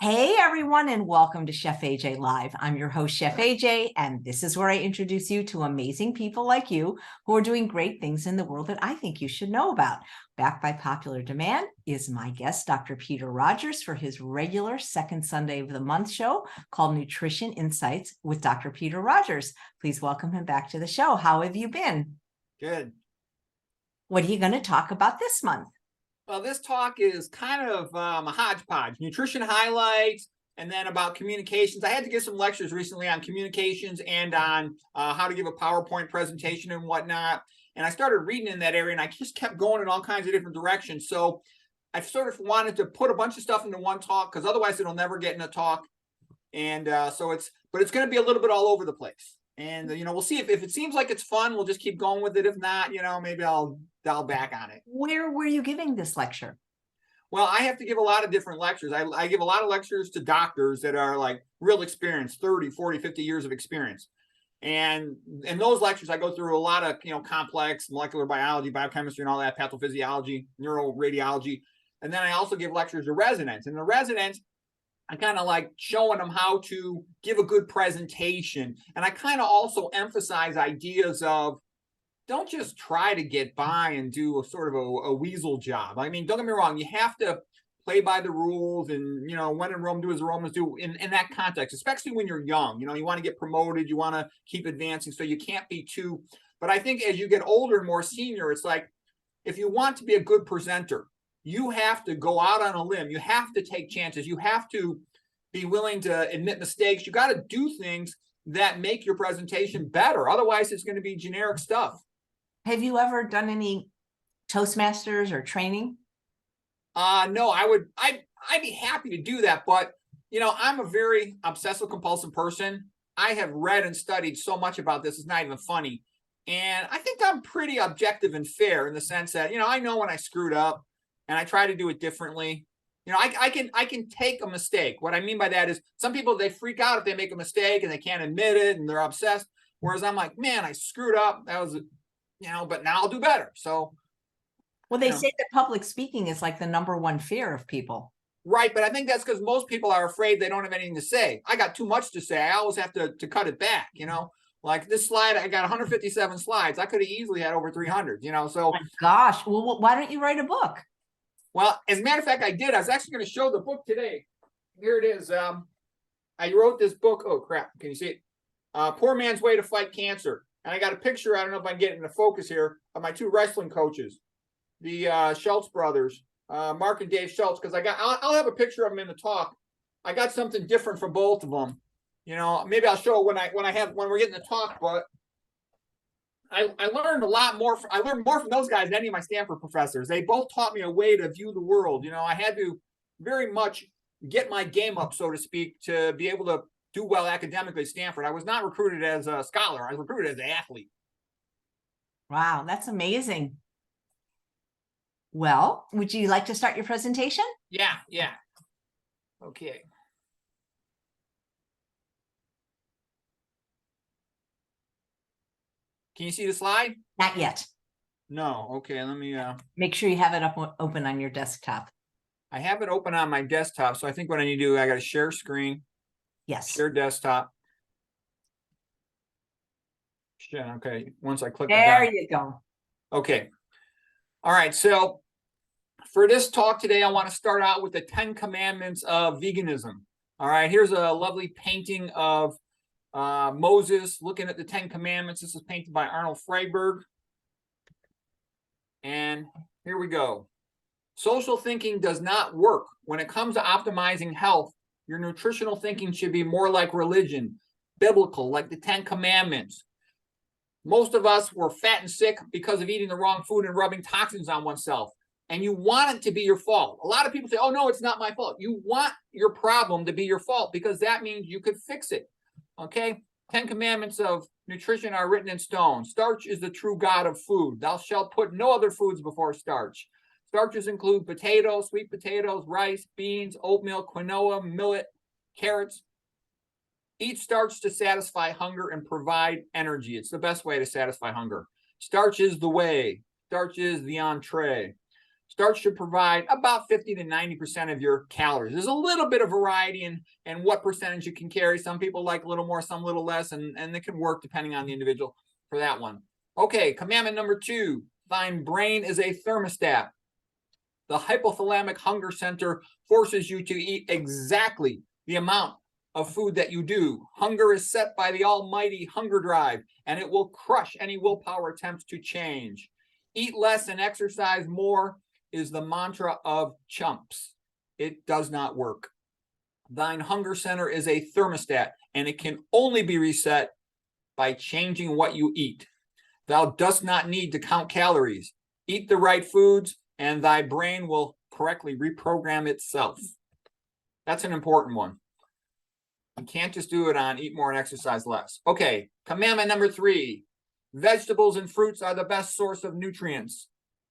Hey everyone, and welcome to Chef AJ Live. I'm your host, Chef AJ, and this is where I introduce you to amazing people like you who are doing great things in the world that I think you should know about. Back by popular demand is my guest, Dr. Peter Rogers, for his regular second Sunday of the month show called Nutrition Insights with Dr. Peter Rogers. Please welcome him back to the show. How have you been? Good. What are you going to talk about this month? Well, this talk is kind of a hodgepodge, nutrition highlights, and then about communications. I had to give some lectures recently on communications and on how to give a PowerPoint presentation and whatnot. And I started reading in that area, and I just kept going in all kinds of different directions. So I sort of wanted to put a bunch of stuff into one talk because otherwise it'll never get in a talk. And but it's going to be a little bit all over the place. And, we'll see if it seems like it's fun, we'll just keep going with it. If not, maybe I'll dial back on it. Where were you giving this lecture? Well, I have to give a lot of different lectures. I give a lot of lectures to doctors that are like real experienced, 30, 40, 50 years of experience. And in those lectures, I go through a lot of, complex molecular biology, biochemistry, and all that, pathophysiology, neuroradiology. And then I also give lectures to residents. And the residents, I kind of like showing them how to give a good presentation. And I kind of also emphasize ideas of don't just try to get by and do a sort of a weasel job. I mean, don't get me wrong, you have to play by the rules and, when in Rome, do as the Romans do in that context, especially when you're young. You want to get promoted, you want to keep advancing, so you can't be too. But I think as you get older and more senior, it's like if you want to be a good presenter, you have to go out on a limb. You have to take chances. You have to be willing to admit mistakes. You got to do things that make your presentation better. Otherwise, it's going to be generic stuff. Have you ever done any Toastmasters or training? No, I'd be happy to do that. But, I'm a very obsessive compulsive person. I have read and studied so much about this. It's not even funny. And I think I'm pretty objective and fair in the sense that, I know when I screwed up and I try to do it differently. I can take a mistake. What I mean by that is some people, they freak out if they make a mistake and they can't admit it and they're obsessed. Whereas I'm like, man, I screwed up. That was, but now I'll do better. So. Well, they say that public speaking is like the number one fear of people. Right. But I think that's because most people are afraid they don't have anything to say. I got too much to say. I always have to cut it back, like this slide, I got 157 slides. I could have easily had over 300, so. Oh my gosh. Well, why don't you write a book? Well, as a matter of fact, I did. I was actually going to show the book today. Here it is. I wrote this book. Oh, crap. Can you see it? Poor Man's Way to Fight Cancer. And I got a picture. I don't know if I can get it into focus here of my two wrestling coaches, the Schultz brothers, Mark and Dave Schultz, because I'll have a picture of them in the talk. I got something different for both of them. Maybe I'll show it when we're getting the talk, but I learned a lot more. I learned more from those guys than any of my Stanford professors. They both taught me a way to view the world. I had to very much get my game up, so to speak, to be able to do well academically at Stanford. I was not recruited as a scholar. I was recruited as an athlete. Wow, that's amazing. Well, would you like to start your presentation? Yeah. Okay. Can you see the slide? Not yet. No. Okay. Let me make sure you have it open on your desktop. I have it open on my desktop. So I think what I need to do, I got to share screen. Yes. Share desktop. Okay. Once I click there you go. Okay. All right. So for this talk today, I want to start out with the 10 commandments of veganism. All right. Here's a lovely painting of Moses looking at the 10 commandments. This is painted by Arnold Freiberg. And here we go. Social thinking does not work. When it comes to optimizing health, your nutritional thinking should be more like religion, biblical, like the 10 commandments. Most of us were fat and sick because of eating the wrong food and rubbing toxins on oneself. And you want it to be your fault. A lot of people say, oh, no, it's not my fault. You want your problem to be your fault because that means you could fix it. Okay, 10 commandments of nutrition are written in stone. Starch is the true god of food. Thou shalt put no other foods before starch. Starches include potatoes, sweet potatoes, rice, beans, oatmeal, quinoa, millet, carrots. Eat starch to satisfy hunger and provide energy. It's the best way to satisfy hunger. Starch is the way. Starch is the entree. Starch should provide about 50 to 90% of your calories. There's a little bit of variety in what percentage you can carry. Some people like a little more, some a little less, and it can work depending on the individual for that one. Okay, commandment number 2, thine brain is a thermostat. The hypothalamic hunger center forces you to eat exactly the amount of food that you do. Hunger is set by the almighty hunger drive, and it will crush any willpower attempts to change. Eat less and exercise more is the mantra of chumps. It does not work. Thine hunger center is a thermostat, and it can only be reset by changing what you eat. Thou dost not need to count calories. Eat the right foods, and thy brain will correctly reprogram itself. That's an important one. You can't just do it on eat more and exercise less. Okay, commandment number 3. Vegetables and fruits are the best source of nutrients.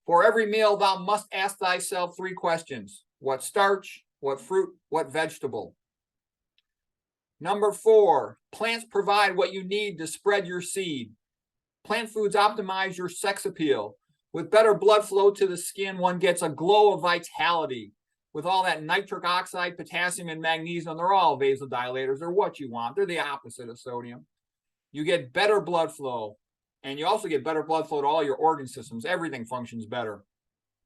For every meal, thou must ask thyself 3 questions. What starch, what fruit, what vegetable? Number 4, plants provide what you need to spread your seed. Plant foods optimize your sex appeal. With better blood flow to the skin, one gets a glow of vitality. With all that nitric oxide, potassium, and magnesium, they're all vasodilators. They're what you want. They're the opposite of sodium. You get better blood flow, and you also get better blood flow to all your organ systems. Everything functions better.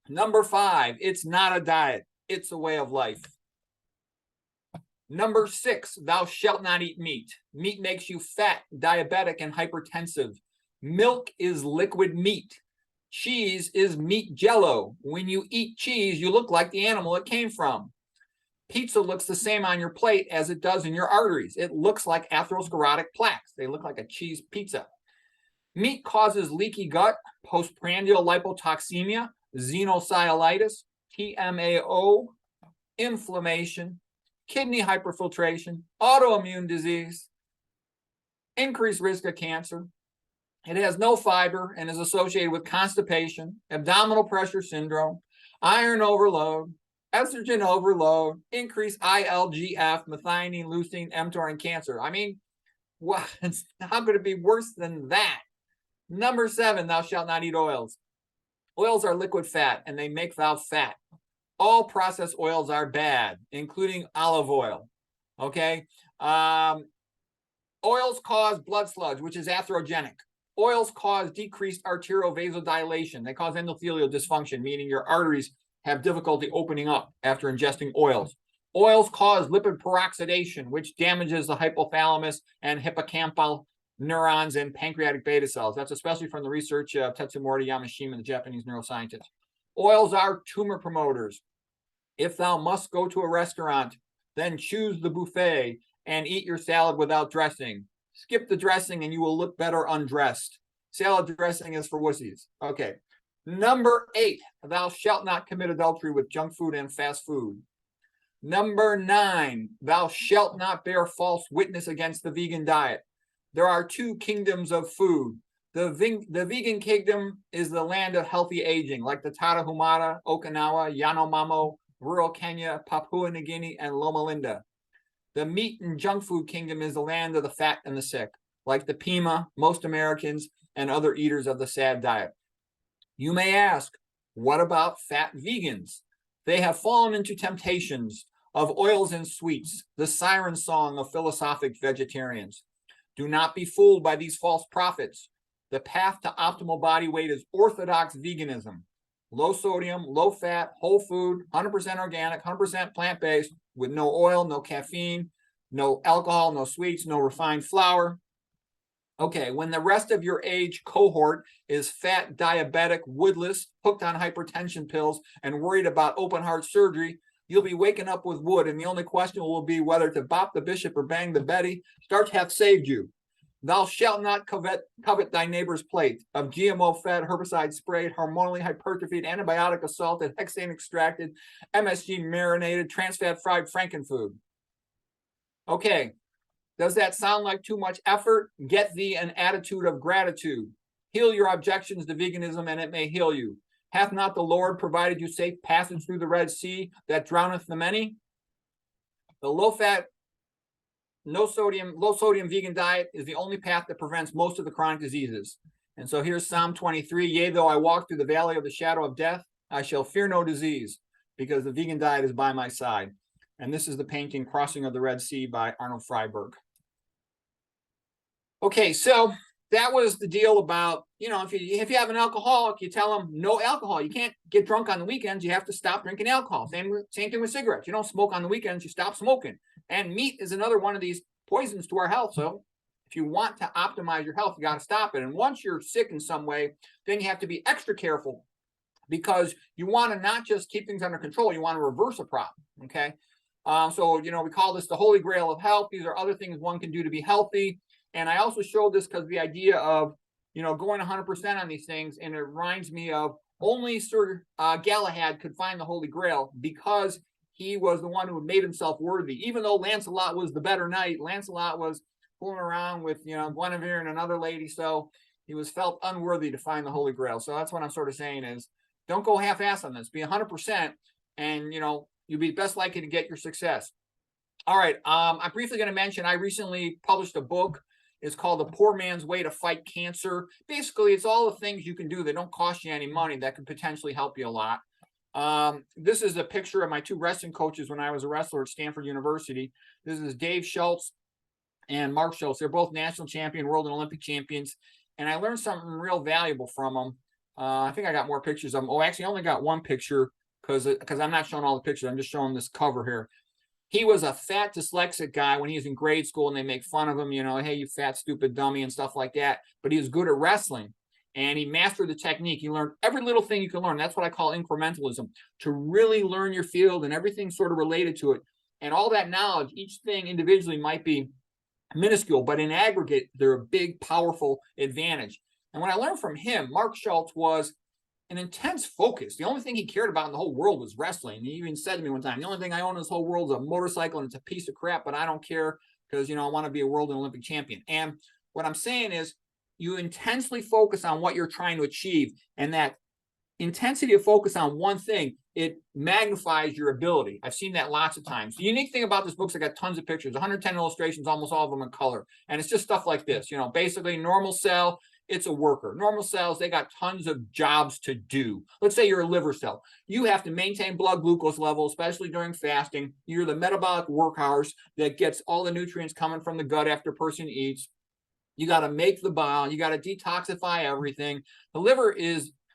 Number 5, it's not a diet. It's a way of life. Number 6, thou shalt not eat meat. Meat makes you fat, diabetic, and hypertensive. Milk is liquid meat. Cheese is meat jello. When you eat cheese, you look like the animal it came from. Pizza looks the same on your plate as it does in your arteries. It looks like atherosclerotic plaques. They look like a cheese pizza. Meat causes leaky gut, postprandial lipotoxemia, xenocylitis, TMAO, inflammation, kidney hyperfiltration, autoimmune disease, increased risk of cancer. It has no fiber and is associated with constipation, abdominal pressure syndrome, iron overload, estrogen overload, increased ILGF, methionine, leucine, mTOR, and cancer. I mean, what? How could it be worse than that? Number 7, thou shalt not eat oils. Oils are liquid fat, and they make thou fat. All processed oils are bad, including olive oil. Okay? Oils cause blood sludge, which is atherogenic. Oils cause decreased arterial vasodilation. They cause endothelial dysfunction, meaning your arteries have difficulty opening up after ingesting oils. Oils cause lipid peroxidation, which damages the hypothalamus and hippocampal neurons and pancreatic beta cells. That's especially from the research of Tetsumori Yamashima, the Japanese neuroscientist. Oils are tumor promoters. If thou must go to a restaurant, then choose the buffet and eat your salad without dressing. Skip the dressing and you will look better undressed. Salad dressing is for wussies. Okay. Number 8, thou shalt not commit adultery with junk food and fast food. Number 9, thou shalt not bear false witness against the vegan diet. There are 2 kingdoms of food. The vegan kingdom is the land of healthy aging, like the Tarahumara, Okinawa, Yanomamo, rural Kenya, Papua New Guinea, and Loma Linda. The meat and junk food kingdom is the land of the fat and the sick, like the Pima, most Americans, and other eaters of the SAD diet. You may ask, what about fat vegans? They have fallen into temptations of oils and sweets, the siren song of philosophic vegetarians. Do not be fooled by these false prophets. The path to optimal body weight is orthodox veganism. Low sodium, low fat, whole food, 100% organic, 100% plant-based, with no oil, no caffeine, no alcohol, no sweets, no refined flour. Okay, when the rest of your age cohort is fat, diabetic, woodless, hooked on hypertension pills, and worried about open heart surgery, you'll be waking up with wood, and the only question will be whether to bop the bishop or bang the Betty. Starch hath saved you. Thou shalt not covet thy neighbor's plate of GMO-fed, herbicide-sprayed, hormonally hypertrophied, antibiotic-assaulted, hexane-extracted, MSG-marinated, trans-fat-fried frankenfood. Okay, does that sound like too much effort? Get thee an attitude of gratitude. Heal your objections to veganism, and it may heal you. Hath not the Lord provided you safe passage through the Red Sea that drowneth the many? The low-fat, low sodium vegan diet is the only path that prevents most of the chronic diseases. And so here's Psalm 23. Yea, though I walk through the valley of the shadow of death, I shall fear no disease because the vegan diet is by my side. And this is the painting Crossing of the Red Sea by Arnold Freiberg. Okay, so that was the deal about, if you have an alcoholic, you tell them no alcohol. You can't get drunk on the weekends. You have to stop drinking alcohol. Same thing with cigarettes. You don't smoke on the weekends. You stop smoking. And meat is another one of these poisons to our health. So if you want to optimize your health, you got to stop it. And once you're sick in some way, then you have to be extra careful because you want to not just keep things under control. You want to reverse a problem. Okay. So, we call this the holy grail of health. These are other things one can do to be healthy. And I also showed this because the idea of, going 100% on these things. And it reminds me of only Sir Galahad could find the Holy Grail because he was the one who made himself worthy. Even though Lancelot was the better knight, Lancelot was fooling around with, Guinevere and another lady. So he was felt unworthy to find the Holy Grail. So that's what I'm sort of saying is don't go half-ass on this. Be 100% and, you'll be best likely to get your success. All right. I'm briefly going to mention I recently published a book. It's called The Poor Man's Way to Fight Cancer. Basically, it's all the things you can do that don't cost you any money that could potentially help you a lot. This is a picture of my two wrestling coaches when I was a wrestler at Stanford University. This is Dave Schultz and Mark Schultz. They're both national champion, world and Olympic champions. And I learned something real valuable from them. I think I got more pictures of them. Oh, actually, I only got one picture because I'm not showing all the pictures. I'm just showing this cover here. He was a fat dyslexic guy when he was in grade school and they make fun of him, hey, you fat, stupid dummy and stuff like that. But he was good at wrestling and he mastered the technique. He learned every little thing you can learn. That's what I call incrementalism, to really learn your field and everything sort of related to it. And all that knowledge, each thing individually might be minuscule, but in aggregate, they're a big, powerful advantage. And what I learned from him, Mark Schultz, was an intense focus. The only thing he cared about in the whole world was wrestling. And he even said to me one time, the only thing I own in this whole world is a motorcycle and it's a piece of crap, but I don't care because, I want to be a world and Olympic champion. And what I'm saying is you intensely focus on what you're trying to achieve. And that intensity of focus on one thing, it magnifies your ability. I've seen that lots of times. The unique thing about this book is I got tons of pictures, 110 illustrations, almost all of them in color. And it's just stuff like this, basically normal cell, it's a worker. Normal cells, they got tons of jobs to do. Let's say you're a liver cell. You have to maintain blood glucose level, especially during fasting. You're the metabolic workhorse that gets all the nutrients coming from the gut after a person eats. You got to make the bile. You got to detoxify everything. The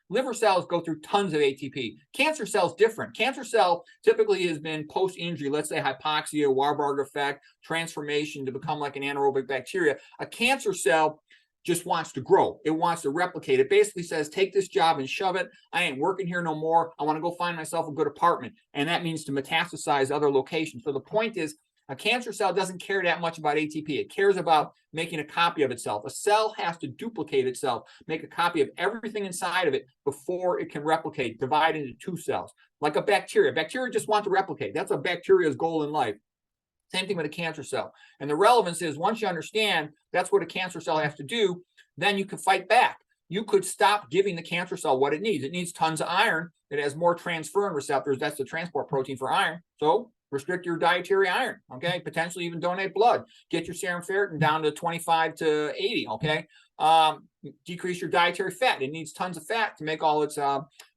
liver cells go through tons of ATP. Cancer cells different. Cancer cell typically has been post-injury, let's say hypoxia, Warburg effect, transformation to become like an anaerobic bacteria. A cancer cell just wants to grow. It wants to replicate. It basically says, take this job and shove it. I ain't working here no more. I want to go find myself a good apartment. And that means to metastasize other locations. So the point is, a cancer cell doesn't care that much about ATP. It cares about making a copy of itself. A cell has to duplicate itself, make a copy of everything inside of it before it can replicate, divide into two cells. Like a bacteria. Bacteria just want to replicate. That's a bacteria's goal in life. Same thing with a cancer cell. And the relevance is once you understand that's what a cancer cell has to do, then you can fight back. You could stop giving the cancer cell what it needs. It needs tons of iron. It has more transferrin receptors. That's the transport protein for iron. So restrict your dietary iron, okay? Potentially even donate blood. Get your serum ferritin down to 25 to 80, okay? Decrease your dietary fat. It needs tons of fat to make all its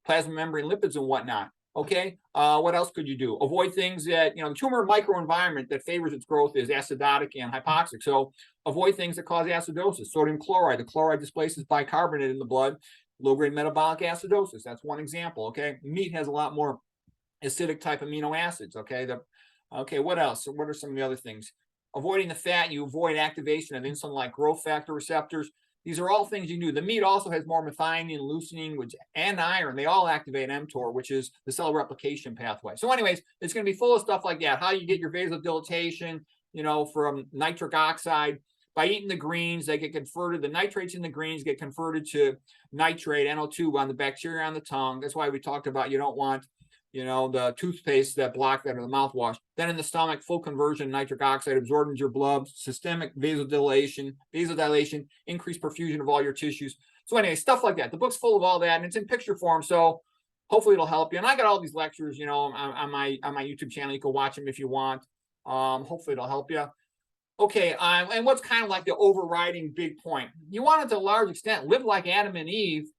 plasma membrane lipids and whatnot. Okay, what else could you do? Avoid things that, the tumor microenvironment that favors its growth is acidotic and hypoxic. So avoid things that cause acidosis. Sodium chloride. The chloride displaces bicarbonate in the blood. Low-grade metabolic acidosis. That's one example, okay? Meat has a lot more acidic type amino acids, okay? What else? What are some of the other things? Avoiding the fat. You avoid activation of insulin-like growth factor receptors. These are all things you do. The meat also has more methionine, leucine, and iron. They all activate mTOR, which is the cell replication pathway. So anyways, it's going to be full of stuff like that. How you get your vasodilatation, from nitric oxide. By eating the greens, they get converted. The nitrates in the greens get converted to nitrate, NO2, on the bacteria on the tongue. That's why we talked about you don't want the toothpaste that block that or the mouthwash. Then in the stomach, full conversion, nitric oxide absorbed into your blood, systemic vasodilation, increased perfusion of all your tissues. So anyway, stuff like that. The book's full of all that, and it's in picture form. So hopefully it'll help you. And I got all these lectures, on my YouTube channel. You can watch them if you want. Hopefully it'll help you. Okay, and what's kind of like the overriding big point? You want it to a large extent live like Adam and Eve,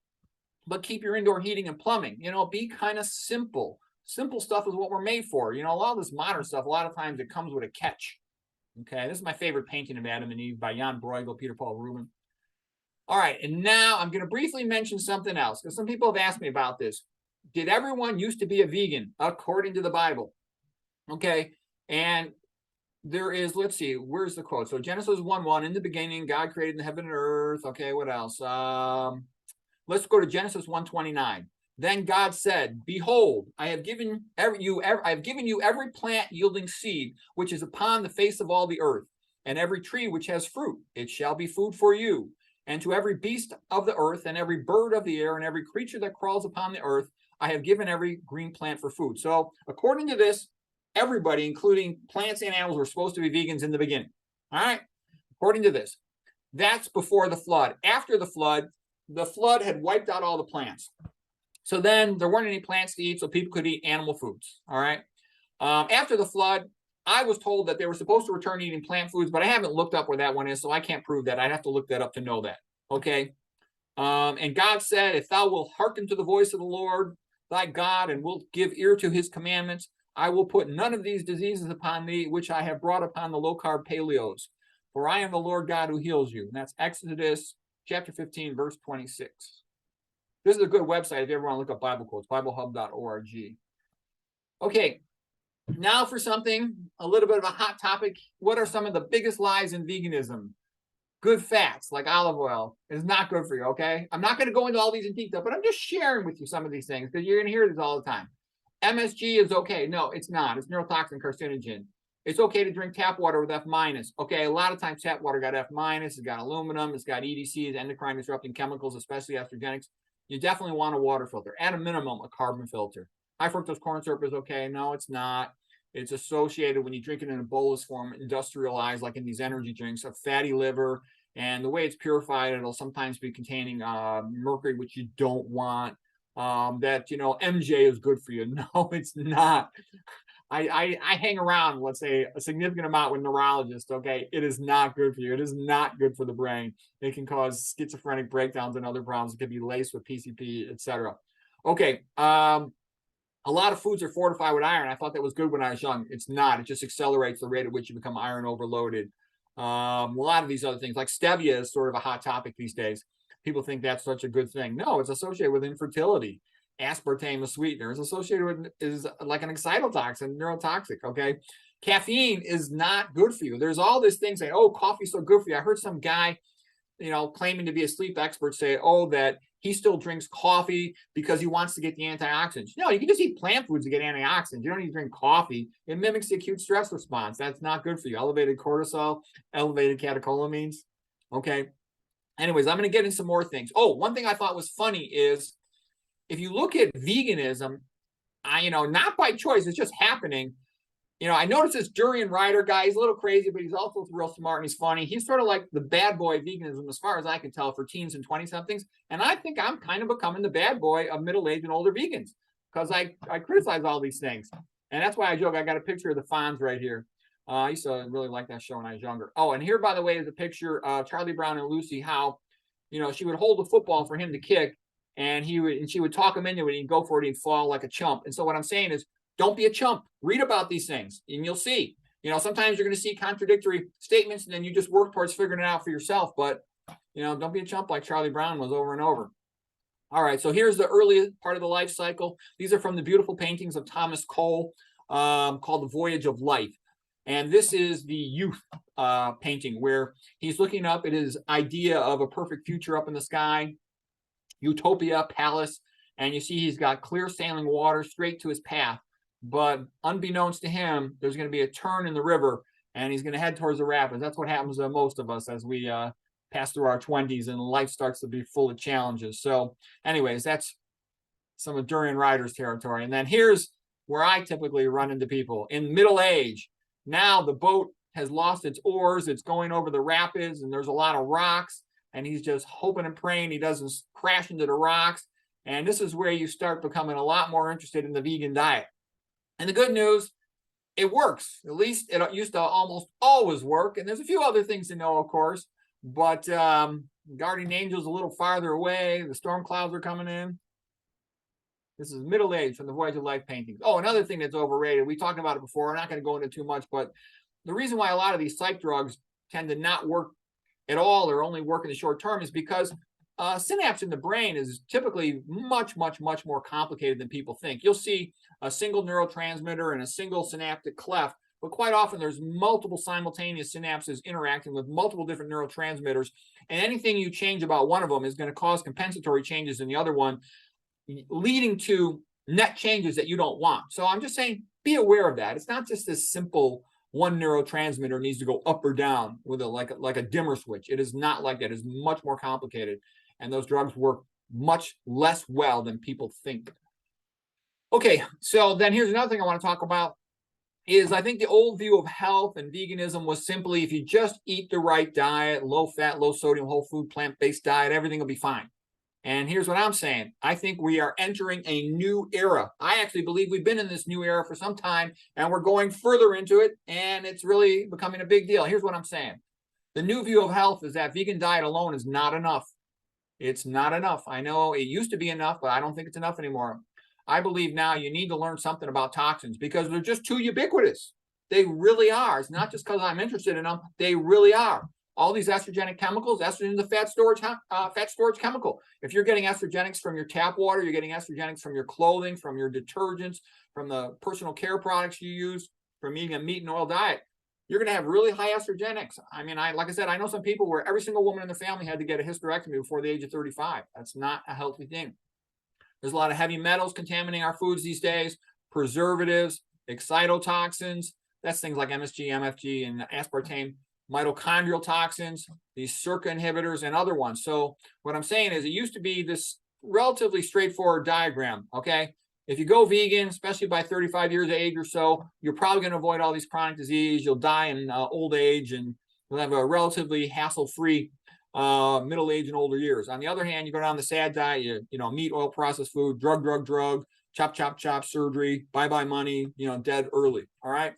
but keep your indoor heating and plumbing. Be kind of simple. Simple stuff is what we're made for. A lot of this modern stuff, a lot of times it comes with a catch. Okay, this is my favorite painting of Adam and Eve by Jan Bruegel, Peter Paul Rubin. All right, and now I'm going to briefly mention something else, because some people have asked me about this. Did everyone used to be a vegan according to the Bible? Okay, and there is, let's see, where's the quote? So Genesis 1:1, in the beginning, God created the heaven and earth. Okay, what else? Let's go to Genesis 1:29. Then God said, behold, I have given you every plant yielding seed, which is upon the face of all the earth, and every tree which has fruit. It shall be food for you. And to every beast of the earth, and every bird of the air, and every creature that crawls upon the earth, I have given every green plant for food. So according to this, everybody, including plants and animals, were supposed to be vegans in the beginning. All right, according to this. That's before the flood. After the flood had wiped out all the plants. So then there weren't any plants to eat, so people could eat animal foods. All right. After the flood, I was told that they were supposed to return eating plant foods, but I haven't looked up where that one is, so I can't prove that. I'd have to look that up to know that. Okay. And God said, if thou wilt hearken to the voice of the Lord thy God, and wilt give ear to his commandments, I will put none of these diseases upon thee, which I have brought upon the low-carb paleos. For I am the Lord God who heals you. And that's Exodus chapter 15, verse 26. This is a good website if you ever want to look up Bible quotes, biblehub.org. Okay, now for something, a little bit of a hot topic. What are some of the biggest lies in veganism? Good fats, like olive oil, is not good for you, okay? I'm not going to go into all these in detail, but I'm just sharing with you some of these things because you're going to hear this all the time. MSG is okay. No, it's not. It's neurotoxin carcinogen. It's okay to drink tap water with F-. Okay, a lot of times tap water got F-. It's got aluminum. It's got EDCs, endocrine disrupting chemicals, especially estrogenics. You definitely want a water filter. At a minimum, a carbon filter. High fructose corn syrup is okay. No, it's not. It's associated when you drink it in a bolus form, industrialized, like in these energy drinks, of fatty liver. And the way it's purified, it'll sometimes be containing mercury, which you don't want. MJ is good for you. No, it's not. I hang around, let's say, a significant amount with neurologists. Okay, it is not good for you. It is not good for the brain. It can cause schizophrenic breakdowns and other problems. It can be laced with PCP, etc. Okay, a lot of foods are fortified with iron. I thought that was good when I was young. It's not. It just accelerates the rate at which you become iron overloaded. A lot of these other things, like stevia, is sort of a hot topic these days. People think that's such a good thing. No, it's associated with infertility. Aspartame, a sweetener, is associated with, is like an excitotoxin, neurotoxic. Okay, caffeine is not good for you. There's all this thing saying, oh, coffee's so good for you. I heard some guy, claiming to be a sleep expert say, oh, that he still drinks coffee because he wants to get the antioxidants. No, you can just eat plant foods to get antioxidants. You don't need to drink coffee. It mimics the acute stress response. That's not good for you. Elevated cortisol, elevated catecholamines. Okay. Anyways, I'm going to get into some more things. Oh, one thing I thought was funny is if you look at veganism, not by choice, it's just happening. I noticed this Durian Ryder guy. He's a little crazy, but he's also real smart and he's funny. He's sort of like the bad boy of veganism, as far as I can tell, for teens and 20-somethings. And I think I'm kind of becoming the bad boy of middle-aged and older vegans because I criticize all these things. And that's why I joke. I got a picture of the Fonz right here. I used to really like that show when I was younger. Oh, and here, by the way, is a picture of Charlie Brown and Lucy, how, she would hold the football for him to kick, and she would talk him into it, and he'd go for it, and he'd fall like a chump. And so what I'm saying is, don't be a chump. Read about these things, and you'll see. Sometimes you're going to see contradictory statements, and then you just work towards figuring it out for yourself. But, don't be a chump like Charlie Brown was over and over. All right, so here's the early part of the life cycle. These are from the beautiful paintings of Thomas Cole called The Voyage of Life. And this is the youth painting where he's looking up at his idea of a perfect future up in the sky, utopia, palace, and you see he's got clear sailing water straight to his path. But unbeknownst to him, there's going to be a turn in the river, and he's going to head towards the rapids. That's what happens to most of us as we pass through our 20s and life starts to be full of challenges. So anyways, that's some of Durian Ryder's territory. And then here's where I typically run into people in middle age. Now the boat has lost its oars. It's going over the rapids, and there's a lot of rocks, and he's just hoping and praying he doesn't crash into the rocks. And this is where you start becoming a lot more interested in the vegan diet. And the good news, it works. At least it used to almost always work. And there's a few other things to know, of course. But Guardian Angel's a little farther away. The storm clouds are coming in. This is Middle Age from the Voyage of Life paintings. Oh, another thing that's overrated. We talked about it before. I'm not going to go into too much, but the reason why a lot of these psych drugs tend to not work at all or only work in the short term is because synapse in the brain is typically much, much, much more complicated than people think. You'll see a single neurotransmitter and a single synaptic cleft, but quite often there's multiple simultaneous synapses interacting with multiple different neurotransmitters, and anything you change about one of them is going to cause compensatory changes in the other one, leading to net changes that you don't want. So I'm just saying, be aware of that. It's not just this simple one neurotransmitter needs to go up or down with like a dimmer switch. It is not like that. It is much more complicated, and those drugs work much less well than people think. Okay, so then here's another thing I want to talk about is I think the old view of health and veganism was simply if you just eat the right diet, low fat, low sodium, whole food, plant-based diet, everything will be fine. And here's what I'm saying. I think we are entering a new era. I actually believe we've been in this new era for some time, and we're going further into it, and it's really becoming a big deal. Here's what I'm saying. The new view of health is that vegan diet alone is not enough. It's not enough. I know it used to be enough, but I don't think it's enough anymore. I believe now you need to learn something about toxins because they're just too ubiquitous. They really are. It's not just because I'm interested in them. They really are. All these estrogenic chemicals, estrogen is a fat storage chemical. If you're getting estrogenics from your tap water, you're getting estrogenics from your clothing, from your detergents, from the personal care products you use, from eating a meat and oil diet, you're going to have really high estrogenics. I mean, like I said, I know some people where every single woman in the family had to get a hysterectomy before the age of 35. That's not a healthy thing. There's a lot of heavy metals contaminating our foods these days, preservatives, excitotoxins. That's things like MSG, MFG, and aspartame, mitochondrial toxins, these SERCA inhibitors, and other ones. So what I'm saying is it used to be this relatively straightforward diagram, okay? If you go vegan, especially by 35 years of age or so, you're probably going to avoid all these chronic disease. You'll die in old age, and you'll have a relatively hassle-free middle age and older years. On the other hand, you go down the SAD diet, you know, meat, oil, processed food, drug, chop, chop, chop, surgery, bye-bye money, you know, dead early, all right?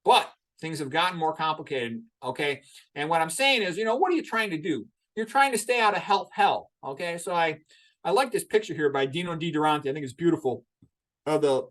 But things have gotten more complicated, okay? And what I'm saying is, you know, what are you trying to do? You're trying to stay out of health hell, okay? So I like this picture here by Dino Di Durante. I think it's beautiful, of the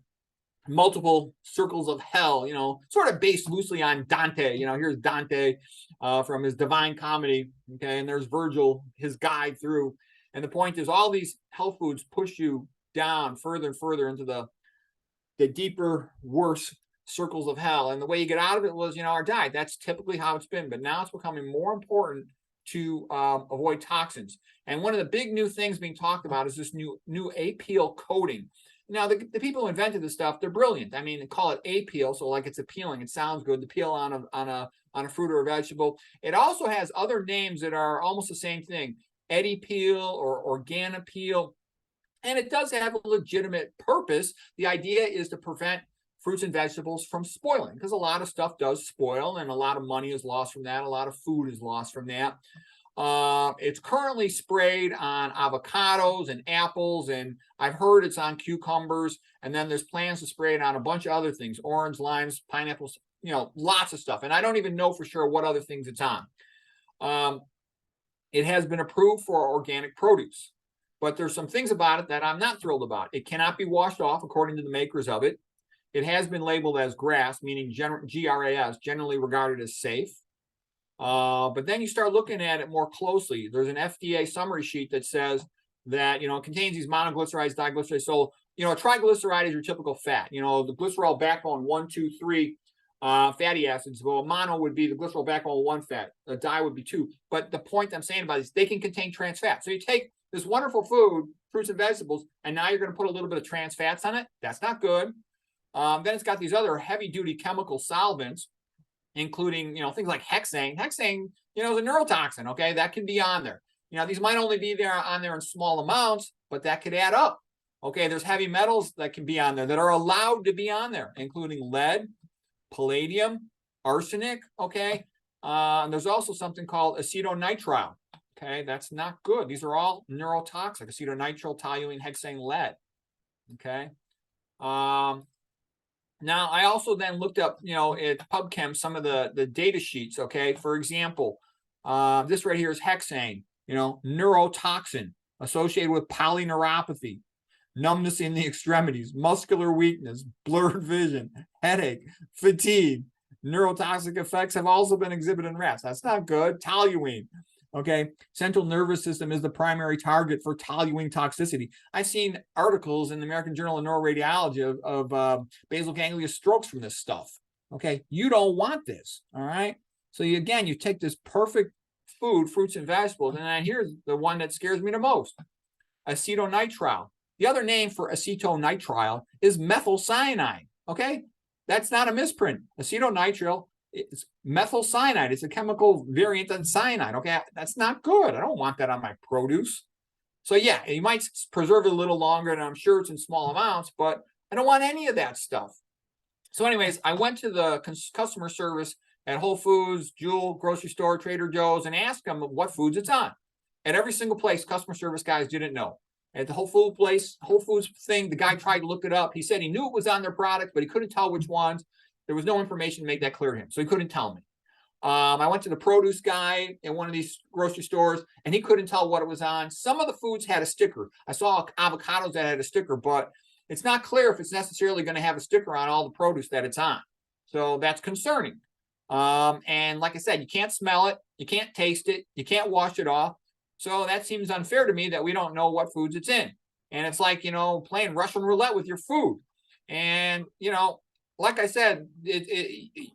multiple circles of hell, you know, sort of based loosely on Dante. You know, here's Dante from his Divine Comedy, okay? And there's Virgil, his guide through. And the point is all these health foods push you down further and further into the deeper, worse circles of hell. And the way you get out of it was, you know, our diet. That's typically how it's been. But now it's becoming more important to avoid toxins. And one of the big new things being talked about is this new appeal coating. Now, the people who invented this stuff, they're brilliant. I mean, they call it appeal, so like it's appealing. It sounds good. The peel on a fruit or a vegetable. It also has other names that are almost the same thing. Eddy peel or organopeel. And it does have a legitimate purpose. The idea is to prevent fruits and vegetables from spoiling, because a lot of stuff does spoil, and a lot of money is lost from that. A lot of food is lost from that. It's currently sprayed on avocados and apples, and I've heard it's on cucumbers, and then there's plans to spray it on a bunch of other things, orange, limes, pineapples, you know, lots of stuff. And I don't even know for sure what other things it's on. It has been approved for organic produce, but there's some things about it that I'm not thrilled about. It cannot be washed off according to the makers of it. It has been labeled as GRAS, meaning GRAS, generally regarded as safe. But then you start looking at it more closely. There's an FDA summary sheet that says that, you know, it contains these monoglycerides, diglycerides. So, you know, a triglyceride is your typical fat. You know, the glycerol backbone 1, 2, 3 fatty acids. Well, mono would be the glycerol backbone 1 fat. A di would be 2. But the point I'm saying about this, they can contain trans fat. So you take this wonderful food, fruits and vegetables, and now you're going to put a little bit of trans fats on it. That's not good. Then it's got these other heavy-duty chemical solvents, including, you know, things like hexane. Hexane, you know, is a neurotoxin, okay? That can be on there. You know, these might only be on there in small amounts, but that could add up. Okay, there's heavy metals that can be on there that are allowed to be on there, including lead, palladium, arsenic, okay? And there's also something called acetonitrile, okay? That's not good. These are all neurotoxic, acetonitrile, toluene, hexane, lead, okay? Now, I also then looked up, you know, at PubChem, some of the data sheets, okay? For example, this right here is hexane. neurotoxin associated with polyneuropathy, numbness in the extremities, muscular weakness, blurred vision, headache, fatigue. Neurotoxic effects have also been exhibited in rats. That's not good. Toluene. Okay. Central nervous system is the primary target for toluene toxicity. I've seen articles in the American Journal of Neuroradiology of basal ganglia strokes from this stuff. Okay. You don't want this. All right. So you take this perfect food, fruits and vegetables, and then here's the one that scares me the most: acetonitrile. The other name for acetonitrile is methylcyanide. Okay, that's not a misprint. Acetonitrile is methylcyanide. It's a chemical variant on cyanide. Okay, that's not good. I don't want that on my produce. So yeah, you might preserve it a little longer, and I'm sure it's in small amounts, but I don't want any of that stuff. So anyways, I went to the customer service at Whole Foods, Jewel, grocery store, Trader Joe's, and asked them what foods it's on. At every single place, customer service guys didn't know. At the Whole Foods thing, the guy tried to look it up. He said he knew it was on their product, but he couldn't tell which ones. There was no information to make that clear to him, so he couldn't tell me. I went to the produce guy in one of these grocery stores, and he couldn't tell what it was on. Some of the foods had a sticker. I saw avocados that had a sticker, but it's not clear if it's necessarily going to have a sticker on all the produce that it's on. So that's concerning. And like I said, you can't smell it, you can't taste it, you can't wash it off. So that seems unfair to me that we don't know what foods it's in. And it's like, playing Russian roulette with your food. And, like I said,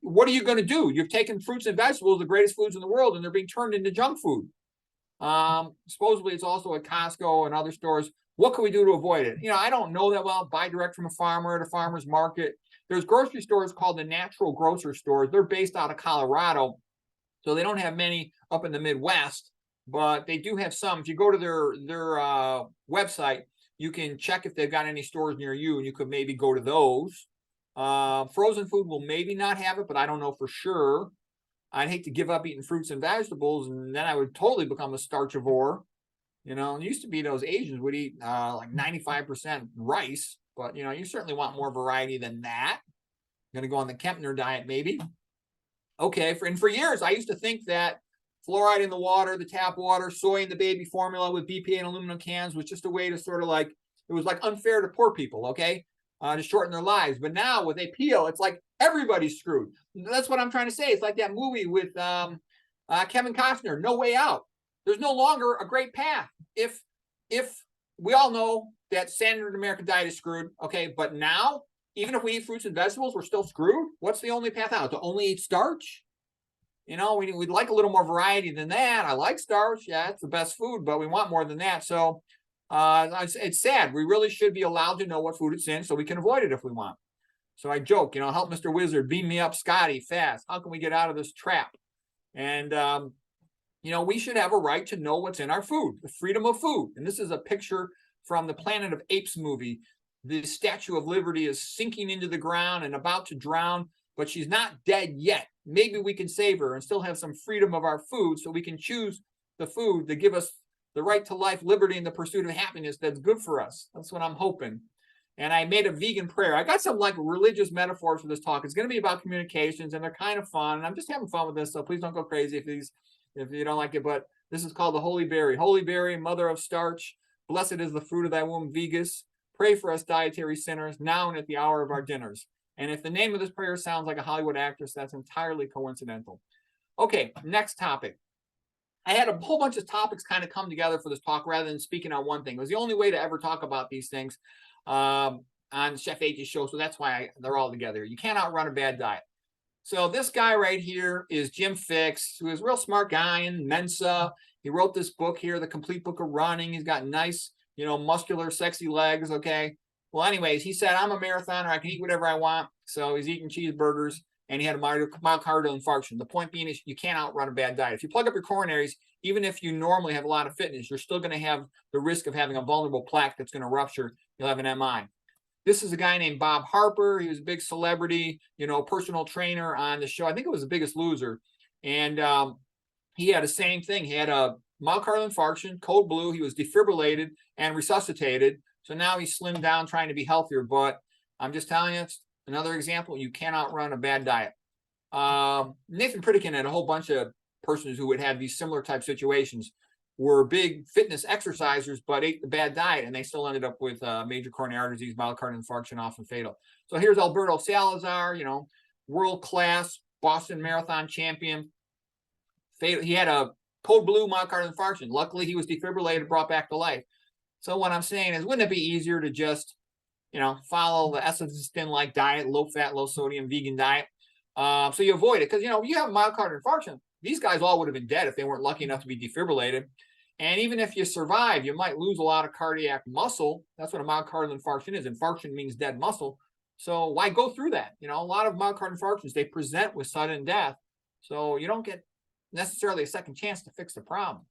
what are you going to do? You've taken fruits and vegetables, the greatest foods in the world, and they're being turned into junk food. Supposedly it's also at Costco and other stores. What can we do to avoid it? I don't know that well. Buy direct from a farmer at a farmer's market. There's grocery stores called the natural grocery stores. They're based out of Colorado, so they don't have many up in the Midwest, but they do have some. If you go to their website, you can check if they've got any stores near you, and you could maybe go to those. Frozen food will maybe not have it, but I don't know for sure. I'd hate to give up eating fruits and vegetables, and then I would totally become a starchivore. It used to be those Asians would eat like 95% rice, but you certainly want more variety than that. I'm gonna go on the Kempner diet, maybe. Okay, for years I used to think that fluoride in the water, the tap water, soy in the baby formula with BPA and aluminum cans was just a way to sort of like, it was like unfair to poor people, okay, to shorten their lives. But now with APO, it's like everybody's screwed. That's what I'm trying to say. It's like that movie with Kevin Costner, No Way Out. There's no longer a great path. If we all know that standard American diet is screwed, okay, but now, even if we eat fruits and vegetables, we're still screwed. What's the only path out? To only eat starch? We'd like a little more variety than that. I like starch. Yeah, it's the best food, but we want more than that. So it's sad. We really should be allowed to know what food it's in so we can avoid it if we want. So I joke, help Mr. Wizard, beam me up, Scotty, fast. How can we get out of this trap? And, we should have a right to know what's in our food, the freedom of food. And this is a picture from the Planet of Apes movie. The Statue of Liberty is sinking into the ground and about to drown, but she's not dead yet. Maybe we can save her and still have some freedom of our food so we can choose the food that give us the right to life, liberty, and the pursuit of happiness that's good for us. That's what I'm hoping. And I made a vegan prayer. I got some like religious metaphors for this talk. It's going to be about communications, and they're kind of fun. And I'm just having fun with this, so please don't go crazy if you don't like it. But this is called the Holy Berry. Holy Berry, mother of starch, blessed is the fruit of thy womb, Vegas. Pray for us dietary sinners, now and at the hour of our dinners. And if the name of this prayer sounds like a Hollywood actress, that's entirely coincidental. Okay, next topic. I had a whole bunch of topics kind of come together for this talk rather than speaking on one thing. It was the only way to ever talk about these things on Chef AJ's show, so that's why they're all together. You can't outrun a bad diet. So this guy right here is Jim Fix, who is a real smart guy in Mensa. He wrote this book here, The Complete Book of Running. He's got nice, muscular, sexy legs, okay? Well, anyways, he said, I'm a marathoner. I can eat whatever I want. So he's eating cheeseburgers, and he had a myocardial infarction. The point being is you can't outrun a bad diet. If you plug up your coronaries, even if you normally have a lot of fitness, you're still going to have the risk of having a vulnerable plaque that's going to rupture. You'll have an MI. This is a guy named Bob Harper. He was a big celebrity, personal trainer on the show. I think it was The Biggest Loser. And he had the same thing. He had a myocardial infarction, code blue. He was defibrillated and resuscitated. So now he's slimmed down, trying to be healthier. But I'm just telling you, it's another example. You cannot run a bad diet. Nathan Pritikin had a whole bunch of persons who would have these similar type situations. were big fitness exercisers, but ate the bad diet, and they still ended up with major coronary artery disease, myocardial infarction, often fatal. So here's Alberto Salazar, you know, world-class Boston Marathon champion. He had a code blue myocardial infarction. Luckily, he was defibrillated, brought back to life. So what I'm saying is, wouldn't it be easier to just, you know, follow the Esselstyn-like diet, low-fat, low-sodium, vegan diet, so you avoid it? Because, you know, you have a myocardial infarction, these guys all would have been dead if they weren't lucky enough to be defibrillated. And even if you survive, you might lose a lot of cardiac muscle. That's what a myocardial infarction is. Infarction means dead muscle. So why go through that? You know, a lot of myocardial infarctions, they present with sudden death. So you don't get necessarily a second chance to fix the problem.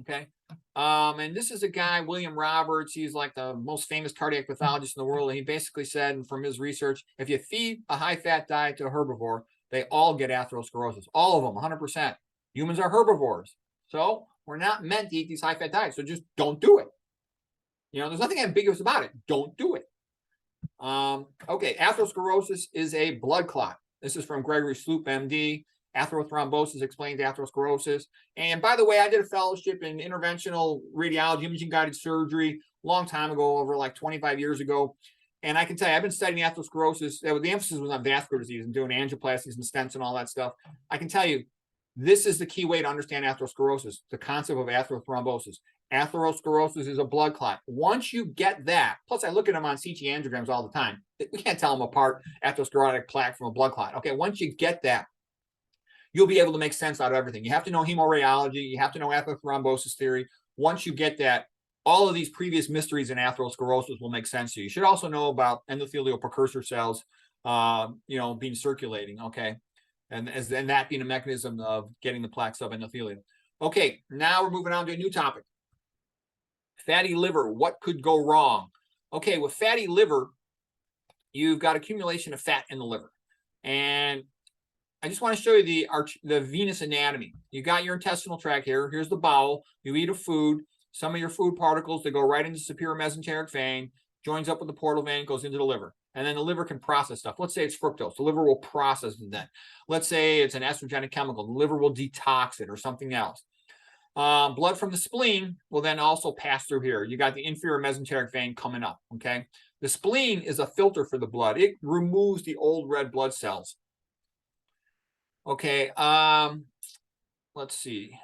Okay. And this is a guy, William Roberts. He's like the most famous cardiac pathologist in the world. And he basically said, from his research, if you feed a high-fat diet to a herbivore, they all get atherosclerosis. All of them, 100%. Humans are herbivores. So we're not meant to eat these high-fat diets. So just don't do it. You know, there's nothing ambiguous about it. Don't do it. Okay, atherosclerosis is a blood clot. This is from Gregory Sloop, MD. Atherothrombosis explains atherosclerosis. And by the way, I did a fellowship in interventional radiology, imaging-guided surgery, a long time ago, over like 25 years ago. And I can tell you, I've been studying atherosclerosis. The emphasis was on vascular disease and doing angioplasties and stents and all that stuff. I can tell you, this is the key way to understand atherosclerosis, the concept of atherothrombosis. Atherosclerosis is a blood clot. Once you get that, plus I look at them on CT angiograms all the time. We can't tell them apart, atherosclerotic plaque from a blood clot. Okay, once you get that, you'll be able to make sense out of everything. You have to know hemoradiology. You have to know atherothrombosis theory. Once you get that, all of these previous mysteries in atherosclerosis will make sense to you. You should also know about endothelial precursor cells, you know, being circulating, okay? And that being a mechanism of getting the plaque subendothelium. Okay, now we're moving on to a new topic. Fatty liver, what could go wrong? Okay, with fatty liver, you've got accumulation of fat in the liver. And I just want to show you the venous anatomy. You got your intestinal tract here. Here's the bowel. You eat a food. Some of your food particles, they go right into the superior mesenteric vein, joins up with the portal vein, goes into the liver. And then the liver can process stuff. Let's say it's fructose. The liver will process it then. Let's say it's an estrogenic chemical. The liver will detox it or something else. Blood from the spleen will then also pass through here. You got the inferior mesenteric vein coming up, okay? The spleen is a filter for the blood. It removes the old red blood cells. Okay, let's see.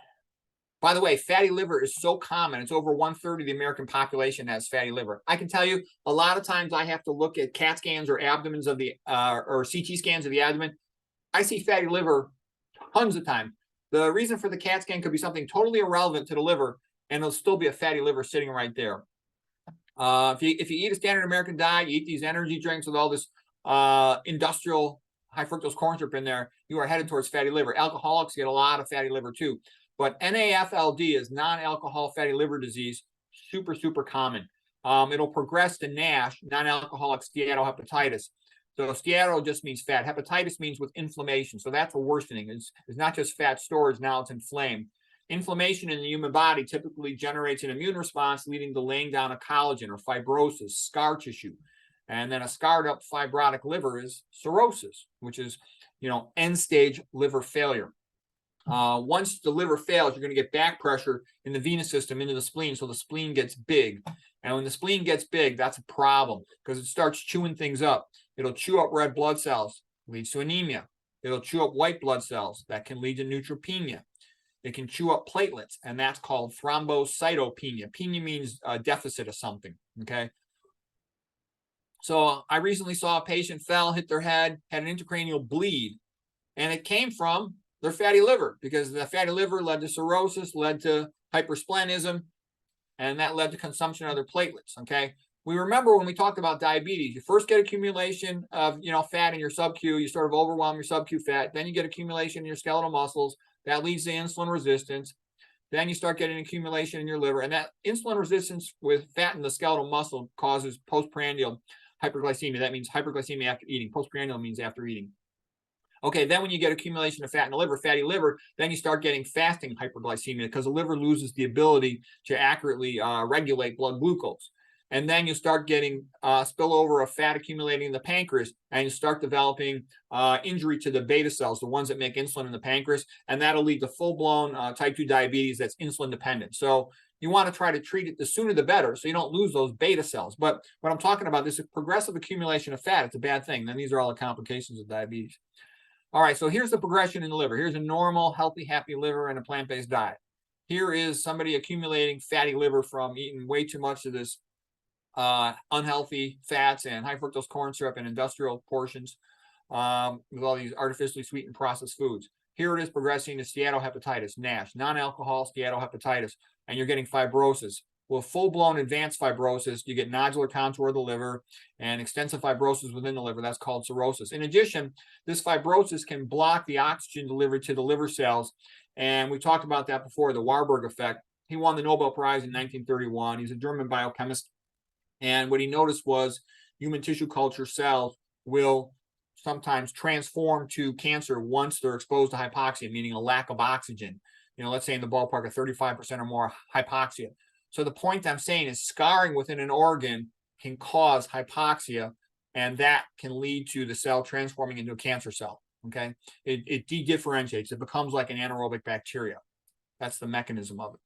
By the way, fatty liver is so common. It's over 1/3 of the American population has fatty liver. I can tell you, a lot of times I have to look at CAT scans or abdomens of the, or CT scans of the abdomen. I see fatty liver tons of times. The reason for the CAT scan could be something totally irrelevant to the liver, and it'll still be a fatty liver sitting right there. If you eat a standard American diet, you eat these energy drinks with all this industrial high fructose corn syrup in there, you are headed towards fatty liver. Alcoholics get a lot of fatty liver too. But NAFLD is non-alcohol fatty liver disease, super, super common. It'll progress to NASH, non-alcoholic steatohepatitis. So steato just means fat. Hepatitis means with inflammation. So that's a worsening. It's not just fat storage, now it's inflamed. Inflammation in the human body typically generates an immune response leading to laying down of collagen or fibrosis, scar tissue. And then a scarred up fibrotic liver is cirrhosis, which is, you know, end stage liver failure. Once the liver fails, you're going to get back pressure in the venous system into the spleen. So the spleen gets big. And when the spleen gets big, that's a problem because it starts chewing things up. It'll chew up red blood cells, leads to anemia. It'll chew up white blood cells. That can lead to neutropenia. It can chew up platelets, and that's called thrombocytopenia. Penia means a deficit of something, okay? So I recently saw a patient fell, hit their head, had an intracranial bleed, and it came from their fatty liver because the fatty liver led to cirrhosis, led to hypersplenism, and that led to consumption of their platelets, okay? We remember when we talked about diabetes, you first get accumulation of, you know, fat in your sub-Q, you sort of overwhelm your sub-Q fat, then you get accumulation in your skeletal muscles, that leads to insulin resistance, then you start getting accumulation in your liver, and that insulin resistance with fat in the skeletal muscle causes postprandial hyperglycemia. That means hyperglycemia after eating. Postprandial means after eating. Okay, then when you get accumulation of fat in the liver, fatty liver, then you start getting fasting hyperglycemia because the liver loses the ability to accurately regulate blood glucose. And then you start getting spillover of fat accumulating in the pancreas, and you start developing injury to the beta cells, the ones that make insulin in the pancreas, and that'll lead to full-blown type 2 diabetes that's insulin dependent. So you want to try to treat it the sooner the better so you don't lose those beta cells. But what I'm talking about, this is progressive accumulation of fat. It's a bad thing. Then these are all the complications of diabetes. All right, so here's the progression in the liver. Here's a normal, healthy, happy liver and a plant-based diet. Here is somebody accumulating fatty liver from eating way too much of this unhealthy fats and high fructose corn syrup and industrial portions with all these artificially sweetened processed foods. Here it is progressing to steatohepatitis, NASH, non-alcohol steatohepatitis, and you're getting fibrosis. Well, full-blown advanced fibrosis, you get nodular contour of the liver and extensive fibrosis within the liver. That's called cirrhosis. In addition, this fibrosis can block the oxygen delivered to the liver cells. And we talked about that before, the Warburg effect. He won the Nobel Prize in 1931. He's a German biochemist. And what he noticed was human tissue culture cells will sometimes transform to cancer once they're exposed to hypoxia, meaning a lack of oxygen. Let's say in the ballpark of 35% or more hypoxia. So the point I'm saying is scarring within an organ can cause hypoxia, and that can lead to the cell transforming into a cancer cell, okay? It de-differentiates. It becomes like an anaerobic bacteria. That's the mechanism of it.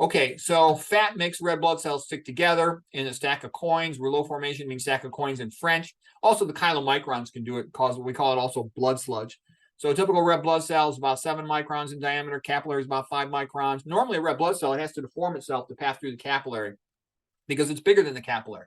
Okay, so fat makes red blood cells stick together in a stack of coins. Rouleau formation means stack of coins in French. Also, the chylomicrons can do it, we call it also blood sludge. So a typical red blood cell is about 7 microns in diameter. Capillary is about 5 microns. Normally, a red blood cell, it has to deform itself to pass through the capillary because it's bigger than the capillary.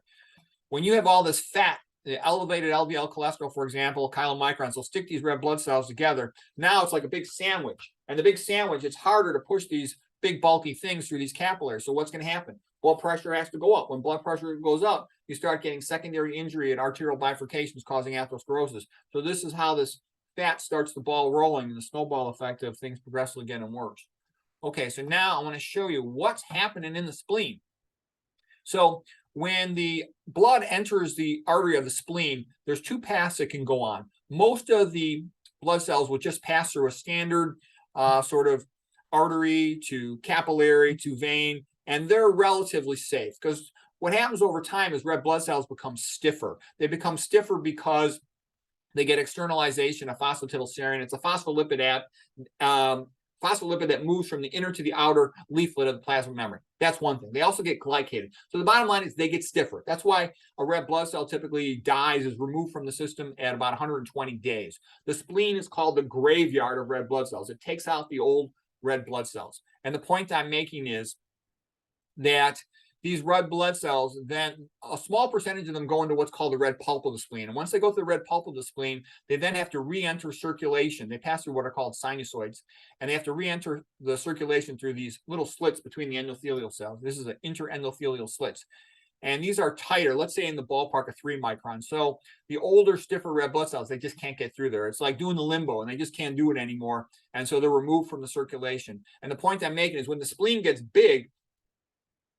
When you have all this fat, the elevated LDL cholesterol, for example, chylomicrons will stick these red blood cells together. Now it's like a big sandwich. And the big sandwich, it's harder to push these big bulky things through these capillaries. So what's going to happen? Blood pressure has to go up. When blood pressure goes up, you start getting secondary injury and arterial bifurcations causing atherosclerosis. So this is how this fat starts the ball rolling and the snowball effect of things progressively getting worse. Okay, so now I want to show you what's happening in the spleen. So when the blood enters the artery of the spleen, there's 2 paths that can go on. Most of the blood cells will just pass through a standard sort of artery to capillary to vein, and they're relatively safe because what happens over time is red blood cells become stiffer. They become stiffer because they get externalization of phosphatidylserine. It's a phospholipid that moves from the inner to the outer leaflet of the plasma membrane. That's one thing. They also get glycated. So the bottom line is they get stiffer. That's why a red blood cell typically dies, is removed from the system at about 120 days. The spleen is called the graveyard of red blood cells. It takes out the old red blood cells. And the point I'm making is that these red blood cells, then a small percentage of them go into what's called the red pulp of the spleen. And once they go through the red pulp of the spleen, they then have to re-enter circulation. They pass through what are called sinusoids, and they have to re-enter the circulation through these little slits between the endothelial cells. This is an interendothelial slits. And these are tighter, let's say in the ballpark of 3 microns. So the older, stiffer red blood cells, they just can't get through there. It's like doing the limbo, and they just can't do it anymore. And so they're removed from the circulation. And the point I'm making is when the spleen gets big,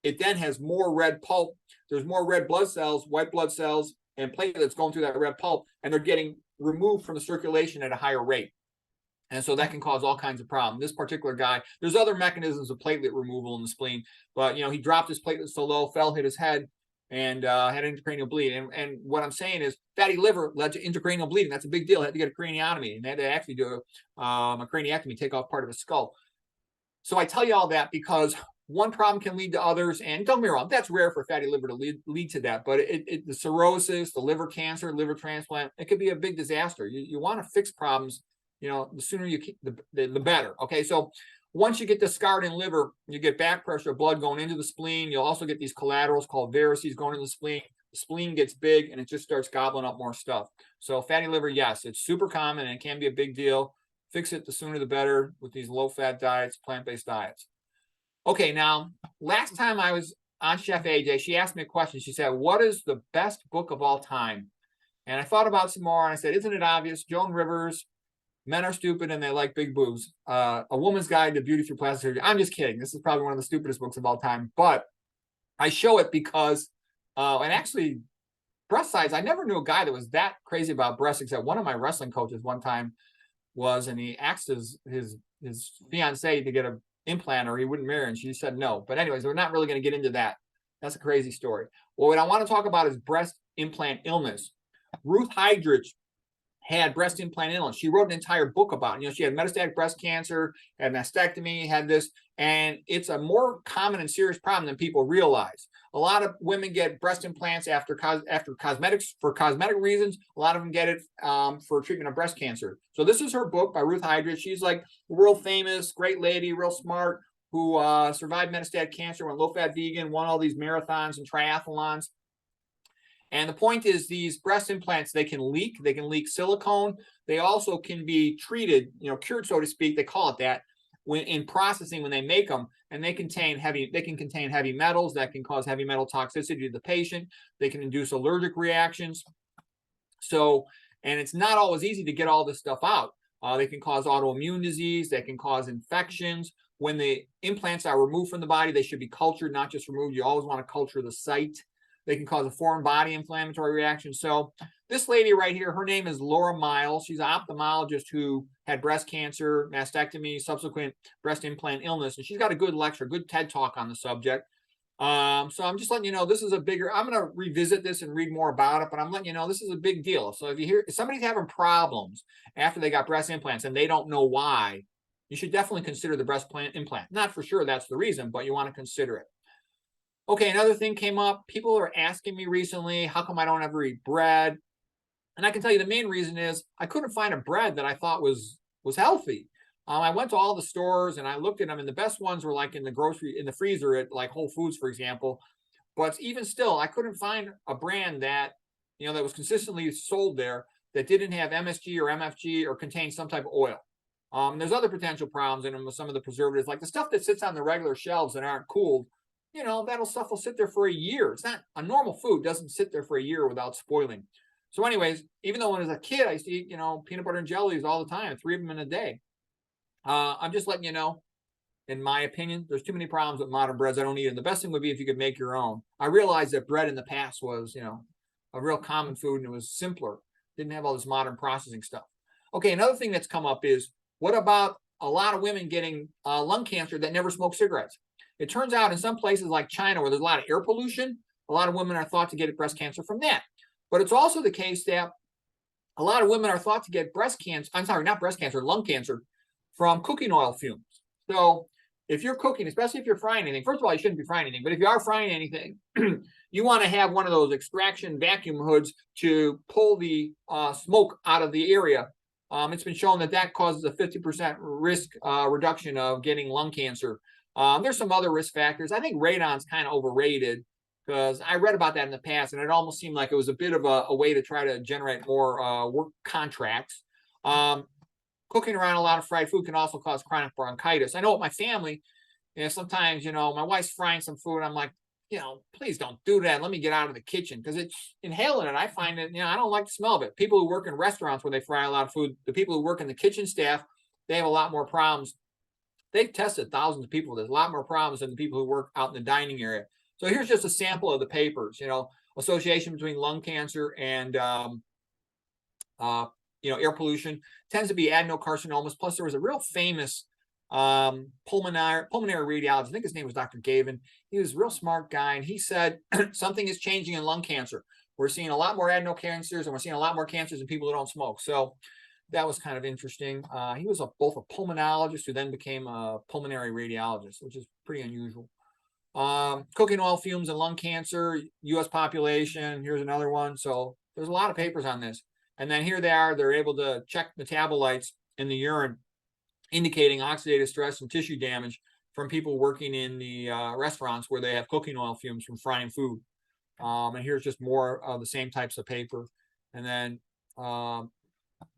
it then has more red pulp. There's more red blood cells, white blood cells, and platelets going through that red pulp, and they're getting removed from the circulation at a higher rate. And so that can cause all kinds of problems. This particular guy, there's other mechanisms of platelet removal in the spleen, but he dropped his platelets so low, fell, hit his head, and had intracranial bleed. And what I'm saying is fatty liver led to intracranial bleeding. That's a big deal. He had to get a craniotomy, and they had to actually do a craniectomy, take off part of his skull. So I tell you all that because one problem can lead to others, and don't get me wrong, that's rare for fatty liver to lead to that, but the cirrhosis, the liver cancer, liver transplant, it could be a big disaster. You want to fix problems, the sooner you keep the better. Okay, so once you get the scarred in liver, you get back pressure, blood going into the spleen. You'll also get these collaterals called varices going into the spleen. The spleen gets big and it just starts gobbling up more stuff. So fatty liver, yes, it's super common and it can be a big deal. Fix it the sooner the better with these low-fat diets, plant-based diets. Okay, now, last time I was on Chef AJ, she asked me a question. She said, what is the best book of all time? And I thought about some more, and I said, isn't it obvious? Joan Rivers, Men Are Stupid and They Like Big Boobs. A Woman's Guide to Beauty Through Plastic Surgery. I'm just kidding. This is probably one of the stupidest books of all time. But I show it because, and actually, breast size, I never knew a guy that was that crazy about breasts, except one of my wrestling coaches one time was, and he asked his fiancée to get a implant or he wouldn't marry, and she said no. But anyways, we're not really going to get into that. That's a crazy story. Well, what I want to talk about is breast implant illness. Ruth Heidrich had breast implant illness. She wrote an entire book about it. She had metastatic breast cancer, had mastectomy, had this, and it's a more common and serious problem than people realize. A lot of women get breast implants after cosmetics for cosmetic reasons. A lot of them get it for treatment of breast cancer. So this is her book by Ruth Heidrich. She's like a real famous, great lady, real smart, who survived metastatic cancer, went low-fat vegan, won all these marathons and triathlons. And the point is, these breast implants, they can leak silicone. They also can be treated, cured, so to speak. They call it that when in processing, when they make them, and they can contain heavy metals that can cause heavy metal toxicity to the patient. They can induce allergic reactions. So, and it's not always easy to get all this stuff out. They can cause autoimmune disease. They can cause infections. When the implants are removed from the body, they should be cultured, not just removed. You always want to culture the site. They can cause a foreign body inflammatory reaction. So this lady right here, her name is Laura Miles. She's an ophthalmologist who had breast cancer, mastectomy, subsequent breast implant illness. And she's got a good lecture, good TED talk on the subject. So I'm just letting you know, this is a bigger, I'm going to revisit this and read more about it, but I'm letting you know, this is a big deal. So if somebody's having problems after they got breast implants and they don't know why, you should definitely consider the breast implant. Not for sure that's the reason, but you want to consider it. Okay, another thing came up. People are asking me recently, how come I don't ever eat bread? And I can tell you the main reason is I couldn't find a bread that I thought was healthy. I went to all the stores and I looked at them, and the best ones were like in the freezer at like Whole Foods, for example. But even still, I couldn't find a brand that, that was consistently sold there that didn't have MSG or MFG or contain some type of oil. There's other potential problems in them with some of the preservatives, like the stuff that sits on the regular shelves that aren't cooled. That stuff will sit there for a year. It's not a normal food, doesn't sit there for a year without spoiling. So anyways, even though when I was a kid, I used to eat, peanut butter and jellies all the time, 3 of them in a day. I'm just letting you know, in my opinion, there's too many problems with modern breads. I don't eat them. The best thing would be if you could make your own. I realized that bread in the past was, a real common food, and it was simpler. Didn't have all this modern processing stuff. Okay, another thing that's come up is, what about a lot of women getting lung cancer that never smoked cigarettes? It turns out in some places like China, where there's a lot of air pollution, a lot of women are thought to get breast cancer from that. But it's also the case that a lot of women are thought to get lung cancer from cooking oil fumes. So if you're cooking, especially if you're frying anything, first of all, you shouldn't be frying anything, but if you are frying anything, you want to have one of those extraction vacuum hoods to pull the smoke out of the area. It's been shown that causes a 50% risk reduction of getting lung cancer. There's some other risk factors. I think radon's kind of overrated, because I read about that in the past, and it almost seemed like it was a bit of a way to try to generate more work contracts. Cooking around a lot of fried food can also cause chronic bronchitis. I know with my family, sometimes, my wife's frying some food, and I'm like, please don't do that. Let me get out of the kitchen, because it's inhaling it. I find it, I don't like the smell of it. People who work in restaurants where they fry a lot of food, the people who work in the kitchen staff, they have a lot more problems. They've tested thousands of people. There's a lot more problems than the people who work out in the dining area. So here's just a sample of the papers, association between lung cancer and, air pollution tends to be adenocarcinomas. Plus, there was a real famous pulmonary radiologist. I think his name was Dr. Gavin. He was a real smart guy, and he said something is changing in lung cancer. We're seeing a lot more adenocancers, and we're seeing a lot more cancers in people who don't smoke. So that was kind of interesting. He was both a pulmonologist who then became a pulmonary radiologist, which is pretty unusual. Cooking oil fumes and lung cancer, U.S. population. Here's another one. So there's a lot of papers on this. And then here they are. They're able to check metabolites in the urine, indicating oxidative stress and tissue damage from people working in the restaurants where they have cooking oil fumes from frying food. And here's just more of the same types of paper. And then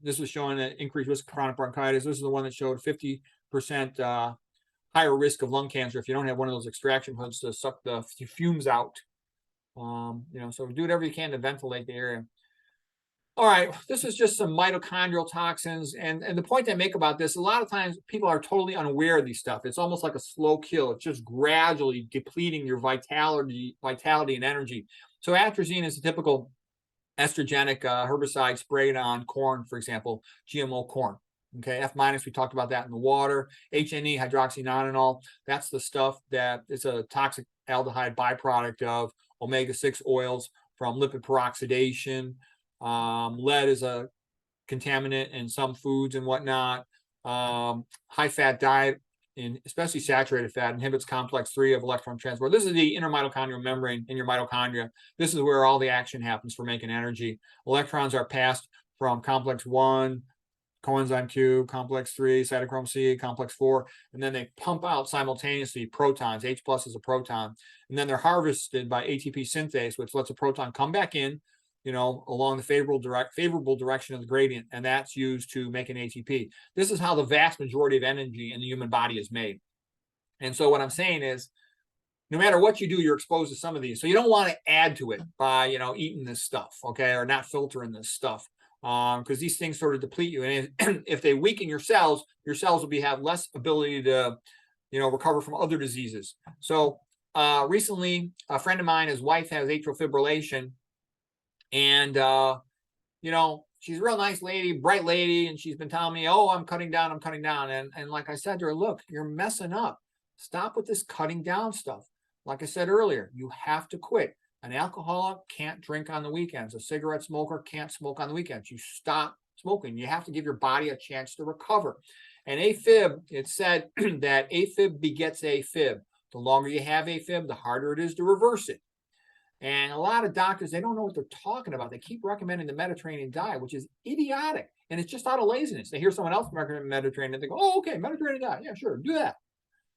this was showing an increased risk of chronic bronchitis. This is the one that showed 50% higher risk of lung cancer if you don't have one of those extraction hoods to suck the fumes out. So do whatever you can to ventilate the area. All right, this is just some mitochondrial toxins. And the point I make about this, a lot of times people are totally unaware of these stuff. It's almost like a slow kill. It's just gradually depleting your vitality and energy. So atrazine is a typical estrogenic herbicide sprayed on corn, for example, GMO corn. Okay, F minus, we talked about that in the water. HNE, hydroxynonenal, that's the stuff that is a toxic aldehyde byproduct of omega-6 oils from lipid peroxidation. Lead is a contaminant in some foods and whatnot. High fat diet, especially saturated fat, inhibits complex 3 of electron transport. This is the intermitochondrial membrane in your mitochondria. This is where all the action happens for making energy. Electrons are passed from complex 1, coenzyme Q, complex 3, cytochrome C, complex 4, and then they pump out simultaneously protons. H plus is a proton, and then they're harvested by ATP synthase, which lets a proton come back in, along the favorable direction of the gradient, and that's used to make an ATP. This is how the vast majority of energy in the human body is made. And so what I'm saying is, no matter what you do, you're exposed to some of these. So you don't want to add to it by, eating this stuff, okay, or not filtering this stuff. Because these things sort of deplete you, and if they weaken your cells will have less ability to, recover from other diseases. So recently, a friend of mine, his wife has atrial fibrillation, and she's a real nice lady, bright lady, and she's been telling me, "Oh, I'm cutting down, and like I said to her, look, you're messing up. Stop with this cutting down stuff. Like I said earlier, you have to quit. An alcoholic can't drink on the weekends. A cigarette smoker can't smoke on the weekends. You stop smoking. You have to give your body a chance to recover. And AFib, it's said that AFib begets AFib. The longer you have AFib, the harder it is to reverse it. And a lot of doctors, they don't know what they're talking about. They keep recommending the Mediterranean diet, which is idiotic. And it's just out of laziness. They hear someone else recommend Mediterranean, and they go, oh, okay, Mediterranean diet. Yeah, sure, do that.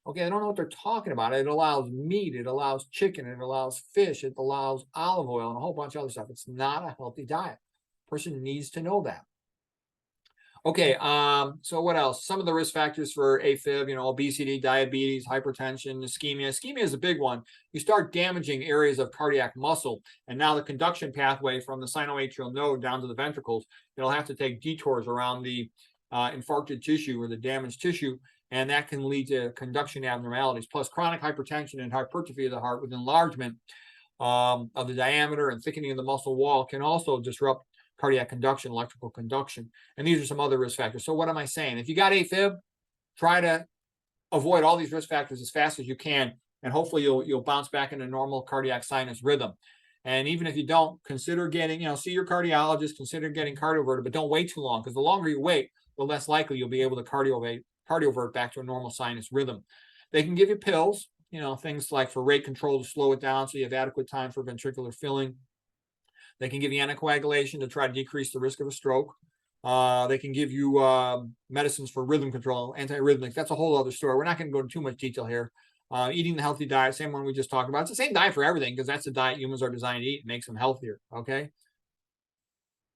Okay, I don't know what they're talking about. It allows meat, it allows chicken, it allows fish, it allows olive oil, and a whole bunch of other stuff. It's not a healthy diet. Person needs to know that. Okay, so what else? Some of the risk factors for AFib, obesity, diabetes, hypertension, ischemia. Ischemia is a big one. You start damaging areas of cardiac muscle, and now the conduction pathway from the sinoatrial node down to the ventricles, it'll have to take detours around the infarcted tissue or the damaged tissue, and that can lead to conduction abnormalities. Plus, chronic hypertension and hypertrophy of the heart with enlargement of the diameter and thickening of the muscle wall can also disrupt cardiac conduction, electrical conduction. And these are some other risk factors. So what am I saying? If you got AFib, try to avoid all these risk factors as fast as you can, and hopefully you'll bounce back into normal cardiac sinus rhythm. And even if you don't, consider getting, see your cardiologist, consider getting cardioverted, but don't wait too long, because the longer you wait, the less likely you'll be able to cardiovert back to a normal sinus rhythm. They can give you pills, things like for rate control to slow it down so you have adequate time for ventricular filling. They can give you anticoagulation to try to decrease the risk of a stroke. They can give you medicines for rhythm control, antiarrhythmics. That's a whole other story. We're not going to go into too much detail here. Eating the healthy diet, same one we just talked about. It's the same diet for everything, because that's the diet humans are designed to eat. It makes them healthier, okay?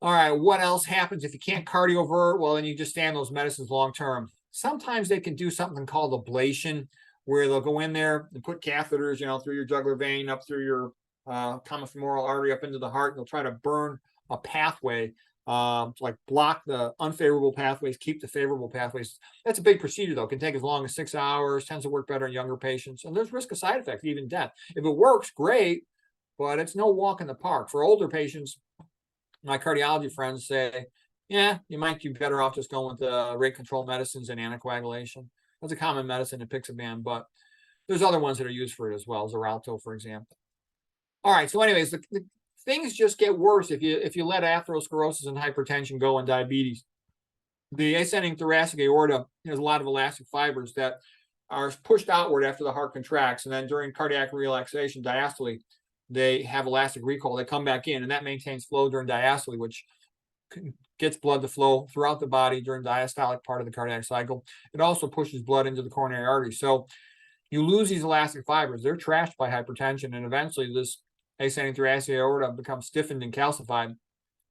All right, what else happens if you can't cardiovert? Well, then you just stay on those medicines long term. Sometimes they can do something called ablation, where they'll go in there and put catheters, through your jugular vein, up through your common femoral artery, up into the heart. They'll try to burn a pathway, to like block the unfavorable pathways, keep the favorable pathways. That's a big procedure, though. It can take as long as 6 hours, tends to work better in younger patients. And there's risk of side effects, even death. If it works, great, but it's no walk in the park. For older patients, my cardiology friends say, yeah, you might be better off just going with the rate control medicines and anticoagulation. That's a common medicine, apixaban, but there's other ones that are used for it as well, Xarelto, for example. All right, so anyways, the things just get worse if you let atherosclerosis and hypertension go and diabetes. The ascending thoracic aorta has a lot of elastic fibers that are pushed outward after the heart contracts, and then during cardiac relaxation diastole, they have elastic recall. They come back in, and that maintains flow during diastole, which gets blood to flow throughout the body during diastolic part of the cardiac cycle. It also pushes blood into the coronary artery. So you lose these elastic fibers. They're trashed by hypertension, and eventually this ascending thoracic aorta becomes stiffened and calcified.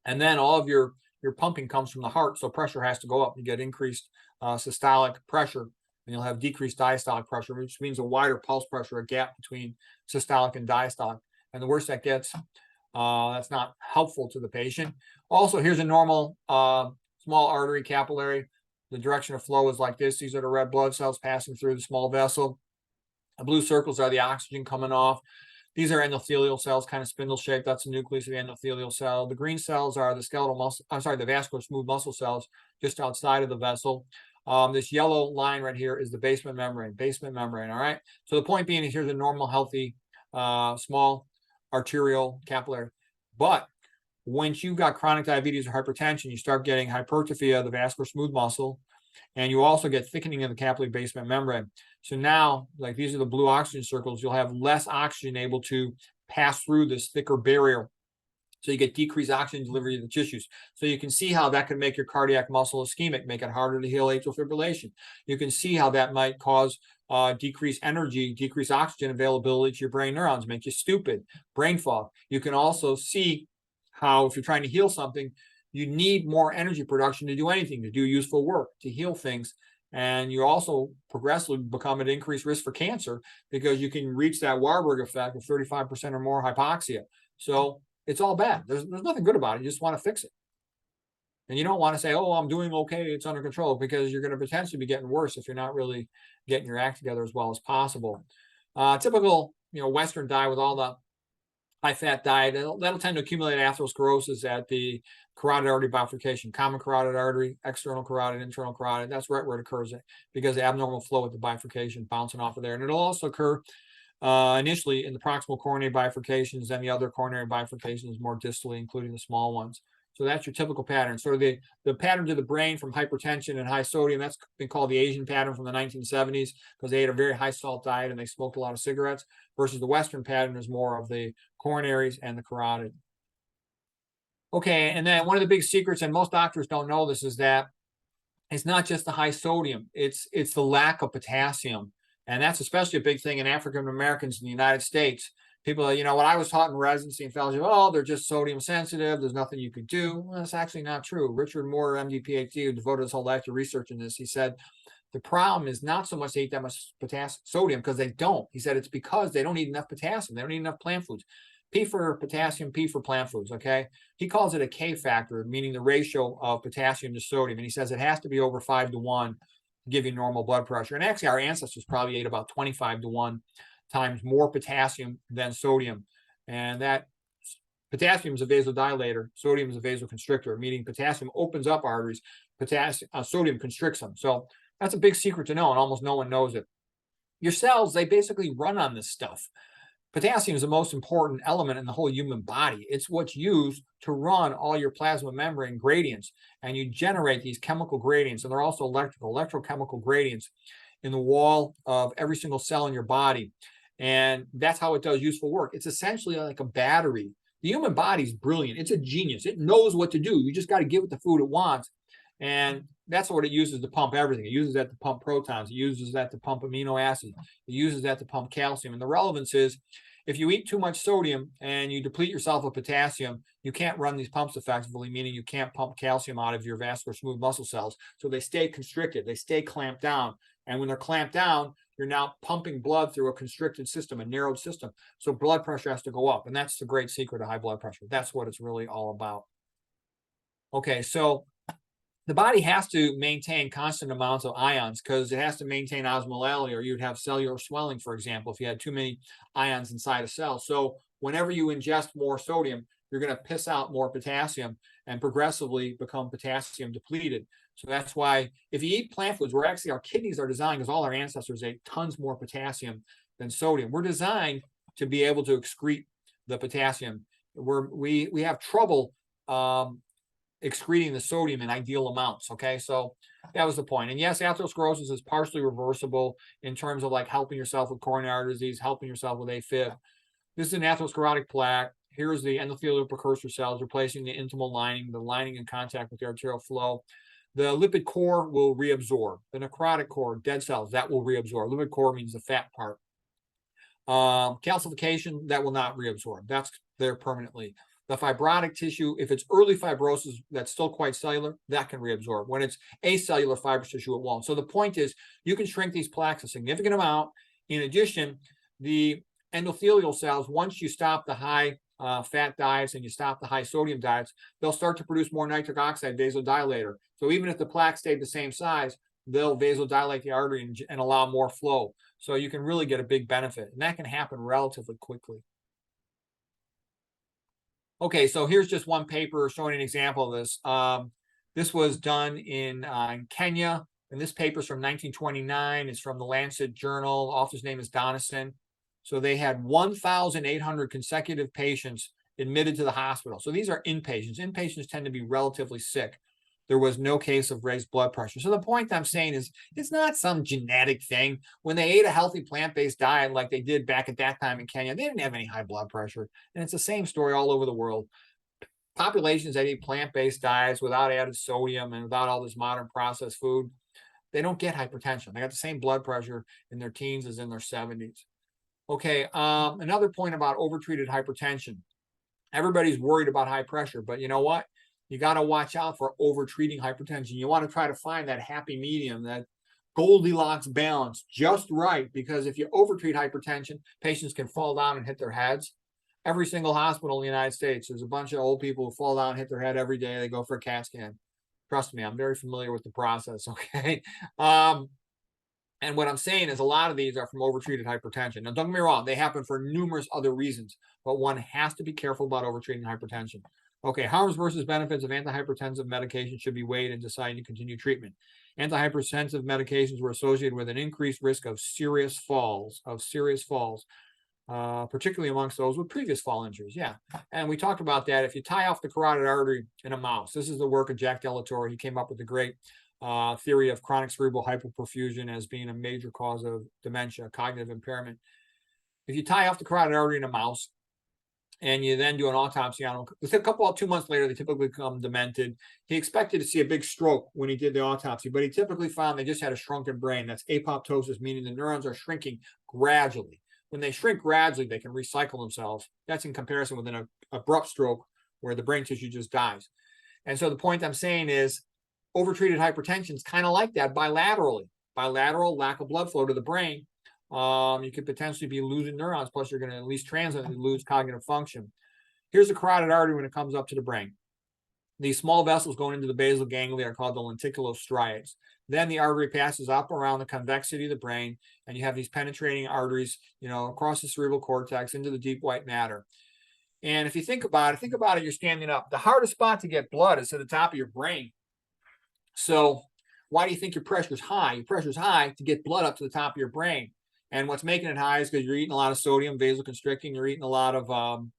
And then all of your pumping comes from the heart, so pressure has to go up. You get increased systolic pressure, and you'll have decreased diastolic pressure, which means a wider pulse pressure, a gap between systolic and diastolic. And the worse that gets, that's not helpful to the patient. Also, here's a normal small artery capillary. The direction of flow is like this. These are the red blood cells passing through the small vessel. The blue circles are the oxygen coming off. These are endothelial cells, kind of spindle shaped. That's the nucleus of the endothelial cell. The green cells are the skeletal muscle, I'm sorry, the vascular smooth muscle cells just outside of the vessel. This yellow line right here is the basement membrane, all right? So the point being is here's a normal, healthy, small arterial capillary. But once you've got chronic diabetes or hypertension, you start getting hypertrophy of the vascular smooth muscle, and you also get thickening of the capillary basement membrane. So now, like these are the blue oxygen circles, you'll have less oxygen able to pass through this thicker barrier. So you get decreased oxygen delivery to the tissues. So you can see how that can make your cardiac muscle ischemic, make it harder to heal atrial fibrillation. You can see how that might cause decreased energy, decreased oxygen availability to your brain neurons, make you stupid, brain fog. You can also see how if you're trying to heal something, you need more energy production to do anything, to do useful work, to heal things. And you also progressively become at increased risk for cancer because you can reach that Warburg effect of 35% or more hypoxia. So it's all bad. There's nothing good about it. You just want to fix it. And you don't want to say, oh, I'm doing okay, it's under control, because you're going to potentially be getting worse if you're not really getting your act together as well as possible. Typical, Western diet with all the high-fat diet, that'll tend to accumulate atherosclerosis at the carotid artery bifurcation, common carotid artery, external carotid, internal carotid. That's right where it occurs because of abnormal flow at the bifurcation bouncing off of there. And it'll also occur initially in the proximal coronary bifurcations, and the other coronary bifurcations more distally, including the small ones. So that's your typical pattern. Sort of the pattern to the brain from hypertension and high sodium, that's been called the Asian pattern from the 1970s because they ate a very high salt diet and they smoked a lot of cigarettes, versus the Western pattern is more of the coronaries and the carotid. Okay, and then one of the big secrets, and most doctors don't know this, is that it's not just the high sodium, it's the lack of potassium. And that's especially a big thing in African Americans in the United States. People, what I was taught in residency and fellowship, oh, they're just sodium sensitive, there's nothing you could do. Well, that's actually not true. Richard Moore, MD, PhD, who devoted his whole life to researching this, he said, the problem is not so much they eat that much sodium, because they don't. He said it's because they don't eat enough potassium. They don't eat enough plant foods. P for potassium, P for plant foods, okay? He calls it a K factor, meaning the ratio of potassium to sodium. And he says it has to be over 5-to-1 to give you normal blood pressure. And actually, our ancestors probably ate about 25-to-1 times more potassium than sodium. And that potassium is a vasodilator, sodium is a vasoconstrictor, meaning potassium opens up arteries, sodium constricts them. So that's a big secret to know, and almost no one knows it. Your cells, they basically run on this stuff. Potassium is the most important element in the whole human body. It's what's used to run all your plasma membrane gradients, and you generate these chemical gradients, and they're also electrochemical gradients in the wall of every single cell in your body. And that's how it does useful work. It's essentially like a battery. The human body is brilliant. It's a genius. It knows what to do. You just got to give it the food it wants. And that's what it uses to pump everything. It uses that to pump protons. It uses that to pump amino acids. It uses that to pump calcium. And the relevance is, if you eat too much sodium and you deplete yourself of potassium, you can't run these pumps effectively, meaning you can't pump calcium out of your vascular smooth muscle cells. So they stay constricted. They stay clamped down. And when they're clamped down, you're now pumping blood through a constricted system, a narrowed system. So blood pressure has to go up. And that's the great secret of high blood pressure. That's what it's really all about. Okay, so the body has to maintain constant amounts of ions because it has to maintain osmolality, or you'd have cellular swelling, for example, if you had too many ions inside a cell. So whenever you ingest more sodium, you're going to piss out more potassium and progressively become potassium depleted. So that's why if you eat plant foods, our kidneys are designed, because all our ancestors ate tons more potassium than sodium. We're designed to be able to excrete the potassium. We have trouble excreting the sodium in ideal amounts. Okay, so that was the point. And yes, atherosclerosis is partially reversible in terms of like helping yourself with coronary artery disease, helping yourself with AFib. This is an atherosclerotic plaque. Here's the endothelial precursor cells replacing the intimal lining, the lining in contact with the arterial flow. The lipid core will reabsorb. The necrotic core, dead cells, that will reabsorb. Lipid core means the fat part. Calcification, that will not reabsorb. That's there permanently. The fibrotic tissue, if it's early fibrosis that's still quite cellular, that can reabsorb. When it's acellular fibrous tissue, it won't. So the point is, you can shrink these plaques a significant amount. In addition, the endothelial cells, once you stop the high fat diets and you stop the high sodium diets, they'll start to produce more nitric oxide vasodilator. So even if the plaque stayed the same size, they'll vasodilate the artery and allow more flow. So you can really get a big benefit. And that can happen relatively quickly. Okay, so here's just one paper showing an example of this. This was done in Kenya, and this paper's from 1929. It's from the Lancet Journal. The author's name is Donison. So they had 1,800 consecutive patients admitted to the hospital. So these are inpatients. Inpatients tend to be relatively sick. There was no case of raised blood pressure. So the point I'm saying is it's not some genetic thing. When they ate a healthy plant-based diet like they did back at that time in Kenya, they didn't have any high blood pressure. And it's the same story all over the world. Populations that eat plant-based diets without added sodium and without all this modern processed food, they don't get hypertension. They got the same blood pressure in their teens as in their 70s. Okay, another point about overtreated hypertension. Everybody's worried about high pressure, but you know what? You got to watch out for overtreating hypertension. You want to try to find that happy medium, that Goldilocks balance just right, because if you overtreat hypertension, patients can fall down and hit their heads. Every single hospital in the United States, there's a bunch of old people who fall down and hit their head every day. They go for a CAT scan. Trust me, I'm very familiar with the process, okay? And what I'm saying is a lot of these are from overtreated hypertension. Now, don't get me wrong, they happen for numerous other reasons, but one has to be careful about overtreating hypertension. Okay, harms versus benefits of antihypertensive medication should be weighed in deciding to continue treatment. Antihypertensive medications were associated with an increased risk of serious falls, particularly amongst those with previous fall injuries. Yeah, and we talked about that. If you tie off the carotid artery in a mouse, this is the work of Jack Delatorre. He came up with the great theory of chronic cerebral hypoperfusion as being a major cause of dementia, cognitive impairment. If you tie off the carotid artery in a mouse and you then do an autopsy on them, 2 months later, they typically become demented. He expected to see a big stroke when he did the autopsy, but he typically found they just had a shrunken brain. That's apoptosis, meaning the neurons are shrinking gradually. When they shrink gradually, they can recycle themselves. That's in comparison with an abrupt stroke where the brain tissue just dies. And so the point I'm saying is overtreated hypertension is kind of like that bilaterally. Bilateral lack of blood flow to the brain. You could potentially be losing neurons, plus you're going to at least transiently lose cognitive function. Here's the carotid artery when it comes up to the brain. These small vessels going into the basal ganglia are called the lenticulostriates. Then the artery passes up around the convexity of the brain, and you have these penetrating arteries, across the cerebral cortex into the deep white matter. And if you think about it, you're standing up. The hardest spot to get blood is to the top of your brain. So why do you think your pressure is high? Your pressure is high to get blood up to the top of your brain. And what's making it high is because you're eating a lot of sodium, vasoconstricting. You're eating a lot of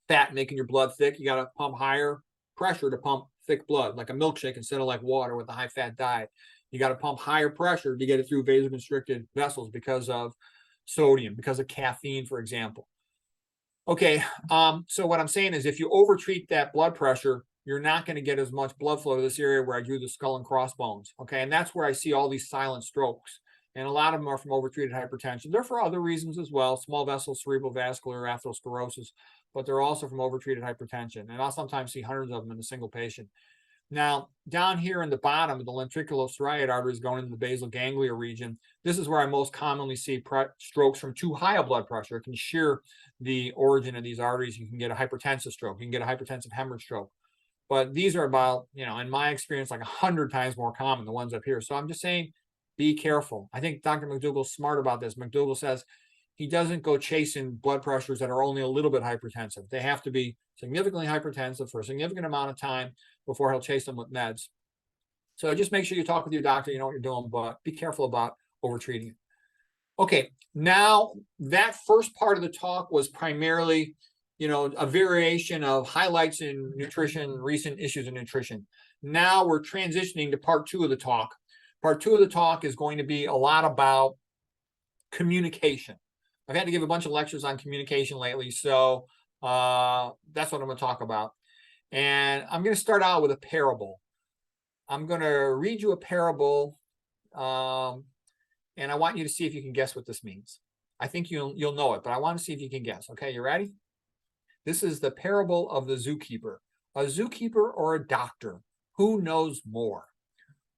fat, making your blood thick. You got to pump higher pressure to pump thick blood, like a milkshake instead of like water with a high-fat diet. You got to pump higher pressure to get it through vasoconstricted vessels because of sodium, because of caffeine, for example. Okay, so what I'm saying is if you overtreat that blood pressure, you're not going to get as much blood flow to this area where I drew the skull and crossbones. Okay, and that's where I see all these silent strokes. And a lot of them are from overtreated hypertension. They're for other reasons as well, small vessel cerebral vascular atherosclerosis, but they're also from overtreated hypertension. And I'll sometimes see hundreds of them in a single patient. Now, down here in the bottom of the lenticulostriate arteries going into the basal ganglia region, this is where I most commonly see strokes from too high a blood pressure. It can shear the origin of these arteries. You can get a hypertensive stroke. You can get a hypertensive hemorrhage stroke. But these are about, in my experience, like 100 times more common, the ones up here. So I'm just saying, be careful. I think Dr. McDougall's smart about this. McDougall says he doesn't go chasing blood pressures that are only a little bit hypertensive. They have to be significantly hypertensive for a significant amount of time before he'll chase them with meds. So just make sure you talk with your doctor, you know what you're doing, but be careful about overtreating it. Okay, now that first part of the talk was primarily, a variation of highlights in nutrition, recent issues in nutrition. Now we're transitioning to part two of the talk. Part two of the talk is going to be a lot about communication. I've had to give a bunch of lectures on communication lately, so that's what I'm going to talk about. And I'm going to start out with a parable. I'm going to read you a parable, and I want you to see if you can guess what this means. I think you'll know it, but I want to see if you can guess. Okay, you ready? This is the parable of the zookeeper. A zookeeper or a doctor, who knows more?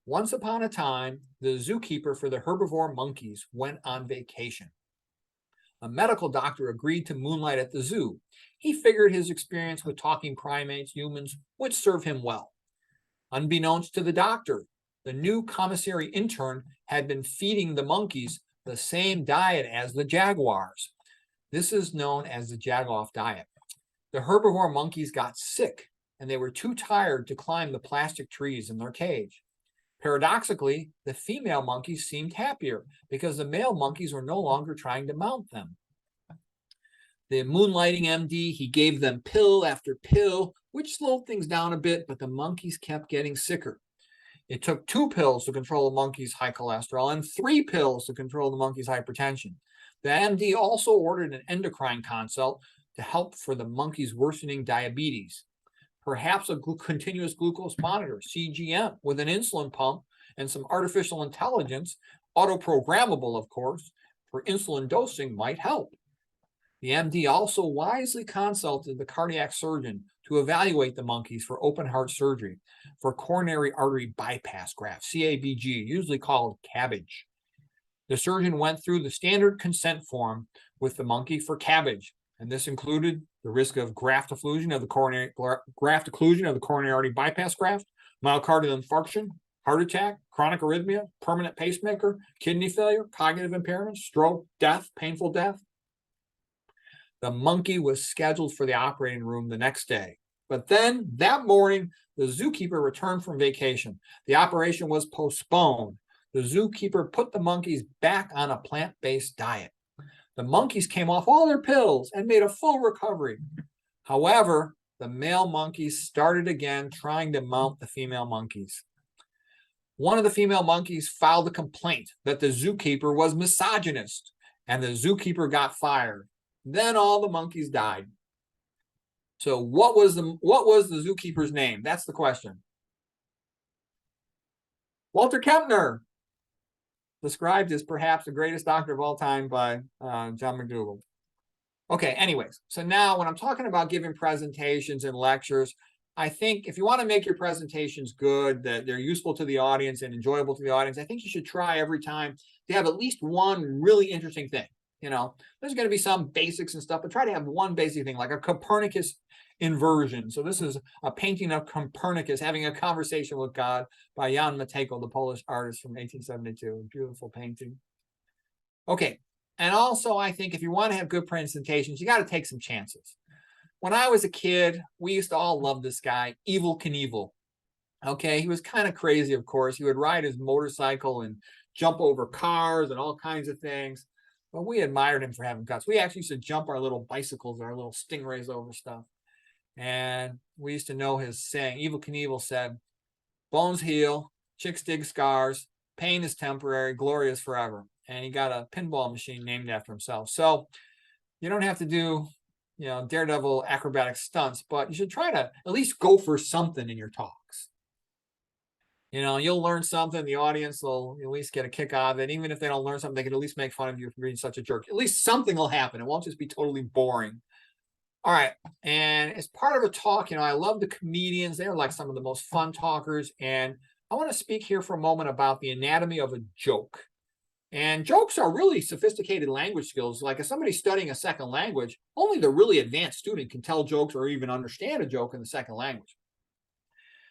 Once upon a time, the zookeeper for the herbivore monkeys went on vacation. A medical doctor agreed to moonlight at the zoo. He figured his experience with talking primates, humans, would serve him well. Unbeknownst to the doctor, the new commissary intern had been feeding the monkeys the same diet as the jaguars. This is known as the Jagoff diet. The herbivore monkeys got sick and they were too tired to climb the plastic trees in their cage. Paradoxically, the female monkeys seemed happier because the male monkeys were no longer trying to mount them. The moonlighting MD, he gave them pill after pill, which slowed things down a bit, but the monkeys kept getting sicker. It took 2 pills to control the monkey's high cholesterol and 3 pills to control the monkey's hypertension. The MD also ordered an endocrine consult to help for the monkey's worsening diabetes. Perhaps a continuous glucose monitor, CGM, with an insulin pump and some artificial intelligence, auto-programmable, of course, for insulin dosing might help. The MD also wisely consulted the cardiac surgeon to evaluate the monkeys for open heart surgery for coronary artery bypass graft, CABG, usually called cabbage. The surgeon went through the standard consent form with the monkey for cabbage, and this included the risk of graft occlusion of the coronary artery bypass graft, myocardial infarction, heart attack, chronic arrhythmia, permanent pacemaker, kidney failure, cognitive impairment, stroke, death, painful death. The monkey was scheduled for the operating room the next day. But then that morning, the zookeeper returned from vacation. The operation was postponed. The zookeeper put the monkeys back on a plant-based diet. The monkeys came off all their pills and made a full recovery. However, the male monkeys started again trying to mount the female monkeys. One of the female monkeys filed a complaint that the zookeeper was misogynist, and the zookeeper got fired. Then all the monkeys died. So what was the zookeeper's name? That's the question. Walter Kempner, described as perhaps the greatest doctor of all time by John McDougall. Okay, anyways, so now when I'm talking about giving presentations and lectures, I think if you want to make your presentations good, that they're useful to the audience and enjoyable to the audience, I think you should try every time to have at least one really interesting thing. You know, there's going to be some basics and stuff, but try to have one basic thing, like a Copernicus inversion. So this is a painting of Copernicus having a conversation with God by Jan Matejko, the Polish artist from 1872. Beautiful painting. Okay, and also I think if you want to have good presentations, you got to take some chances. When I was a kid, we used to all love this guy, Evel Knievel. Okay, he was kind of crazy, of course. He would ride his motorcycle and jump over cars and all kinds of things. But we admired him for having guts. We actually used to jump our little bicycles, our little stingrays over stuff. And we used to know his saying. Evel Knievel said, bones heal, chicks dig scars, pain is temporary, glory is forever. And he got a pinball machine named after himself. So you don't have to do, you know, daredevil acrobatic stunts, but you should try to at least go for something in your talks. You know, you'll learn something. The audience will at least get a kick out of it. Even if they don't learn something, they can at least make fun of you for being such a jerk. At least something will happen. It won't just be totally boring. All right. And as part of a talk, you know, I love the comedians. They're like some of the most fun talkers. And I want to speak here for a moment about the anatomy of a joke. And jokes are really sophisticated language skills. Like if somebody's studying a second language, only the really advanced student can tell jokes or even understand a joke in the second language.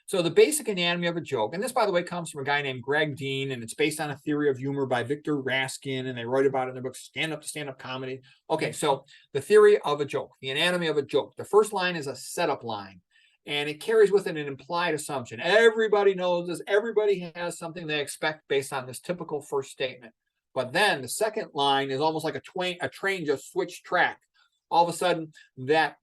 So the basic anatomy of a joke, and this, by the way, comes from a guy named Greg Dean, and it's based on a theory of humor by Victor Raskin, and they write about it in their book, Stand Up to Stand-Up Comedy. Okay, so the theory of a joke, the anatomy of a joke. The first line is a setup line, and it carries with it an implied assumption. Everybody knows this. Everybody has something they expect based on this typical first statement. But then the second line is almost like a train just switched track. All of a sudden, that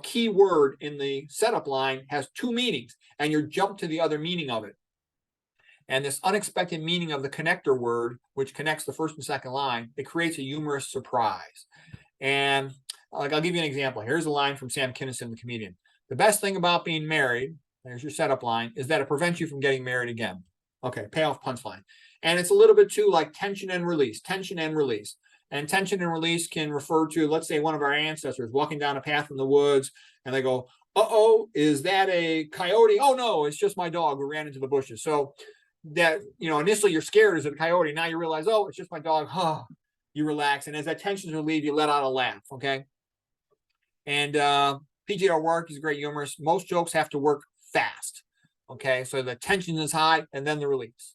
key word in the setup line has 2 meanings, and you jump to the other meaning of it. And this unexpected meaning of the connector word, which connects the first and second line, it creates a humorous surprise. And like, I'll give you an example. Here's a line from Sam Kinison, the comedian. The best thing about being married, there's your setup line, is that it prevents you from getting married again. Okay, payoff punchline. And it's a little bit too like tension and release, tension and release. And tension and release can refer to, let's say, one of our ancestors walking down a path in the woods, and they go, uh-oh, is that a coyote? Oh, no, it's just my dog who ran into the bushes. So that, initially you're scared, is it a coyote? Now you realize, oh, it's just my dog. Oh, you relax. And as that tension is relieved, you let out a laugh, okay? And P.J. O'Rourke is a great humorist. Most jokes have to work fast, okay? So the tension is high, and then the release.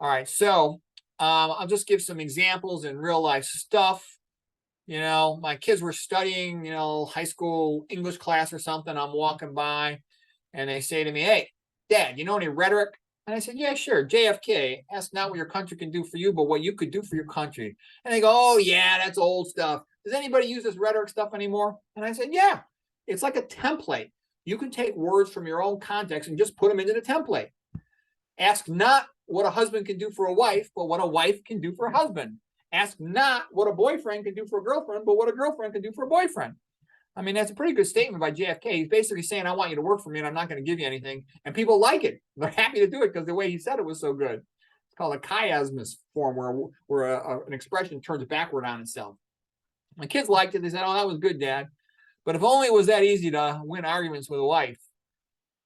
All right, so I'll just give some examples in real life stuff. My kids were studying, high school English class or something. I'm walking by and they say to me, "Hey, Dad, you know any rhetoric?" And I said, "Yeah, sure. JFK, ask not what your country can do for you, but what you could do for your country." And they go, "Oh, yeah, that's old stuff. Does anybody use this rhetoric stuff anymore?" And I said, "Yeah, it's like a template. You can take words from your own context and just put them into the template. Ask not what a husband can do for a wife, but what a wife can do for a husband. Ask not what a boyfriend can do for a girlfriend, but what a girlfriend can do for a boyfriend." I mean, that's a pretty good statement by JFK. He's basically saying, "I want you to work for me and I'm not going to give you anything." And people like it. They're happy to do it because the way he said it was so good. It's called a chiasmus form where an expression turns backward on itself. My kids liked it. They said, "Oh, that was good, Dad. But if only it was that easy to win arguments with a wife."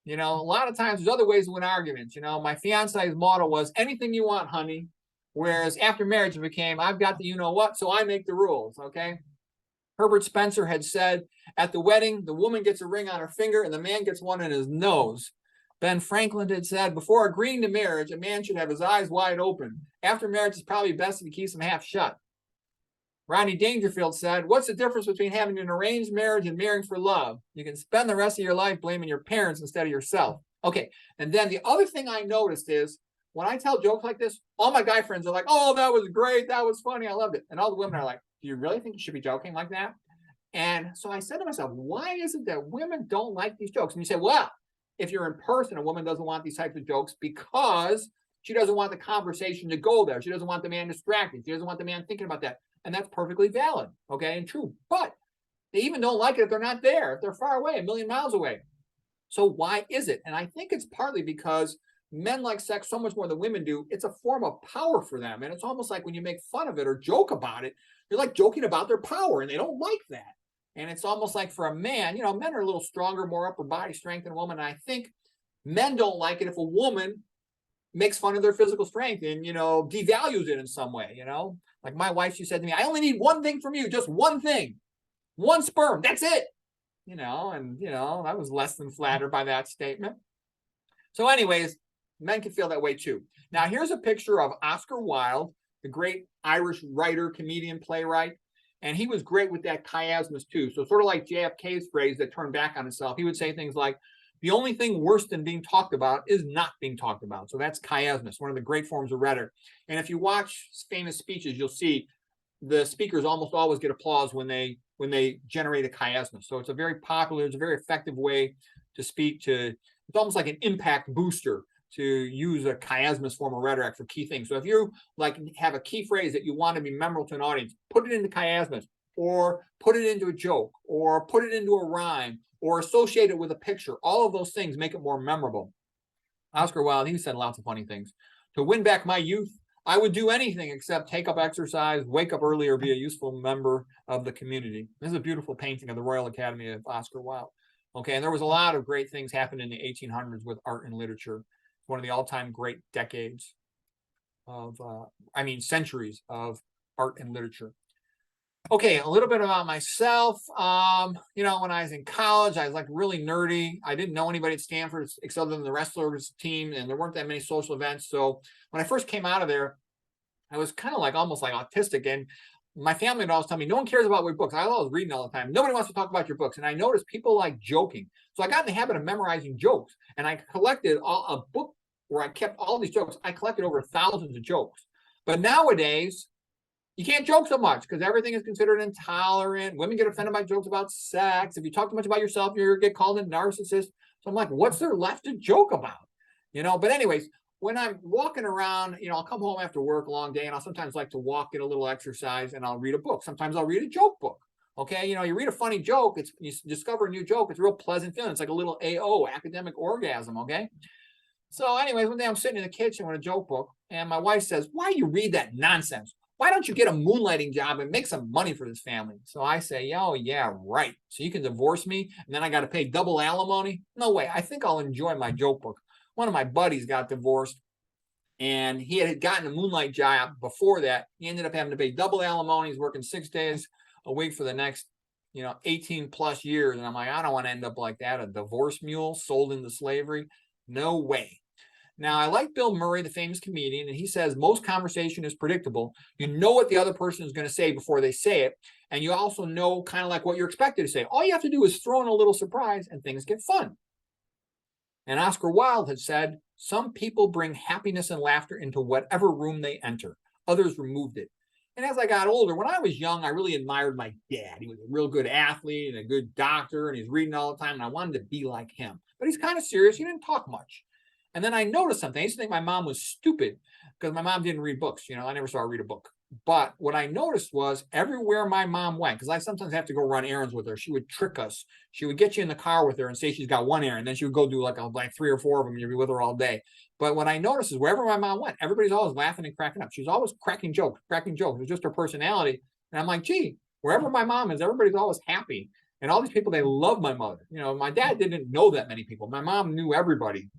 A lot of times there's other ways to win arguments. My fiance's motto was, "Anything you want, honey." Whereas after marriage, it became, "I've got the you know what, so I make the rules." Okay. Herbert Spencer had said, "At the wedding, the woman gets a ring on her finger and the man gets one in his nose." Ben Franklin had said, "Before agreeing to marriage, a man should have his eyes wide open. After marriage, it's probably best if he keeps them half shut." Rodney Dangerfield said, "What's the difference between having an arranged marriage and marrying for love? You can spend the rest of your life blaming your parents instead of yourself." Okay. And then the other thing I noticed is when I tell jokes like this, all my guy friends are like, "Oh, that was great. That was funny. I loved it." And all the women are like, "Do you really think you should be joking like that?" And so I said to myself, why is it that women don't like these jokes? And you say, well, if you're in person, a woman doesn't want these types of jokes because she doesn't want the conversation to go there. She doesn't want the man distracted. She doesn't want the man thinking about that. And that's perfectly valid, okay, and true. But they even don't like it if they're not there, if they're far away, a million miles away. So why is it? And I think it's partly because men like sex so much more than women do. It's a form of power for them. And it's almost like when you make fun of it or joke about it, you're like joking about their power, and they don't like that. And it's almost like for a man, men are a little stronger, more upper body strength than a woman. And I think men don't like it if a woman makes fun of their physical strength and, devalues it in some way, Like my wife, she said to me, "I only need one thing from you, just one thing, one sperm. That's it." I was less than flattered by that statement. So anyways, men can feel that way too. Now, here's a picture of Oscar Wilde, the great Irish writer, comedian, playwright. And he was great with that chiasmus too. So sort of like JFK's phrase that turned back on itself, he would say things like, "The only thing worse than being talked about is not being talked about." So that's chiasmus, one of the great forms of rhetoric. And if you watch famous speeches, you'll see the speakers almost always get applause when they generate a chiasmus. So it's a very popular, it's a very effective way to speak to, it's almost like an impact booster to use a chiasmus form of rhetoric for key things. So if you have a key phrase that you want to be memorable to an audience, put it into chiasmus, or put it into a joke, or put it into a rhyme, or associate it with a picture. All of those things make it more memorable. Oscar Wilde, he said lots of funny things. "To win back my youth, I would do anything except take up exercise, wake up early, or be a useful member of the community." This is a beautiful painting of the Royal Academy of Oscar Wilde. Okay, and there was a lot of great things happened in the 1800s with art and literature. It's one of the all-time great decades of, centuries of art and literature. Okay, a little bit about myself. When I was in college, I was really nerdy. I didn't know anybody at Stanford except than the wrestlers team, and there weren't that many social events. So when I first came out of there, I was kind of almost like autistic. And my family would always tell me, "No one cares about your books." I was always reading all the time. "Nobody wants to talk about your books." And I noticed people like joking. So I got in the habit of memorizing jokes, and I collected a book where I kept all these jokes. I collected over thousands of jokes. But nowadays, you can't joke so much because everything is considered intolerant. Women get offended by jokes about sex. If you talk too much about yourself, you get called a narcissist. So I'm like, what's there left to joke about? But anyways, when I'm walking around, I'll come home after work, a long day, and I'll sometimes like to walk, get a little exercise, and I'll read a book. Sometimes I'll read a joke book. Okay, you read a funny joke, you discover a new joke, it's a real pleasant feeling. It's like a little AO, academic orgasm, okay? So anyways, one day I'm sitting in the kitchen with a joke book, and my wife says, "Why do you read that nonsense? Why don't you get a moonlighting job and make some money for this family?" So I say, "Oh, yeah, right. So you can divorce me, and then I got to pay double alimony? No way. I think I'll enjoy my joke book." One of my buddies got divorced, and he had gotten a moonlight job before that. He ended up having to pay double alimony. He's working 6 days a week for the next, 18 plus years. And I'm like, I don't want to end up like that, a divorce mule sold into slavery. No way. Now, I like Bill Murray, the famous comedian, and he says most conversation is predictable. You know what the other person is going to say before they say it. And you also know kind of like what you're expected to say. All you have to do is throw in a little surprise and things get fun. And Oscar Wilde had said, some people bring happiness and laughter into whatever room they enter. Others removed it. And as I got older, when I was young, I really admired my dad. He was a real good athlete and a good doctor, and he's reading all the time, and I wanted to be like him. But he's kind of serious. He didn't talk much. And then I noticed something. I used to think my mom was stupid because my mom didn't read books. I never saw her read a book. But what I noticed was everywhere my mom went, because I sometimes have to go run errands with her, she would trick us. She would get you in the car with her and say she's got one errand. Then she would go do like 3 or 4 of them, and you'd be with her all day. But what I noticed is wherever my mom went, everybody's always laughing and cracking up. She's always cracking jokes. It was just her personality. And I'm like, gee, wherever my mom is, everybody's always happy. And all these people, they love my mother. My dad didn't know that many people. My mom knew everybody.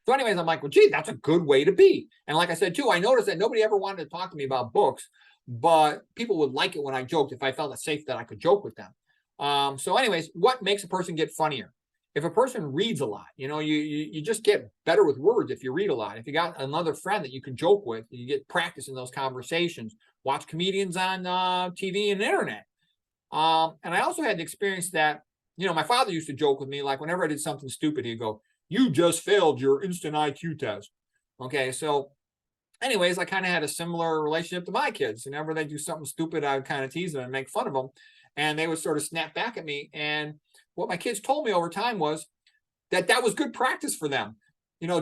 So anyways, I'm like, well, gee, that's a good way to be. And like I said, too, I noticed that nobody ever wanted to talk to me about books, but people would like it when I joked if I felt it safe that I could joke with them. So anyways, what makes a person get funnier? If a person reads a lot, you just get better with words if you read a lot. If you got another friend that you can joke with, you get practice in those conversations. Watch comedians on TV and the internet. And I also had the experience that, my father used to joke with me, like whenever I did something stupid, he'd go, you just failed your instant IQ test. Okay, so anyways, I kind of had a similar relationship to my kids. Whenever they do something stupid, I would kind of tease them and make fun of them. And they would sort of snap back at me. And what my kids told me over time was that was good practice for them.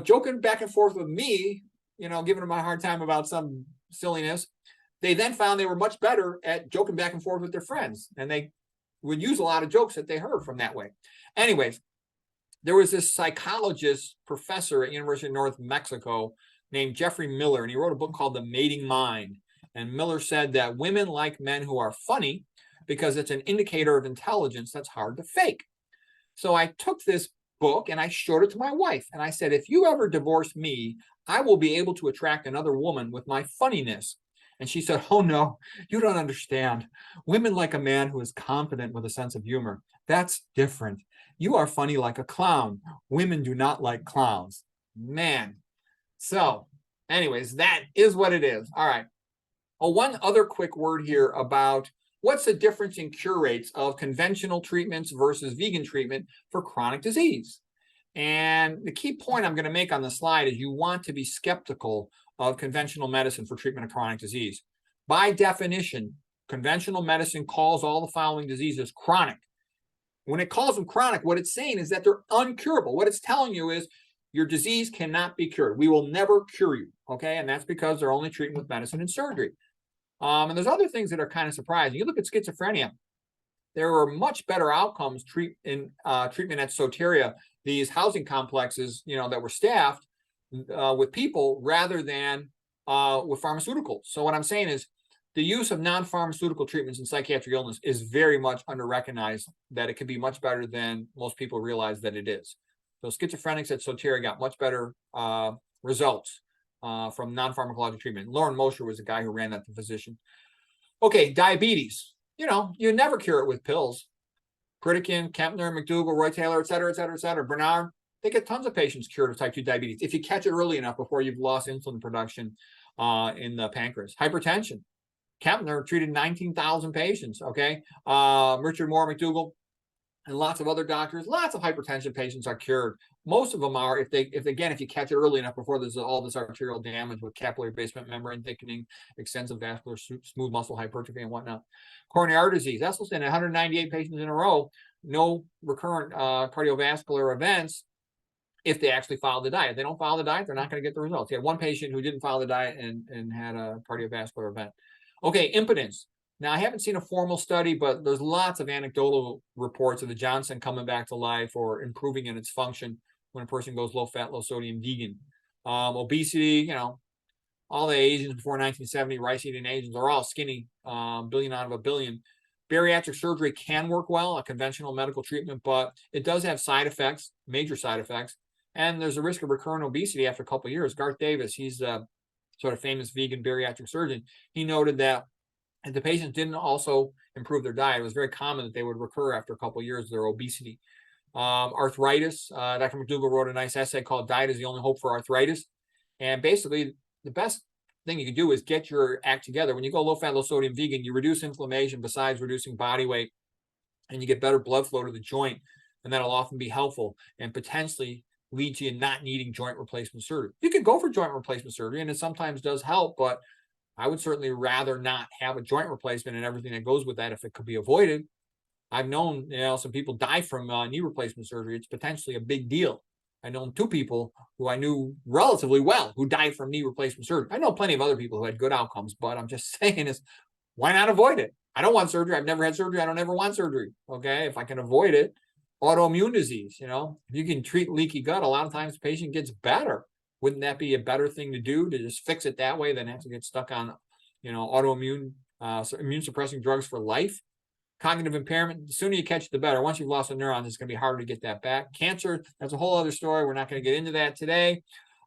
Joking back and forth with me, giving them a hard time about some silliness. They then found they were much better at joking back and forth with their friends. And they would use a lot of jokes that they heard from that way. Anyways, there was this psychologist professor at University of North Mexico named Jeffrey Miller, and he wrote a book called The Mating Mind. And Miller said that women like men who are funny because it's an indicator of intelligence that's hard to fake. So I took this book and I showed it to my wife. And I said, if you ever divorce me, I will be able to attract another woman with my funniness. And she said, oh, no, you don't understand. Women like a man who is confident with a sense of humor. That's different. You are funny like a clown. Women do not like clowns. Man. So anyways, that is what it is. All right. Oh, one other quick word here about what's the difference in cure rates of conventional treatments versus vegan treatment for chronic disease. And the key point I'm going to make on the slide is you want to be skeptical of conventional medicine for treatment of chronic disease. By definition, conventional medicine calls all the following diseases chronic. When it calls them chronic, what it's saying is that they're uncurable. What it's telling you is your disease cannot be cured. We will never cure you, okay? And that's because they're only treating with medicine and surgery. And there's other things that are kind of surprising. You look at schizophrenia. There were much better outcomes treatment at Soteria, these housing complexes, that were staffed with people rather than with pharmaceuticals. So what I'm saying is the use of non-pharmaceutical treatments in psychiatric illness is very much under-recognized, that it can be much better than most people realize that it is. So schizophrenics at Soteria got much better results from non-pharmacologic treatment. Lauren Mosher was the guy who ran that, the physician. Okay, diabetes. You never cure it with pills. Pritikin, Kempner, McDougall, Roy Taylor, et cetera, et cetera, et cetera. Bernard, they get tons of patients cured of type 2 diabetes if you catch it early enough before you've lost insulin production in the pancreas. Hypertension. Kempner treated 19,000 patients, okay? Richard Moore, McDougall, and lots of other doctors, lots of hypertension patients are cured. Most of them are, if you catch it early enough before there's all this arterial damage with capillary basement membrane thickening, extensive vascular smooth muscle hypertrophy and whatnot. Coronary artery disease, that's in 198 patients in a row, no recurrent cardiovascular events if they actually follow the diet. If they don't follow the diet, they're not going to get the results. He had one patient who didn't follow the diet and had a cardiovascular event. Okay, impotence. Now, I haven't seen a formal study, but there's lots of anecdotal reports of the Johnson coming back to life or improving in its function when a person goes low fat, low sodium vegan. Obesity, all the Asians before 1970, rice-eating Asians are all skinny, billion out of a billion. Bariatric surgery can work well, a conventional medical treatment, but it does have side effects, major side effects, and there's a risk of recurrent obesity after a couple of years. Garth Davis, he's a sort of famous vegan bariatric surgeon. He noted that if the patients didn't also improve their diet, it was very common that they would recur after a couple of years of their obesity. Arthritis. Dr. McDougall wrote a nice essay called Diet is the Only Hope for Arthritis. And basically, the best thing you can do is get your act together. When you go low fat, low sodium vegan, you reduce inflammation besides reducing body weight, and you get better blood flow to the joint. And that'll often be helpful and potentially lead to you not needing joint replacement surgery. You can go for joint replacement surgery, and it sometimes does help, but I would certainly rather not have a joint replacement and everything that goes with that if it could be avoided. I've known, some people die from knee replacement surgery. It's potentially a big deal. I know 2 people who I knew relatively well who died from knee replacement surgery. I know plenty of other people who had good outcomes, but I'm just saying is, why not avoid it? I don't want surgery. I've never had surgery. I don't ever want surgery. Okay, if I can avoid it. Autoimmune disease, if you can treat leaky gut, a lot of times the patient gets better. Wouldn't that be a better thing to do, to just fix it that way than have to get stuck on, autoimmune, immune suppressing drugs for life? Cognitive impairment, the sooner you catch it, the better. Once you've lost a neuron, it's going to be harder to get that back. Cancer, that's a whole other story. We're not going to get into that today.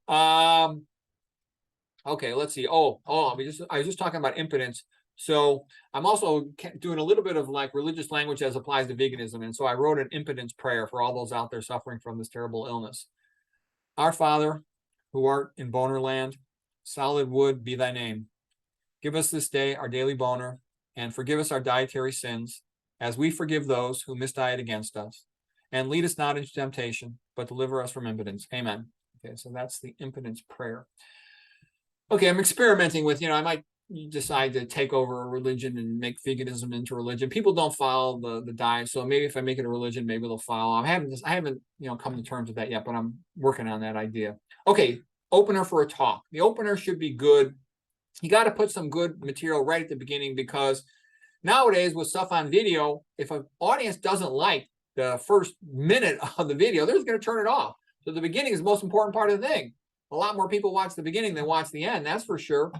Okay, let's see. I was just talking about impotence. So I'm also doing a little bit of like religious language as applies to veganism. And so I wrote an impotence prayer for all those out there suffering from this terrible illness. Our Father, who art in boner land, solid wood be thy name. Give us this day our daily boner, and forgive us our dietary sins, as we forgive those who misdiet against us. And lead us not into temptation, but deliver us from impotence. Amen. Okay, so that's the impotence prayer. Okay, I'm experimenting with, I might decide to take over a religion and make veganism into religion. People don't follow the diet, so maybe if I make it a religion, maybe they'll follow. I haven't come to terms with that yet, but I'm working on that idea. Okay, opener for a talk. The opener should be good. You got to put some good material right at the beginning, because nowadays with stuff on video, if an audience doesn't like the first minute of the video, they're just going to turn it off. So the beginning is the most important part of the thing. A lot more people watch the beginning than watch the end, that's for sure.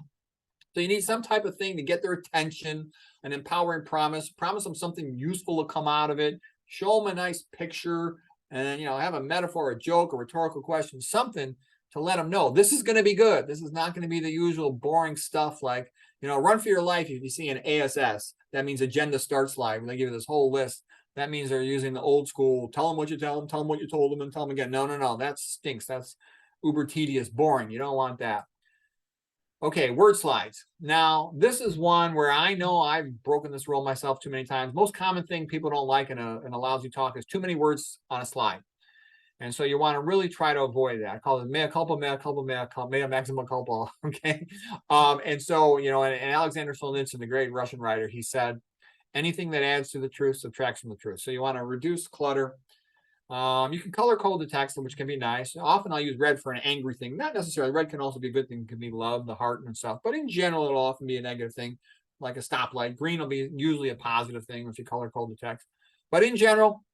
So you need some type of thing to get their attention, an empowering promise them something useful to come out of it, show them a nice picture, and have a metaphor, a joke, a rhetorical question, something to let them know this is going to be good. This is not going to be the usual boring stuff like, run for your life. If you see an ASS, that means agenda start slide, when they give you this whole list. That means they're using the old school, tell them what you tell them what you told them, and tell them again. No, that stinks. That's uber tedious, boring. You don't want that. Okay, word slides. Now, this is one where I know I've broken this rule myself too many times. Most common thing people don't like in a lousy talk is too many words on a slide. And so you want to really try to avoid that. I call it mea culpa, mea maxima culpa, okay? And so, and Alexander Solzhenitsyn, the great Russian writer, he said, anything that adds to the truth subtracts from the truth. So you want to reduce clutter. You can color code the text, which can be nice. Often I'll use red for an angry thing. Not necessarily. Red can also be a good thing. It can be love, the heart, and stuff. But in general, it'll often be a negative thing, like a stoplight. Green will be usually a positive thing if you color code the text. But in general,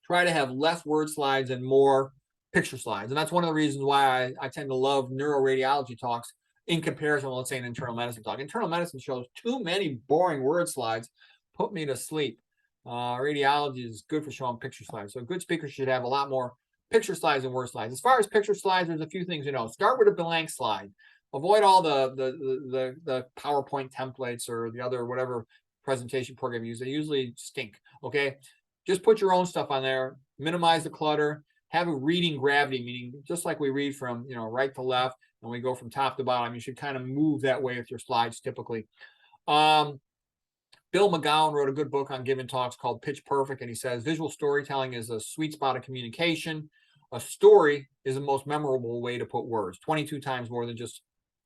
try to have less word slides and more picture slides. And that's one of the reasons why I tend to love neuroradiology talks in comparison to, let's say, an internal medicine talk. Internal medicine shows too many boring word slides, put me to sleep. Radiology is good for showing picture slides. So a good speaker should have a lot more picture slides and word slides. As far as picture slides, there's a few things Start with a blank slide. Avoid all the PowerPoint templates or the other whatever presentation program you use. They usually stink. Okay, just put your own stuff on there. Minimize the clutter. Have a reading gravity, meaning just like we read from right to left, and we go from top to bottom. You should kind of move that way with your slides typically. Bill McGowan wrote a good book on giving talks called Pitch Perfect, and he says visual storytelling is a sweet spot of communication. A story is the most memorable way to put words, 22 times more than just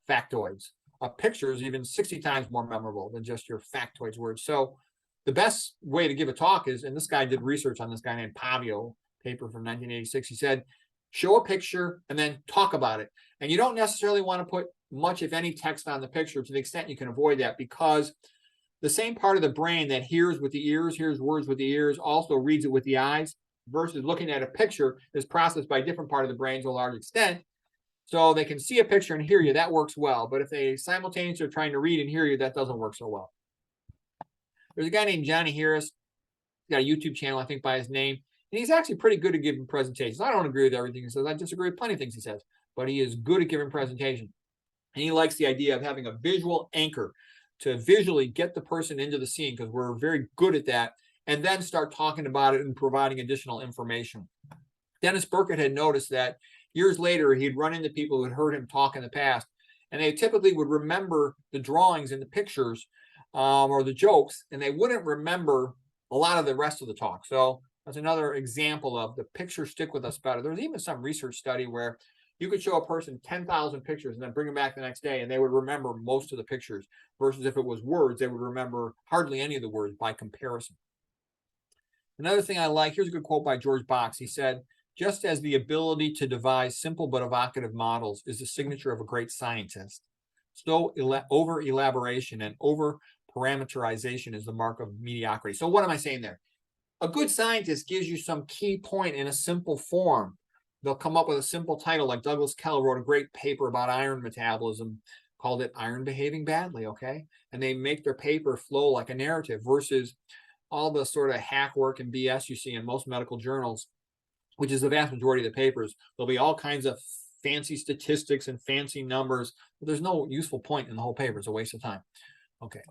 factoids. A picture is even 60 times more memorable than just your factoids words. So the best way to give a talk is, and this guy did research on this guy named Pavio, paper from 1986. He said, show a picture and then talk about it. And you don't necessarily want to put much, if any, text on the picture to the extent you can avoid that, because the same part of the brain that hears with the ears, hears words with the ears, also reads it with the eyes, versus looking at a picture is processed by a different part of the brain to a large extent. So they can see a picture and hear you. That works well. But if they simultaneously are trying to read and hear you, that doesn't work so well. There's a guy named Johnny Harris. He's got a YouTube channel, I think, by his name. And he's actually pretty good at giving presentations. I don't agree with everything he says. I disagree with plenty of things he says. But he is good at giving presentations. And he likes the idea of having a visual anchor to visually get the person into the scene, because we're very good at that. and then start talking about it and providing additional information. Dennis Burkett had noticed that years later, he'd run into people who had heard him talk in the past, and they typically would remember the drawings and the pictures or the jokes, and they wouldn't remember a lot of the rest of the talk. So that's another example of the pictures stick with us better. There's even some research study where you could show a person 10,000 pictures and then bring them back the next day, and they would remember most of the pictures, versus if it was words, they would remember hardly any of the words by comparison. Another thing I like, here's a good quote by George Box. He said, "Just as the ability to devise simple but evocative models is the signature of a great scientist, so over-elaboration and over-parameterization is the mark of mediocrity." So what am I saying there? A good scientist gives you some key point in a simple form. They'll come up with a simple title, like Douglas Kell wrote a great paper about iron metabolism, called it Iron Behaving Badly, okay? And they make their paper flow like a narrative, versus all the sort of hack work and BS you see in most medical journals, which is the vast majority of the papers. There'll be all kinds of fancy statistics and fancy numbers, but there's no useful point in the whole paper. It's a waste of time. Okay.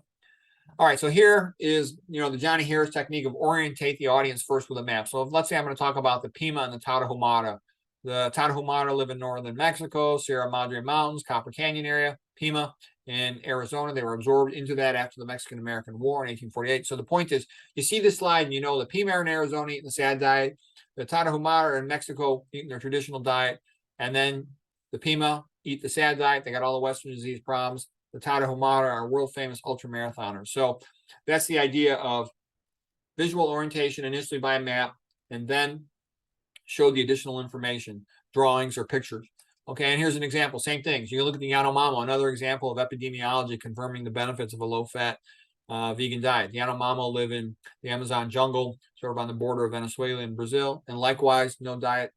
All right, so here is, the Johnny Harris technique of orientate the audience first with a map. So let's say I'm going to talk about the Pima and the Tarahumara. The Tarahumara live in northern Mexico, Sierra Madre Mountains, Copper Canyon area. Pima in Arizona. They were absorbed into that after the Mexican-American War in 1848. So the point is, you see this slide and you know the Pima are in Arizona eating the sad diet, the Tarahumara are in Mexico eating their traditional diet, and then the Pima eat the sad diet. They got all the Western disease problems. The Tarahumara are world-famous ultramarathoners. So that's the idea of visual orientation initially by a map, and then show the additional information, drawings or pictures. Okay, and here's an example, same things. You can look at the Yanomamo, another example of epidemiology confirming the benefits of a low-fat vegan diet. The Yanomamo live in the Amazon jungle, sort of on the border of Venezuela and Brazil, and likewise, no diet,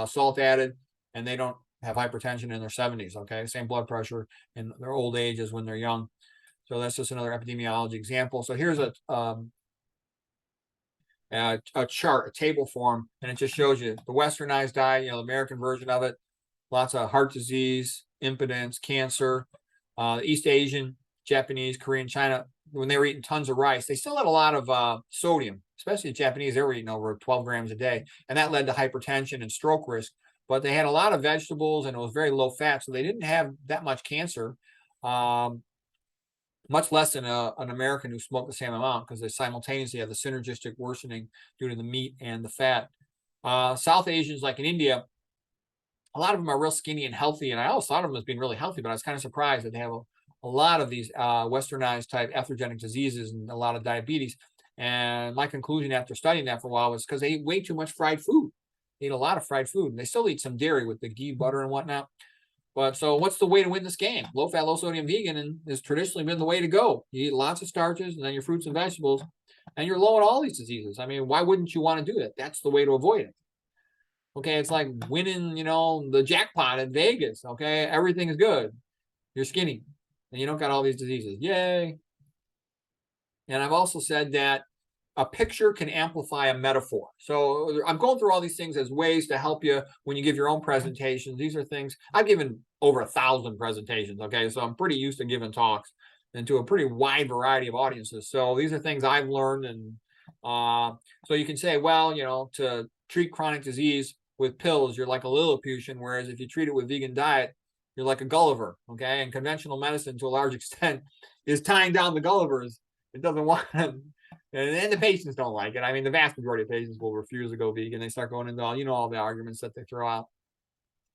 salt added, and they don't have hypertension in their 70s, okay? Same blood pressure in their old age as when they're young. So that's just another epidemiology example. So here's a chart, a table form, and it just shows you the westernized diet, the American version of it. Lots of heart disease, impotence, cancer. East Asian, Japanese, Korean, China, when they were eating tons of rice, they still had a lot of sodium, especially the Japanese. They were eating over 12 grams a day, and that led to hypertension and stroke risk. But they had a lot of vegetables, and it was very low fat, so they didn't have that much cancer, much less than an American who smoked the same amount, because they simultaneously have the synergistic worsening due to the meat and the fat. South Asians, like in India, a lot of them are real skinny and healthy, and I always thought of them as being really healthy, but I was kind of surprised that they have a lot of these westernized type atherogenic diseases and a lot of diabetes. And my conclusion after studying that for a while was because they eat way too much fried food. They eat a lot of fried food, and they still eat some dairy with the ghee, butter, and whatnot. But so what's the way to win this game? Low fat, low sodium vegan and has traditionally been the way to go. You eat lots of starches and then your fruits and vegetables, and you're low in all these diseases. I mean, why wouldn't you want to do that? That's the way to avoid it. Okay, it's like winning, the jackpot at Vegas. Okay, everything is good. You're skinny, and you don't got all these diseases. Yay! And I've also said that a picture can amplify a metaphor. So I'm going through all these things as ways to help you when you give your own presentations. These are things I've given over 1,000 presentations. Okay, so I'm pretty used to giving talks and to a pretty wide variety of audiences. So these are things I've learned, and so you can say, well, to treat chronic disease with pills, you're like a Lilliputian, whereas if you treat it with vegan diet, you're like a Gulliver. Okay, and conventional medicine, to a large extent, is tying down the Gullivers. It doesn't want them. And the patients don't like it. I mean, the vast majority of patients will refuse to go vegan. They start going into all the arguments that they throw out.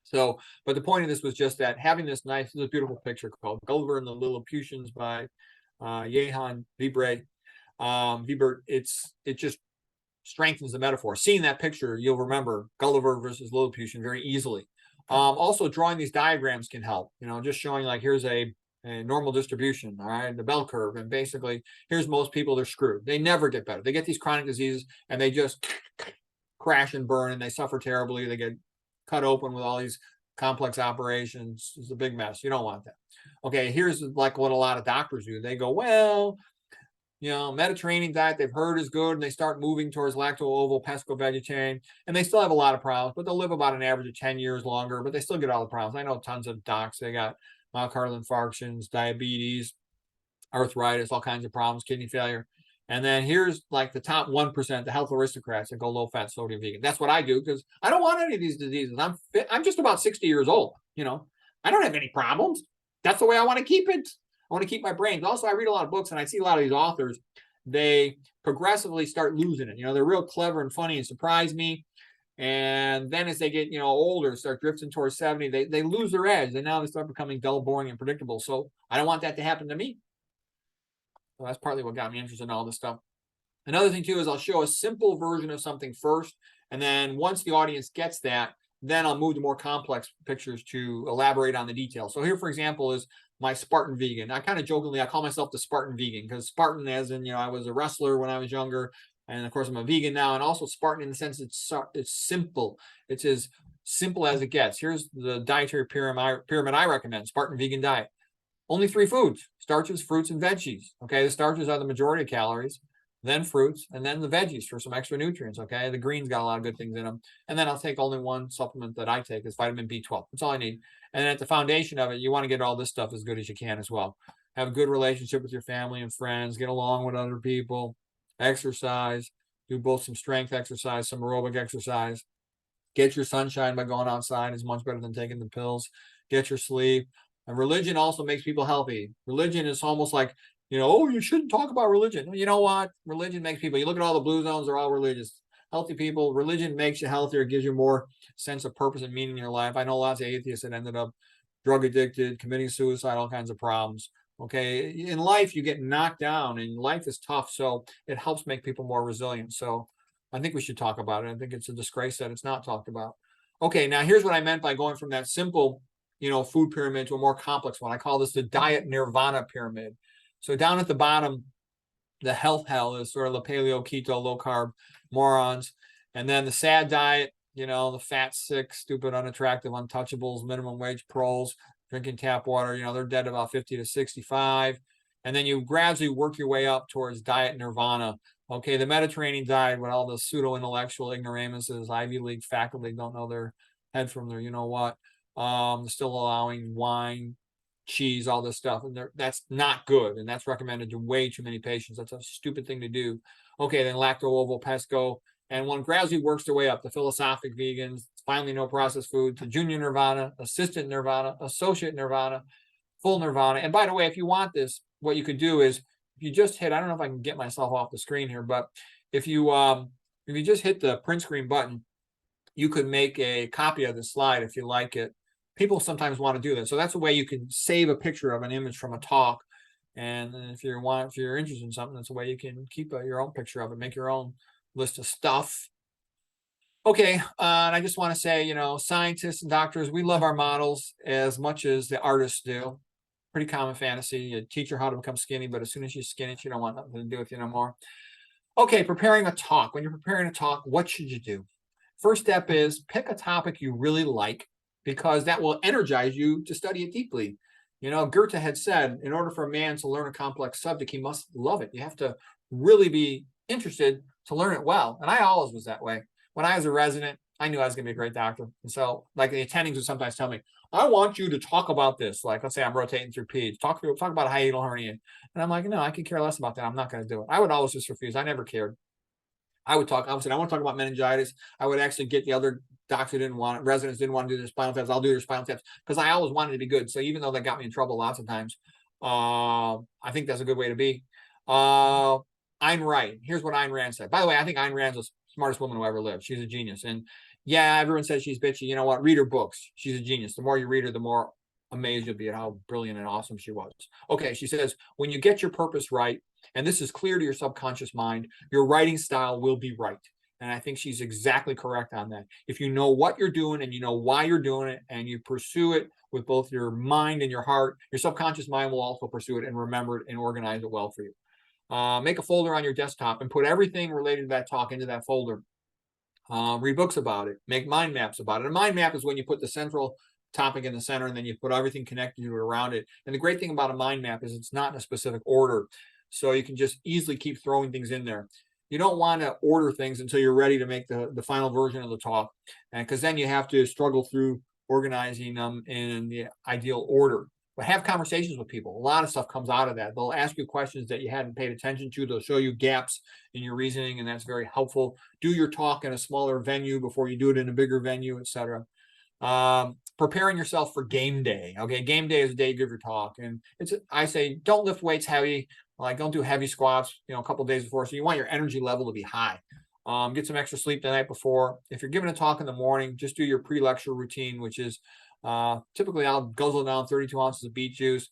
So, but the point of this was just that having this beautiful picture called Gulliver and the Lilliputians by Jehan Vibert. It just strengthens the metaphor. Seeing that picture, you'll remember Gulliver versus Lilliputian very easily. Also, drawing these diagrams can help. Just showing like here's a normal distribution, all right, the bell curve, and basically here's most people, they're screwed. They never get better. They get these chronic diseases and they just crash and burn, and they suffer terribly. They get cut open with all these complex operations. It's a big mess. You don't want that. Okay, here's like what a lot of doctors do. They go, well, Mediterranean diet they've heard is good, and they start moving towards lacto-ovo, pesco-vegetarian, and they still have a lot of problems, but they'll live about an average of 10 years longer, but they still get all the problems. I know tons of docs. They got myocardial infarctions, diabetes, arthritis, all kinds of problems, kidney failure. And then here's like the top 1%, the health aristocrats that go low fat, sodium vegan. That's what I do because I don't want any of these diseases. I'm fit. I'm just about 60 years old. You know, I don't have any problems. That's the way I want to keep it. I want to keep my brains. Also, I read a lot of books and I see a lot of these authors. They progressively start losing it. You know, they're real clever and funny and surprise me. And then as they get, you know, older, start drifting towards 70, they lose their edge. And now they start becoming dull, boring, and predictable. So I don't want that to happen to me. So that's partly what got me interested in all this stuff. Another thing too is I'll show a simple version of something first, and then once the audience gets that, then I'll move to more complex pictures to elaborate on the details. So here, for example, is my Spartan Vegan. I kind of jokingly, I call myself the Spartan Vegan because Spartan as in, you know, I was a wrestler when I was younger, and of course I'm a vegan now, and also Spartan in the sense it's simple. It's as simple as it gets. Here's the dietary pyramid I recommend, Spartan Vegan Diet. Only 3 foods: starches, fruits, and veggies. Okay, the starches are the majority of calories, then fruits, and then the veggies for some extra nutrients. Okay, the greens got a lot of good things in them. And then I'll take only one supplement that I take is vitamin B12. That's all I need. And then at the foundation of it, you want to get all this stuff as good as you can as well. Have a good relationship with your family and friends, get along with other people, exercise, do both some strength exercise, some aerobic exercise, get your sunshine by going outside is much better than taking the pills, get your sleep. And religion also makes people healthy. Religion is almost like, you know, oh, you shouldn't talk about religion. You know what? Religion makes people, you look at all the blue zones, they're all religious. Healthy people, religion makes you healthier, gives you more sense of purpose and meaning in your life. I know lots of atheists that ended up drug addicted, committing suicide, all kinds of problems. Okay. In life, you get knocked down and life is tough. So it helps make people more resilient. So I think we should talk about it. I think it's a disgrace that it's not talked about. Okay. Now here's what I meant by going from that simple, you know, food pyramid to a more complex one. I call this the diet nirvana pyramid. So down at the bottom, the health hell is sort of the paleo, keto, low carb morons. And then the sad diet, you know, the fat, sick, stupid, unattractive, untouchables, minimum wage pros, drinking tap water, you know, they're dead about 50 to 65. And then you gradually work your way up towards diet nirvana. Okay, the Mediterranean diet with all the pseudo-intellectual ignoramuses, Ivy League faculty don't know their head from their, you know what, still allowing wine, cheese, all this stuff, and that's not good, and that's recommended to way too many patients. That's a stupid thing to do. Okay, then lacto, ovo, pesco, and one gradually works their way up. The philosophic vegans, finally no processed food, to junior nirvana, assistant nirvana, associate nirvana, full nirvana. And by the way, if you want this, what you could do is if you just hit, I don't know if I can get myself off the screen here, but if you just hit the print screen button, you could make a copy of the slide if you like it. People sometimes want to do that. So that's a way you can save a picture of an image from a talk. And if you're interested in something, that's a way you can keep your own picture of it, make your own list of stuff. Okay, and I just want to say, you know, scientists and doctors, we love our models as much as the artists do. Pretty common fantasy. You teach her how to become skinny, but as soon as she's skinny, she don't want nothing to do with you no more. Okay, preparing a talk. When you're preparing a talk, what should you do? First step is pick a topic you really like, because that will energize you to study it deeply. You know, Goethe had said, in order for a man to learn a complex subject, he must love it. You have to really be interested to learn it well. And I always was that way. When I was a resident, I knew I was going to be a great doctor. And so, like, the attendings would sometimes tell me, I want you to talk about this. Like, let's say I'm rotating through peds. Talk about hiatal hernia. And I'm like, no, I could care less about that. I'm not going to do it. I would always just refuse. I never cared. I would say, I want to talk about meningitis. I would actually get the other docs who didn't want it, residents didn't want to do their spinal taps. I'll do their spinal taps because I always wanted to be good. So even though that got me in trouble lots of times, I think that's a good way to be. Ayn Rand. Here's what Ayn Rand said. By the way, I think Ayn Rand's the smartest woman who ever lived. She's a genius. And yeah, everyone says she's bitchy. You know what? Read her books. She's a genius. The more you read her, the more amazed you'll be at how brilliant and awesome she was. Okay, she says, when you get your purpose right, and this is clear to your subconscious mind, your writing style will be right. And I think she's exactly correct on that. If you know what you're doing and you know why you're doing it and you pursue it with both your mind and your heart, your subconscious mind will also pursue it and remember it and organize it well for you. Make a folder on your desktop and put everything related to that talk into that folder. Read books about it. Make mind maps about it. A mind map is when you put the central topic in the center and then you put everything connected to it around it. And the great thing about a mind map is it's not in a specific order. So you can just easily keep throwing things in there. You don't want to order things until you're ready to make the final version of the talk. And because then you have to struggle through organizing them in the ideal order. but have conversations with people. A lot of stuff comes out of that. They'll ask you questions that you hadn't paid attention to. They'll show you gaps in your reasoning, and that's very helpful. Do your talk in a smaller venue before you do it in a bigger venue, etc. Preparing yourself for game day. Okay, game day is the day you give your talk, and I say don't lift weights heavy, like don't do heavy squats, a couple of days before. So you want your energy level to be high. Get some extra sleep the night before. If you're giving a talk in the morning, just do your pre-lecture routine, which is typically I'll guzzle down 32 ounces of beet juice,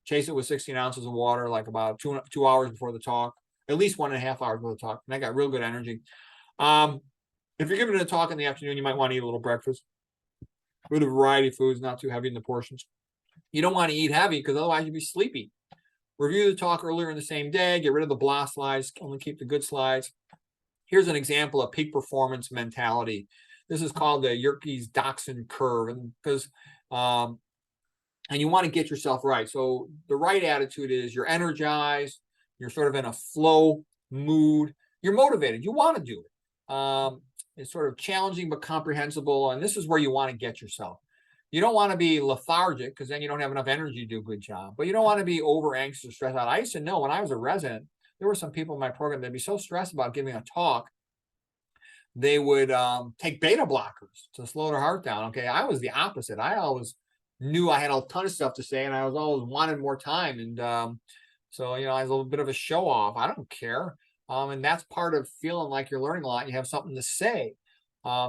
chase it with 16 ounces of water, like about 2 hours before the talk, at least 1.5 hours before the talk, and I got real good energy. If you're giving a talk in the afternoon, you might want to eat a little breakfast with a variety of foods, not too heavy in the portions. You don't want to eat heavy because otherwise you'll be sleepy. Review the talk earlier in the same day. Get rid of the blah slides. Only keep the good slides. Here's an example of peak performance mentality. This is called the Yerkes-Dodson curve, and because and you want to get yourself right. So the right attitude is you're energized, you're sort of in a flow mood, you're motivated, you want to do it. It's sort of challenging but comprehensible, and this is where you want to get yourself. You don't want to be lethargic because then you don't have enough energy to do a good job, but you don't want to be over anxious or stressed out. I used to know when I was a resident, there were some people in my program that'd be so stressed about giving a talk, they would take beta blockers to slow their heart down. Okay, I was the opposite. I always knew I had a ton of stuff to say, and I was always wanted more time. And so, I was a little bit of a show off. I don't care. And that's part of feeling like you're learning a lot. You have something to say.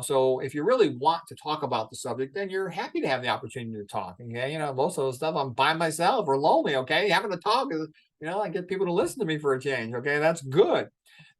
So if you really want to talk about the subject, then you're happy to have the opportunity to talk. Okay, most of the stuff I'm by myself or lonely. Okay, having to talk is, I get people to listen to me for a change. Okay, that's good.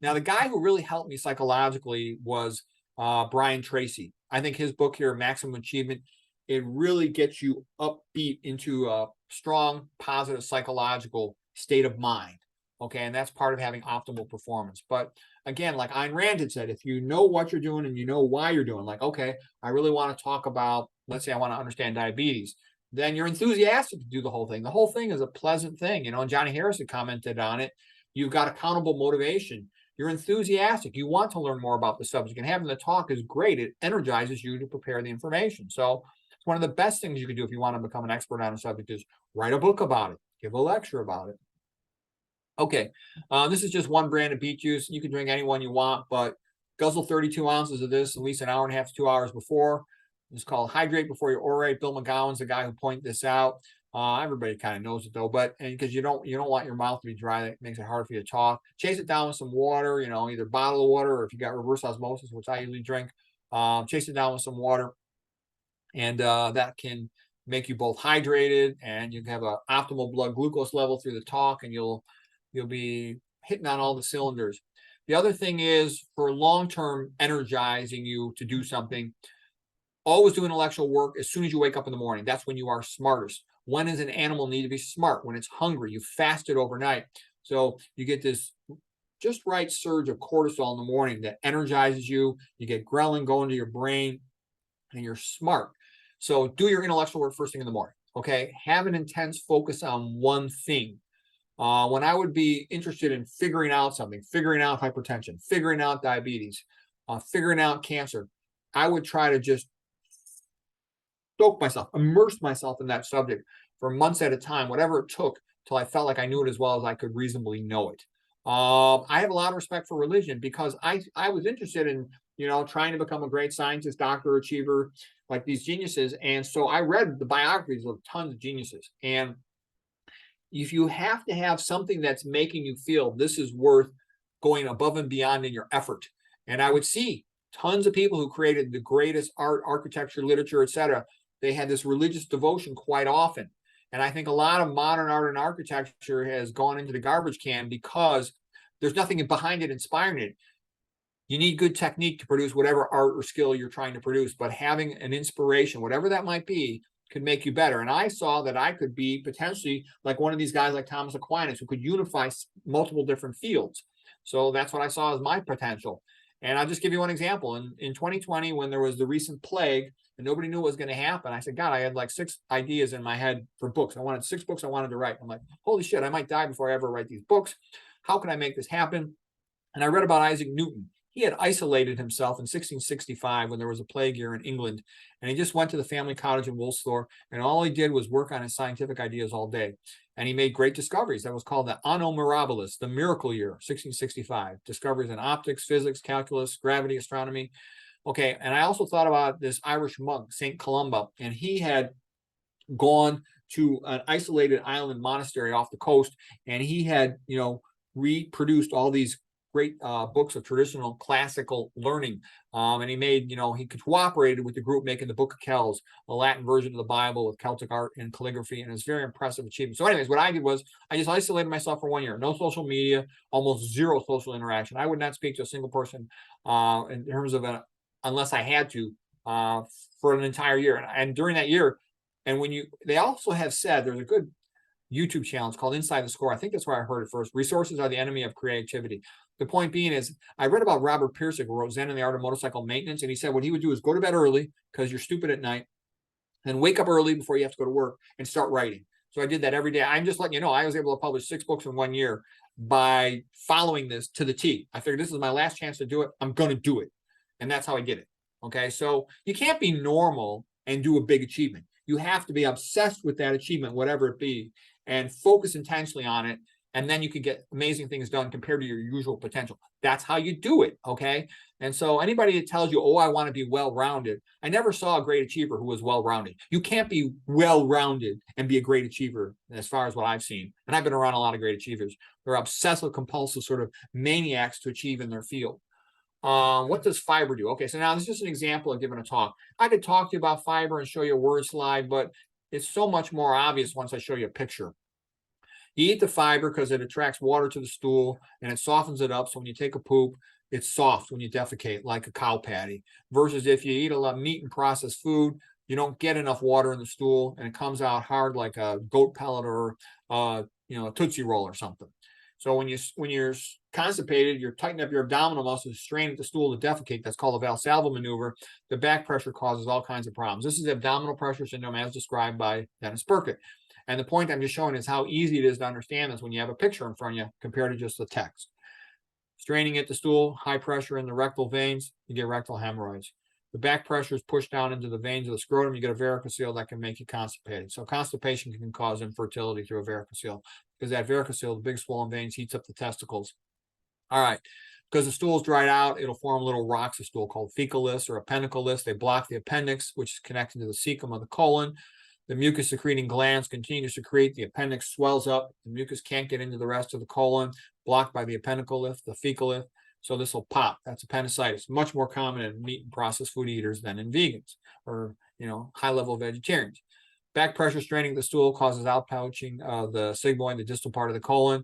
Now, the guy who really helped me psychologically was Brian Tracy. I think his book here, Maximum Achievement, it really gets you upbeat into a strong, positive psychological state of mind. Okay, and that's part of having optimal performance. But again, like Ayn Rand had said, if you know what you're doing and you know why you're doing, like, okay, I really want to talk about, let's say I want to understand diabetes, then you're enthusiastic to do the whole thing. The whole thing is a pleasant thing, and Johnny Harris had commented on it. You've got accountable motivation. You're enthusiastic. You want to learn more about the subject, and having the talk is great. It energizes you to prepare the information. So it's one of the best things you can do if you want to become an expert on a subject is write a book about it, give a lecture about it. Okay, this is just one brand of beet juice. You can drink any one you want, but guzzle 32 ounces of this at least an hour and a half to 2 hours before. It's called Hydrate Before You Orate. Bill McGowan's the guy who pointed this out. Everybody kind of knows it though, but because you don't want your mouth to be dry, that makes it hard for you to talk. Chase it down with some water, either bottled water, or if you got reverse osmosis, which I usually drink, chase it down with some water, and that can make you both hydrated, and you can have an optimal blood glucose level through the talk, and you'll be hitting on all the cylinders. The other thing is for long-term energizing you to do something, always do intellectual work as soon as you wake up in the morning. That's when you are smartest. When does an animal need to be smart? When it's hungry. You fasted overnight. So you get this just right surge of cortisol in the morning that energizes you. You get ghrelin going to your brain, and you're smart. So do your intellectual work first thing in the morning. Okay. Have an intense focus on one thing. When I would be interested in figuring out something, figuring out hypertension, figuring out diabetes, figuring out cancer, I would try to just soak myself, immerse myself in that subject for months at a time, whatever it took, till I felt like I knew it as well as I could reasonably know it. I have a lot of respect for religion because I was interested in, trying to become a great scientist, doctor, achiever, like these geniuses. And so I read the biographies of tons of geniuses. And if you have to have something that's making you feel this is worth going above and beyond in your effort, and I would see tons of people who created the greatest art, architecture, literature, etc. They had this religious devotion quite often. And I think a lot of modern art and architecture has gone into the garbage can because there's nothing behind it inspiring it. You need good technique to produce whatever art or skill you're trying to produce, but having an inspiration, whatever that might be, could make you better. And I saw that I could be potentially like one of these guys like Thomas Aquinas who could unify multiple different fields. So that's what I saw as my potential. And I'll just give you one example. In 2020, when there was the recent plague and nobody knew what was going to happen, I said, God, I had like 6 ideas in my head for books. I wanted 6 books I wanted to write. I'm like, holy shit, I might die before I ever write these books. How can I make this happen? And I read about Isaac Newton. he had isolated himself in 1665 when there was a plague year in England, and he just went to the family cottage in Woolsthorpe, and all he did was work on his scientific ideas all day. And he made great discoveries. That was called the Anno Mirabilis, the miracle year, 1665. Discoveries in optics, physics, calculus, gravity, astronomy. Okay, and I also thought about this Irish monk, St. Columba, and he had gone to an isolated island monastery off the coast, and he had, reproduced all these great books of traditional classical learning. And he made, he cooperated with the group making the Book of Kells, a Latin version of the Bible with Celtic art and calligraphy, and it's very impressive achievement. So anyways, what I did was I just isolated myself for 1 year. No social media, almost zero social interaction. I would not speak to a single person in terms of unless I had to for an entire year. And during that year, and they also have said, there's a good YouTube channel, it's called Inside the Score. I think that's where I heard it first. Resources are the enemy of creativity. The point being is, I read about Robert Pirsig, who wrote Zen and the Art of Motorcycle Maintenance, and he said what he would do is go to bed early because you're stupid at night, then wake up early before you have to go to work and start writing. So I did that every day. I'm just letting you know, I was able to publish 6 books in 1 year by following this to the T. I figured this is my last chance to do it. I'm going to do it. And that's how I did it. Okay. So you can't be normal and do a big achievement. You have to be obsessed with that achievement, whatever it be, and focus intentionally on it. And then you can get amazing things done compared to your usual potential. That's how you do it. Okay. And so anybody that tells you, oh, I want to be well-rounded, I never saw a great achiever who was well-rounded. You can't be well-rounded and be a great achiever as far as what I've seen. And I've been around a lot of great achievers. They're obsessive, compulsive sort of maniacs to achieve in their field. What does fiber do? Okay, so now this is just an example of giving a talk. I could talk to you about fiber and show you a word slide, but it's so much more obvious once I show you a picture. You eat the fiber because it attracts water to the stool and it softens it up. So when you take a poop, it's soft when you defecate, like a cow patty. Versus if you eat a lot of meat and processed food, you don't get enough water in the stool and it comes out hard like a goat pellet or a Tootsie Roll or something. So when you're constipated, you're tightening up your abdominal muscles, strain at the stool to defecate. That's called a Valsalva maneuver. The back pressure causes all kinds of problems. This is abdominal pressure syndrome as described by Dennis Burkitt. And the point I'm just showing is how easy it is to understand this when you have a picture in front of you compared to just the text. Straining at the stool, high pressure in the rectal veins, you get rectal hemorrhoids. The back pressure is pushed down into the veins of the scrotum, you get a varicocele that can make you constipated. So constipation can cause infertility through a varicocele because that varicocele, the big swollen veins, heats up the testicles. All right. Because the stool's dried out, it'll form little rocks of stool called fecalis or appendiculis. They block the appendix, which is connected to the cecum of the colon. The mucus secreting glands continue to secrete. The appendix swells up. The mucus can't get into the rest of the colon, blocked by the appendicolith, the fecalith. So this will pop. That's appendicitis. Much more common in meat and processed food eaters than in vegans or, high-level vegetarians. Back pressure straining the stool causes outpouching of the sigmoid, the distal part of the colon.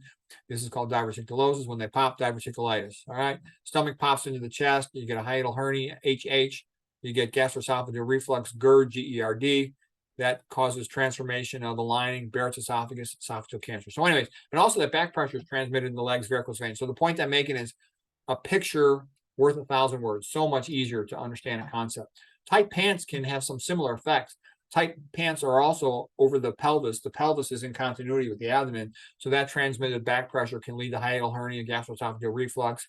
This is called diverticulosis. When they pop, diverticulitis. All right. Stomach pops into the chest. You get a hiatal hernia, HH. You get gastroesophageal reflux, GERD, GERD. That causes transformation of the lining, Barrett's esophagus, esophageal cancer. So anyways, and also that back pressure is transmitted in the legs, varicose veins. So the point I'm making is a picture worth 1,000 words. So much easier to understand a concept. Tight pants can have some similar effects. Tight pants are also over the pelvis. The pelvis is in continuity with the abdomen. So that transmitted back pressure can lead to hiatal hernia, gastroesophageal reflux,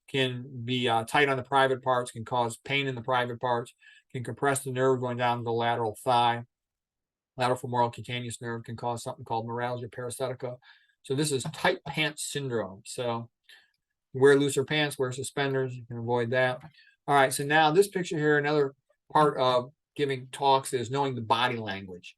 can be tight on the private parts, can cause pain in the private parts, can compress the nerve going down the lateral thigh. Lateral femoral cutaneous nerve can cause something called neuralgia paresthetica. So this is tight pants syndrome. So wear looser pants, wear suspenders, you can avoid that. All right, so now this picture here, another part of giving talks is knowing the body language.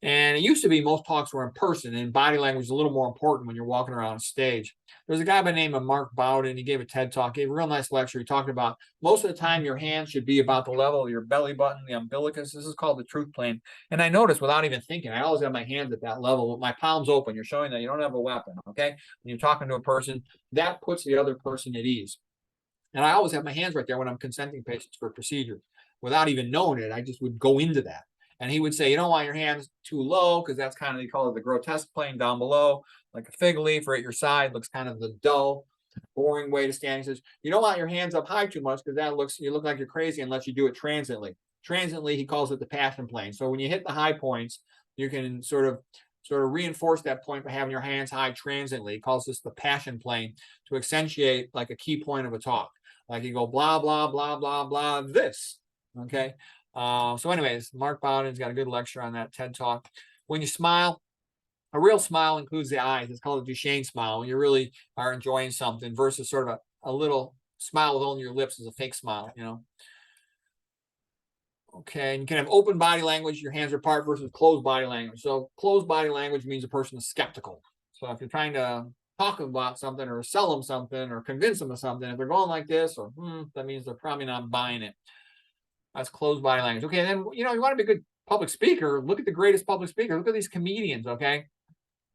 And it used to be most talks were in person, and body language is a little more important when you're walking around stage. There's a guy by the name of Mark Bowden. He gave a TED talk, gave a real nice lecture. He talked about most of the time your hands should be about the level of your belly button, the umbilicus. This is called the truth plane. And I noticed without even thinking, I always have my hands at that level with my palms open. You're showing that you don't have a weapon, okay? When you're talking to a person, that puts the other person at ease. And I always have my hands right there when I'm consenting patients for procedures. Without even knowing it, I just would go into that. And he would say, you don't want your hands too low because that's kind of, they call it the grotesque plane down below, like a fig leaf, or at your side looks kind of the dull, boring way to stand. He says, you don't want your hands up high too much because you look like you're crazy unless you do it transiently. Transiently, he calls it the passion plane. So when you hit the high points, you can sort of reinforce that point by having your hands high transiently. He calls this the passion plane to accentuate like a key point of a talk. Like you go blah, blah, blah, blah, blah, this. Okay. So anyways, Mark Bowden's got a good lecture on that TED Talk. When you smile, a real smile includes the eyes. It's called a Duchenne smile. When you really are enjoying something versus sort of a little smile with only your lips is a fake smile, you know. Okay, and you can have open body language, your hands are apart, versus closed body language. So closed body language means a person is skeptical. So if you're trying to talk about something or sell them something or convince them of something, if they're going like this or that means they're probably not buying it. That's closed body language. Okay, and then you want to be a good public speaker. Look at the greatest public speaker. Look at these comedians. Okay,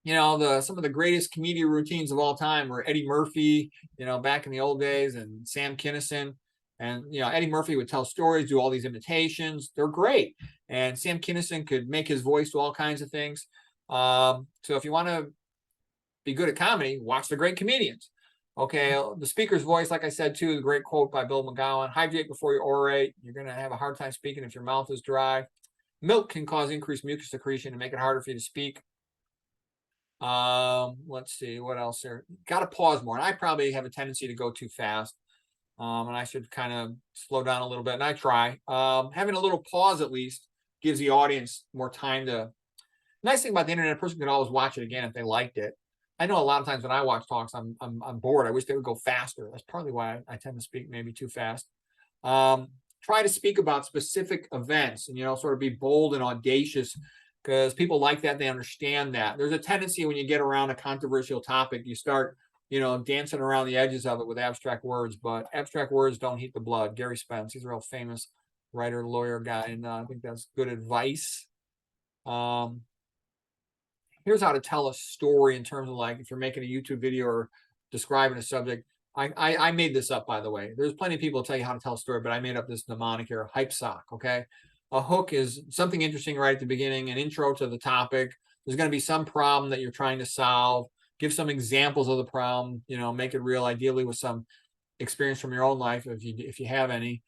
some of the greatest comedian routines of all time were Eddie Murphy, back in the old days, and Sam Kinison. And, Eddie Murphy would tell stories, do all these imitations. They're great. And Sam Kinison could make his voice do all kinds of things. So if you want to be good at comedy, watch the great comedians. Okay, the speaker's voice, like I said, too, the great quote by Bill McGowan, hydrate before you orate. You're going to have a hard time speaking if your mouth is dry. Milk can cause increased mucus secretion and make it harder for you to speak. Let's see what else there. Got to pause more. And I probably have a tendency to go too fast. And I should kind of slow down a little bit, and I try. Having a little pause at least gives the audience more time to. Nice thing about the internet, a person can always watch it again if they liked it. I know a lot of times when I watch talks, I'm bored. I wish they would go faster. That's partly why I tend to speak maybe too fast. Try to speak about specific events and sort of be bold and audacious, because people like that. They understand that. There's a tendency when you get around a controversial topic, you start dancing around the edges of it with abstract words, but abstract words don't heat the blood. Gary Spence, he's a real famous writer, lawyer guy, and I think that's good advice. Here's how to tell a story in terms of, like, if you're making a YouTube video or describing a subject. I made this up, by the way. There's plenty of people tell you how to tell a story, but I made up this mnemonic here, hype sock, okay? A hook is something interesting right at the beginning, an intro to the topic. There's going to be some problem that you're trying to solve. Give some examples of the problem, make it real, ideally with some experience from your own life, if you have any.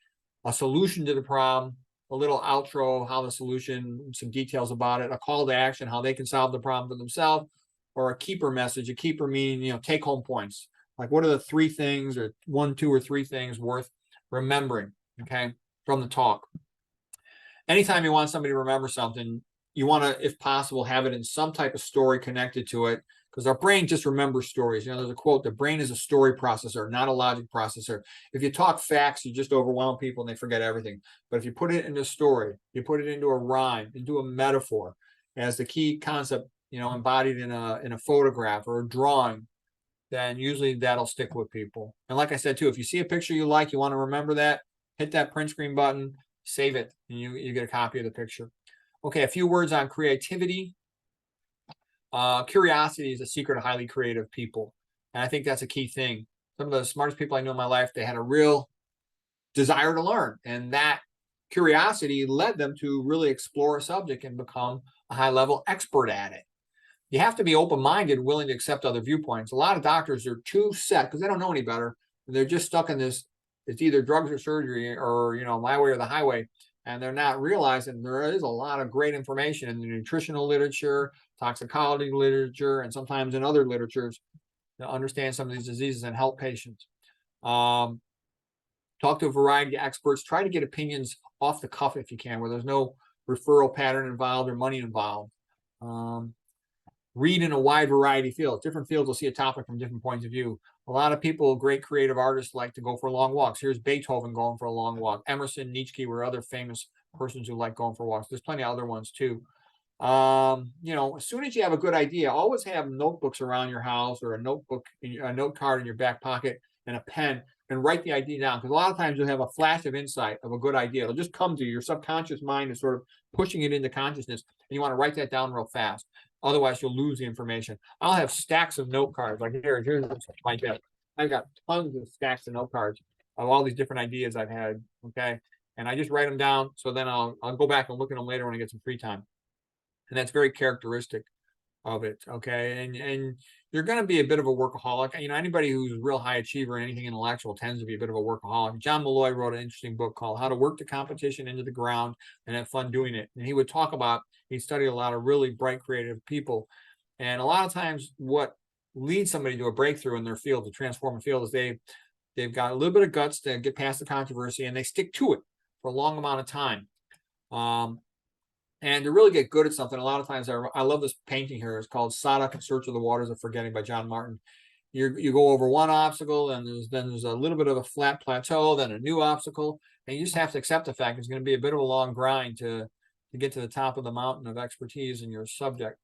A solution to the problem, a little outro, how the solution, some details about it, a call to action, how they can solve the problem for themselves, or a keeper message. A keeper meaning, take home points. Like, what are the 3 things, or 1, 2, or 3 things worth remembering, okay, from the talk? Anytime you want somebody to remember something, you want to, if possible, have it in some type of story connected to it, because our brain just remembers stories. There's a quote, the brain is a story processor, not a logic processor. If you talk facts, you just overwhelm people and they forget everything. But if you put it into a story, you put it into a rhyme, into a metaphor, as the key concept, embodied in a photograph or a drawing, then usually that'll stick with people. And like I said, too, if you see a picture you like, you want to remember that, hit that print screen button, save it, and you get a copy of the picture. Okay, a few words on creativity. Curiosity is a secret of highly creative people. And I think that's a key thing. Some of the smartest people I know in my life, they had a real desire to learn. And that curiosity led them to really explore a subject and become a high-level expert at it. You have to be open-minded, willing to accept other viewpoints. A lot of doctors are too set because they don't know any better. They're just stuck in this, it's either drugs or surgery, or, my way or the highway. And they're not realizing there is a lot of great information in the nutritional literature, toxicology literature, and sometimes in other literatures to understand some of these diseases and help patients. Talk to a variety of experts. Try to get opinions off the cuff if you can, where there's no referral pattern involved or money involved. Read in a wide variety of fields. Different fields will see a topic from different points of view. A lot of people, great creative artists, like to go for long walks. Here's Beethoven going for a long walk. Emerson, Nietzsche were other famous persons who like going for walks. There's plenty of other ones too. As soon as you have a good idea, always have notebooks around your house, or a notebook, a note card in your back pocket, and a pen, and write the idea down. Because a lot of times you'll have a flash of insight of a good idea. It'll just come to you. Your subconscious mind is sort of pushing it into consciousness, and you want to write that down real fast. Otherwise, you'll lose the information. I'll have stacks of note cards. Like here's my desk. I've got tons of stacks of note cards of all these different ideas I've had. Okay, and I just write them down. So then I'll go back and look at them later when I get some free time. And that's very characteristic of it. Okay, and you're going to be a bit of a workaholic. Anybody who's a real high achiever in anything intellectual tends to be a bit of a workaholic. John Malloy wrote an interesting book called How to Work the Competition into the Ground and Have Fun Doing It. And he would talk about, he studied a lot of really bright, creative people. And a lot of times what leads somebody to a breakthrough in their field, to transform a field, is they They've got a little bit of guts to get past the controversy, and they stick to it for a long amount of time. And to really get good at something, a lot of times I love this painting here. It's called Sadak in Search of the Waters of Forgetting by John Martin. You go over one obstacle, and there's a little bit of a flat plateau, then a new obstacle, and you just have to accept the fact it's going to be a bit of a long grind to get to the top of the mountain of expertise in your subject.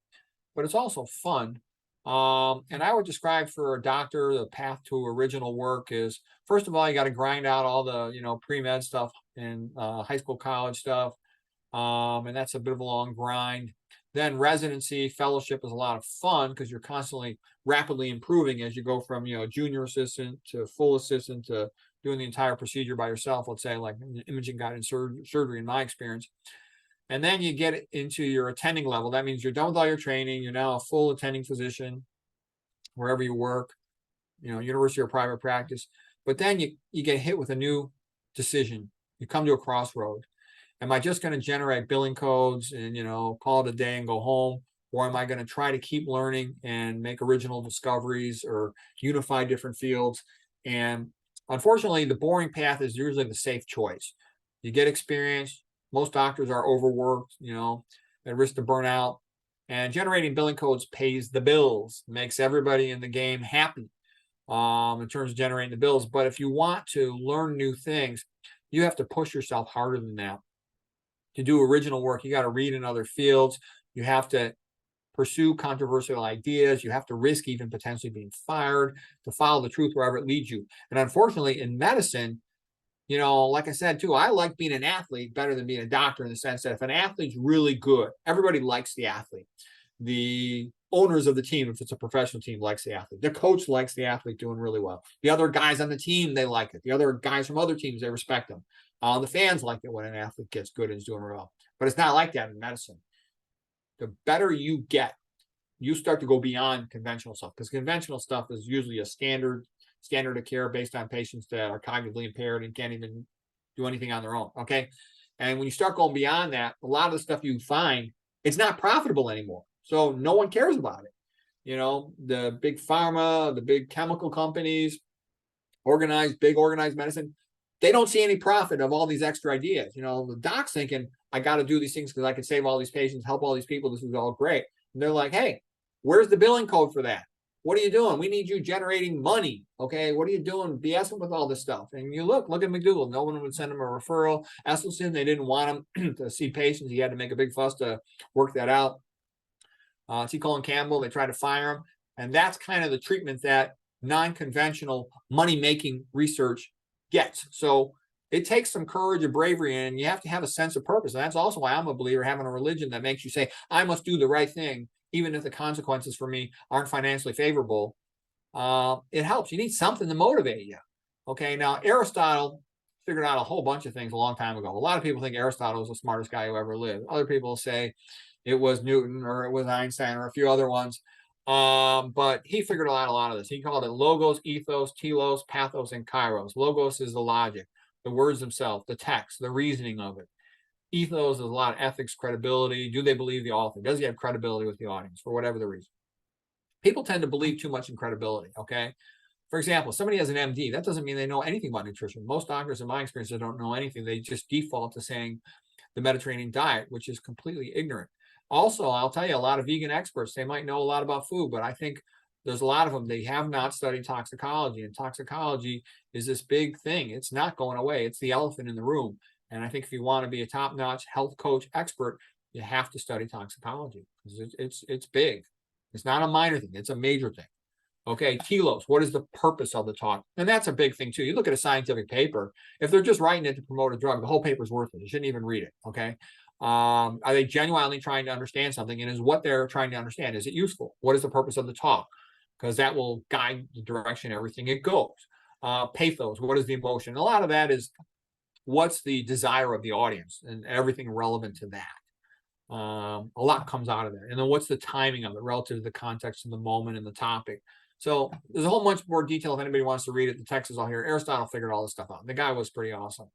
But it's also fun. And I would describe for a doctor, the path to original work is, first of all, you got to grind out all the, pre-med stuff and high school, college stuff. And that's a bit of a long grind. Then residency, fellowship is a lot of fun because you're constantly rapidly improving as you go from, junior assistant to full assistant to doing the entire procedure by yourself, let's say, like imaging guided surgery in my experience. And then you get into your attending level. That means you're done with all your training. You're now a full attending physician wherever you work, university or private practice. But then you get hit with a new decision. You come to a crossroad. Am I just going to generate billing codes and, call it a day and go home? Or am I going to try to keep learning and make original discoveries or unify different fields? And unfortunately, the boring path is usually the safe choice. You get experience. Most doctors are overworked, at risk to burn out. And generating billing codes pays the bills, makes everybody in the game happy in terms of generating the bills. But if you want to learn new things, you have to push yourself harder than that. To do original work, you got to read in other fields. You have to pursue controversial ideas. You have to risk even potentially being fired to follow the truth wherever it leads you. And unfortunately, in medicine, like I said, too, I like being an athlete better than being a doctor in the sense that if an athlete's really good, everybody likes the athlete. The owners of the team, if it's a professional team, likes the athlete. The coach likes the athlete doing really well. The other guys on the team, they like it. The other guys from other teams, they respect them. The fans like it when an athlete gets good and is doing well. But it's not like that in medicine. The better you get, you start to go beyond conventional stuff, because conventional stuff is usually a standard of care based on patients that are cognitively impaired and can't even do anything on their own. Okay. And when you start going beyond that, a lot of the stuff you find, it's not profitable anymore. So no one cares about it. The big pharma, the big chemical companies, big organized medicine, they don't see any profit of all these extra ideas. The doc's thinking, I got to do these things because I can save all these patients, help all these people. This is all great. And they're like, hey, where's the billing code for that? What are you doing? We need you generating money. Okay. What are you doing? BSing with all this stuff. And you look at McDougall. No one would send him a referral. Esselstyn, they didn't want him to see patients. He had to make a big fuss to work that out. T. Colin Campbell, they tried to fire him. And that's kind of the treatment that non-conventional money-making research gets. So it takes some courage and bravery, and you have to have a sense of purpose. And that's also why I'm a believer having a religion that makes you say, I must do the right thing, even if the consequences for me aren't financially favorable. It helps. You need something to motivate you. Okay, now Aristotle figured out a whole bunch of things a long time ago. A lot of people think Aristotle was the smartest guy who ever lived. Other people say it was Newton or it was Einstein or a few other ones. But he figured out a lot of this. He called it logos, ethos, telos, pathos, and kairos. Logos is the logic, the words themselves, the text, the reasoning of it. Ethos is a lot of ethics, credibility. Do they believe the author? Does he have credibility with the audience for whatever the reason? People tend to believe too much in credibility, okay? For example, somebody has an MD. That doesn't mean they know anything about nutrition. Most doctors, in my experience, they don't know anything. They just default to saying the Mediterranean diet, which is completely ignorant. Also, I'll tell you, a lot of vegan experts, they might know a lot about food, but I think there's a lot of them, they have not studied toxicology, and toxicology is this big thing. It's not going away. It's the elephant in the room. And I think if you want to be a top-notch health coach expert, you have to study toxicology because it's big. It's not a minor thing. It's a major thing. Okay, telos, what is the purpose of the talk? And that's a big thing too. You look at a scientific paper, if they're just writing it to promote a drug, the whole paper is worthless. You shouldn't even read it, okay? Are they genuinely trying to understand something? And is what they're trying to understand, is it useful? What is the purpose of the talk? Because that will guide the direction everything it goes. Pathos, what is the emotion? And a lot of that is what's the desire of the audience and everything relevant to that. A lot comes out of there. And then what's the timing of it relative to the context of the moment and the topic. So there's a whole bunch more detail if anybody wants to read it. The text is all here. Aristotle figured all this stuff out. The guy was pretty awesome.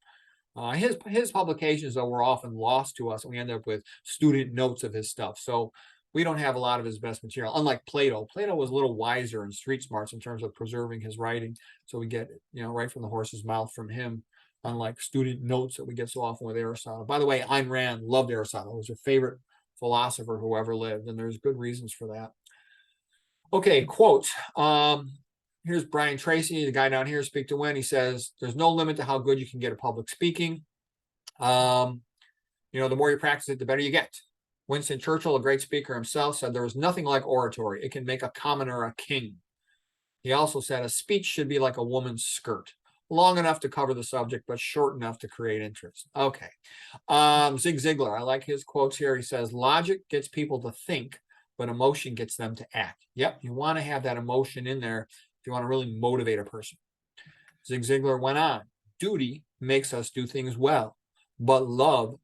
His publications, though, were often lost to us, and we end up with student notes of his stuff. So we don't have a lot of his best material. Unlike Plato, Plato was a little wiser and street smarts in terms of preserving his writing. So we get, right from the horse's mouth from him, unlike student notes that we get so often with Aristotle. By the way, Ayn Rand loved Aristotle. He was her favorite philosopher who ever lived, and there's good reasons for that. Okay, quotes. Here's Brian Tracy, the guy down here, Speak to Win. He says, there's no limit to how good you can get at public speaking. The more you practice it, the better you get. Winston Churchill, a great speaker himself, said there was nothing like oratory. It can make a commoner a king. He also said a speech should be like a woman's skirt, long enough to cover the subject, but short enough to create interest. Okay. Zig Ziglar, I like his quotes here. He says, logic gets people to think, but emotion gets them to act. Yep, you want to have that emotion in there if you want to really motivate a person. Zig Ziglar went on, duty makes us do things well, but love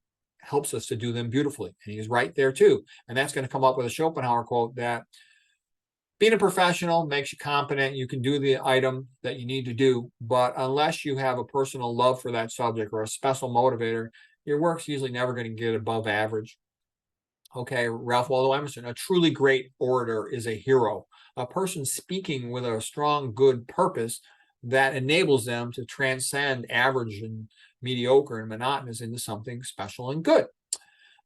helps us to do them beautifully. And he's right there too. And that's going to come up with a Schopenhauer quote that being a professional makes you competent. You can do the item that you need to do, but unless you have a personal love for that subject or a special motivator, your work's usually never going to get above average. Okay, Ralph Waldo Emerson, a truly great orator is a hero, a person speaking with a strong, good purpose that enables them to transcend average and mediocre and monotonous into something special and good.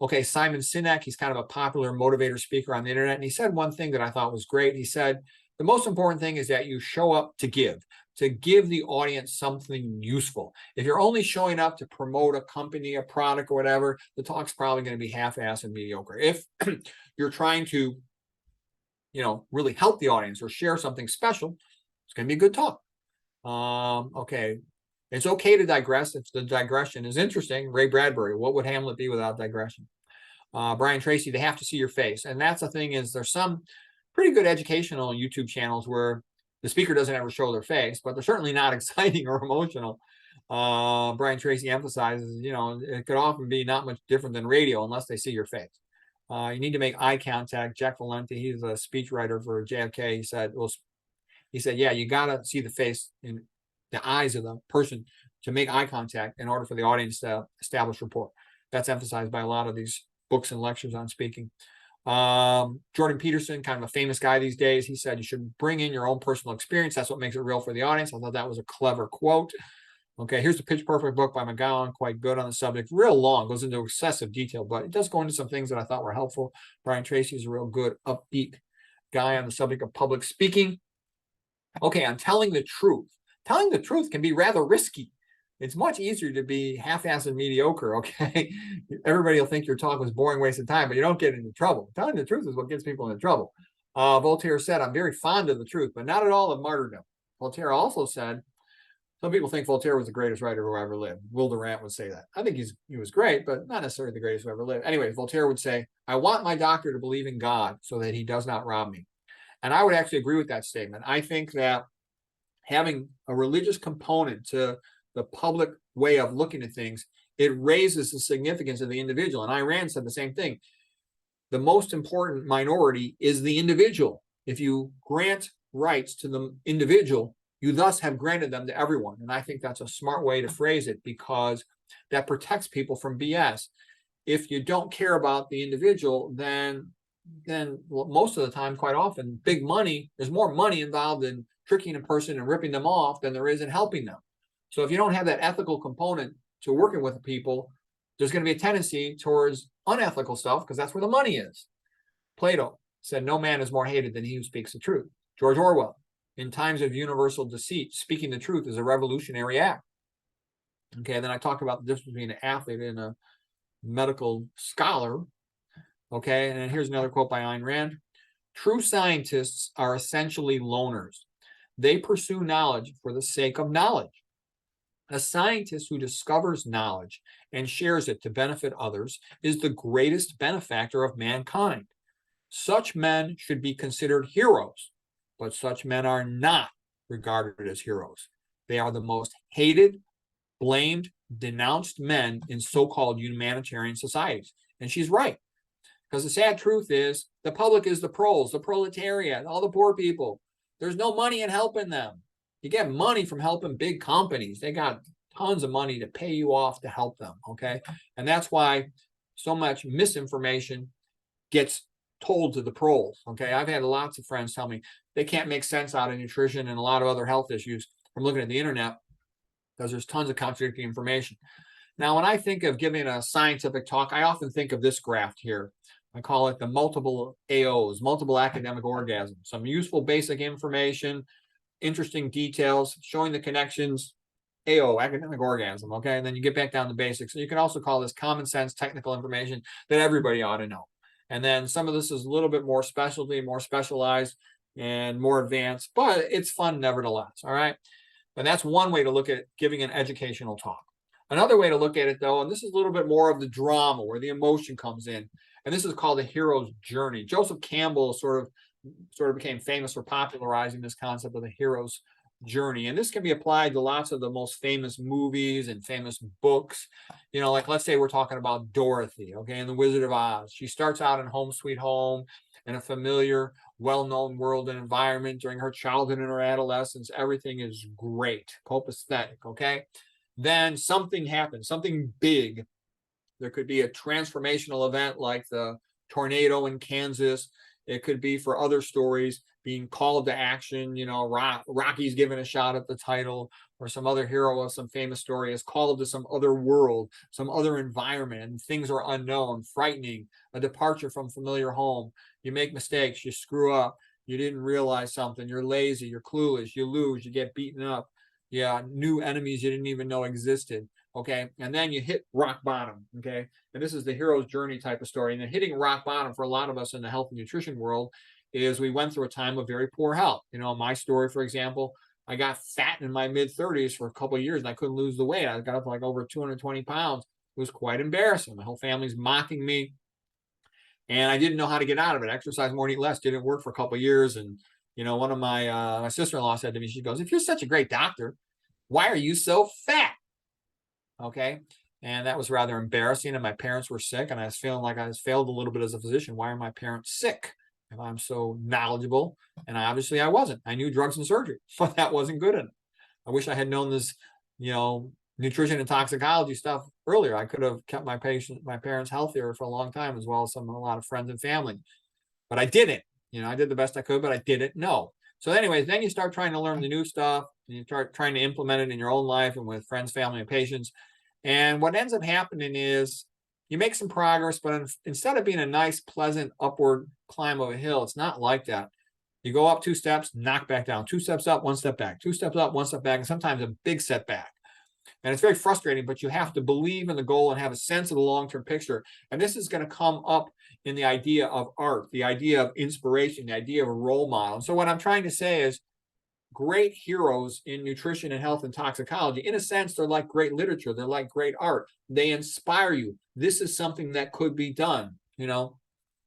Okay, Simon Sinek, he's kind of a popular motivator speaker on the internet, and he said one thing that I thought was great. He said, the most important thing is that you show up to give the audience something useful. If you're only showing up to promote a company, a product, or whatever, the talk's probably going to be half-assed and mediocre. If you're trying to, really help the audience or share something special, it's going to be a good talk. Okay. It's okay to digress if the digression is interesting. Ray Bradbury, what would Hamlet be without digression? Brian Tracy, they have to see your face. And that's the thing is there's some pretty good educational YouTube channels where the speaker doesn't ever show their face, but they're certainly not exciting or emotional. Brian Tracy emphasizes, it could often be not much different than radio unless they see your face. You need to make eye contact. Jack Valenti, he's a speechwriter for JFK. He said, yeah, you got to see the face in the eyes of the person to make eye contact in order for the audience to establish rapport. That's emphasized by a lot of these books and lectures on speaking. Jordan Peterson, kind of a famous guy these days, he said you should bring in your own personal experience. That's what makes it real for the audience. I thought that was a clever quote. Okay, here's the Pitch Perfect book by McGowan, quite good on the subject. Real long, goes into excessive detail, but it does go into some things that I thought were helpful. Brian Tracy is a real good, upbeat guy on the subject of public speaking. Okay, on telling the truth. Telling the truth can be rather risky. It's much easier to be half-assed and mediocre, okay? Everybody will think your talk was boring, waste of time, but you don't get into trouble. Telling the truth is what gets people into trouble. Voltaire said, I'm very fond of the truth, but not at all of martyrdom. Voltaire also said, some people think Voltaire was the greatest writer who ever lived. Will Durant would say that. I think he was great, but not necessarily the greatest who ever lived. Anyway, Voltaire would say, I want my doctor to believe in God so that he does not rob me. And I would actually agree with that statement. I think that having a religious component to the public way of looking at things, it raises the significance of the individual. And Ayn Rand said the same thing. The most important minority is the individual. If you grant rights to the individual, you thus have granted them to everyone. And I think that's a smart way to phrase it because that protects people from BS. If you don't care about the individual, then most of the time, quite often, big money, there's more money involved in tricking a person and ripping them off than there is in helping them. So if you don't have that ethical component to working with people, there's going to be a tendency towards unethical stuff because that's where the money is. Plato said, no man is more hated than he who speaks the truth. George Orwell, in times of universal deceit, speaking the truth is a revolutionary act. Okay, then I talk about the difference between an athlete and a medical scholar. Okay, and then here's another quote by Ayn Rand. True scientists are essentially loners. They pursue knowledge for the sake of knowledge. A scientist who discovers knowledge and shares it to benefit others is the greatest benefactor of mankind. Such men should be considered heroes, but such men are not regarded as heroes. They are the most hated, blamed, denounced men in so-called humanitarian societies. And she's right. Because the sad truth is the public is the proles, the proletariat, all the poor people. There's no money in helping them. You get money from helping big companies. They got tons of money to pay you off to help them, okay? And that's why so much misinformation gets told to the pros. Okay. I've had lots of friends tell me they can't make sense out of nutrition and a lot of other health issues from looking at the internet because there's tons of contradicting information. Now, when I think of giving a scientific talk, I often think of this graph here. I call it the multiple AOs, multiple academic orgasms, some useful basic information, interesting details, showing the connections, AO, academic orgasm, okay? And then you get back down to basics. And you can also call this common sense technical information that everybody ought to know. And then some of this is a little bit more specialty, more specialized, and more advanced, but it's fun nevertheless, all right? But that's one way to look at giving an educational talk. Another way to look at it, though, and this is a little bit more of the drama where the emotion comes in, and this is called the hero's journey. Joseph Campbell sort of became famous for popularizing this concept of the hero's journey, and this can be applied to lots of the most famous movies and famous books. You know, like let's say we're talking about Dorothy, okay, in The Wizard of Oz. She starts out in Home Sweet Home in a familiar, well-known world and environment. During her childhood and her adolescence, everything is great, copacetic, okay? Then something happens, something big. There could be a transformational event like the tornado in Kansas. It could be for other stories being called to action. You know, Rocky's given a shot at the title, or some other hero of some famous story is called to some other world, some other environment, and things are unknown, frightening, a departure from familiar home. You make mistakes, you screw up, you didn't realize something, you're lazy, you're clueless, you lose, you get beaten up. Yeah, new enemies you didn't even know existed. Okay. And then you hit rock bottom. Okay. And this is the hero's journey type of story. And then hitting rock bottom for a lot of us in the health and nutrition world is we went through a time of very poor health. You know, my story, for example, I got fat in my mid-30s for a couple of years and I couldn't lose the weight. I got up to like over 220 pounds. It was quite embarrassing. My whole family's mocking me. And I didn't know how to get out of it. Exercise more and eat less didn't work for a couple of years. And, you know, one of my sister-in-law said to me, she goes, if you're such a great doctor, why are you so fat? Okay. And that was rather embarrassing. And my parents were sick. And I was feeling like I was failed a little bit as a physician. Why are my parents sick if I'm so knowledgeable? And obviously I wasn't. I knew drugs and surgery, but that wasn't good enough. I wish I had known this, you know, nutrition and toxicology stuff earlier. I could have kept my parents healthier for a long time, as well as a lot of friends and family. But I didn't. You know, I did the best I could, but I didn't know. So anyways, then you start trying to learn the new stuff, and you start trying to implement it in your own life and with friends, family, and patients. And what ends up happening is you make some progress, but instead of being a nice, pleasant upward climb of a hill, it's not like that. You go up 2 steps, knock back down, 2 steps up, 1 step back, 2 steps up, 1 step back, and sometimes a big setback. And it's very frustrating, but you have to believe in the goal and have a sense of the long-term picture. And this is going to come up in the idea of art, the idea of inspiration, the idea of a role model. And so what I'm trying to say is great heroes in nutrition and health and toxicology, in a sense, they're like great literature. They're like great art. They inspire you. This is something that could be done. You know,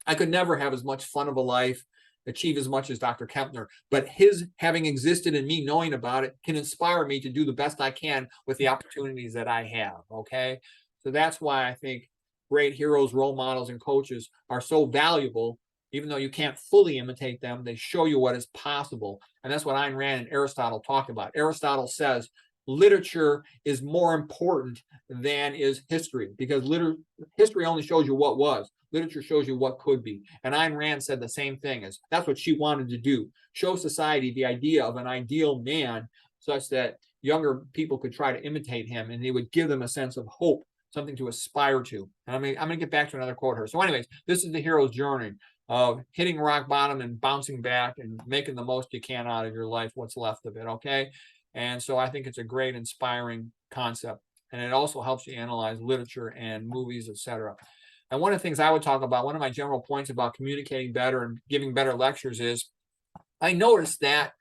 I could never have as much fun of a life, achieve as much as Dr. Kempner, but his having existed and me knowing about it can inspire me to do the best I can with the opportunities that I have. Okay. So that's why I think great heroes, role models, and coaches are so valuable. Even though you can't fully imitate them, they show you what is possible. And that's what Ayn Rand and Aristotle talk about. Aristotle says literature is more important than is history, because history only shows you what was. Literature shows you what could be. And Ayn Rand said the same thing. As that's what she wanted to do, show society the idea of an ideal man such that younger people could try to imitate him, and he would give them a sense of hope, something to aspire to. And I'm going to get back to another quote here. So anyways, this is the hero's journey of hitting rock bottom and bouncing back and making the most you can out of your life, what's left of it. Okay. And so I think it's a great, inspiring concept. And it also helps you analyze literature and movies, etc. And one of the things I would talk about, one of my general points about communicating better and giving better lectures is I noticed that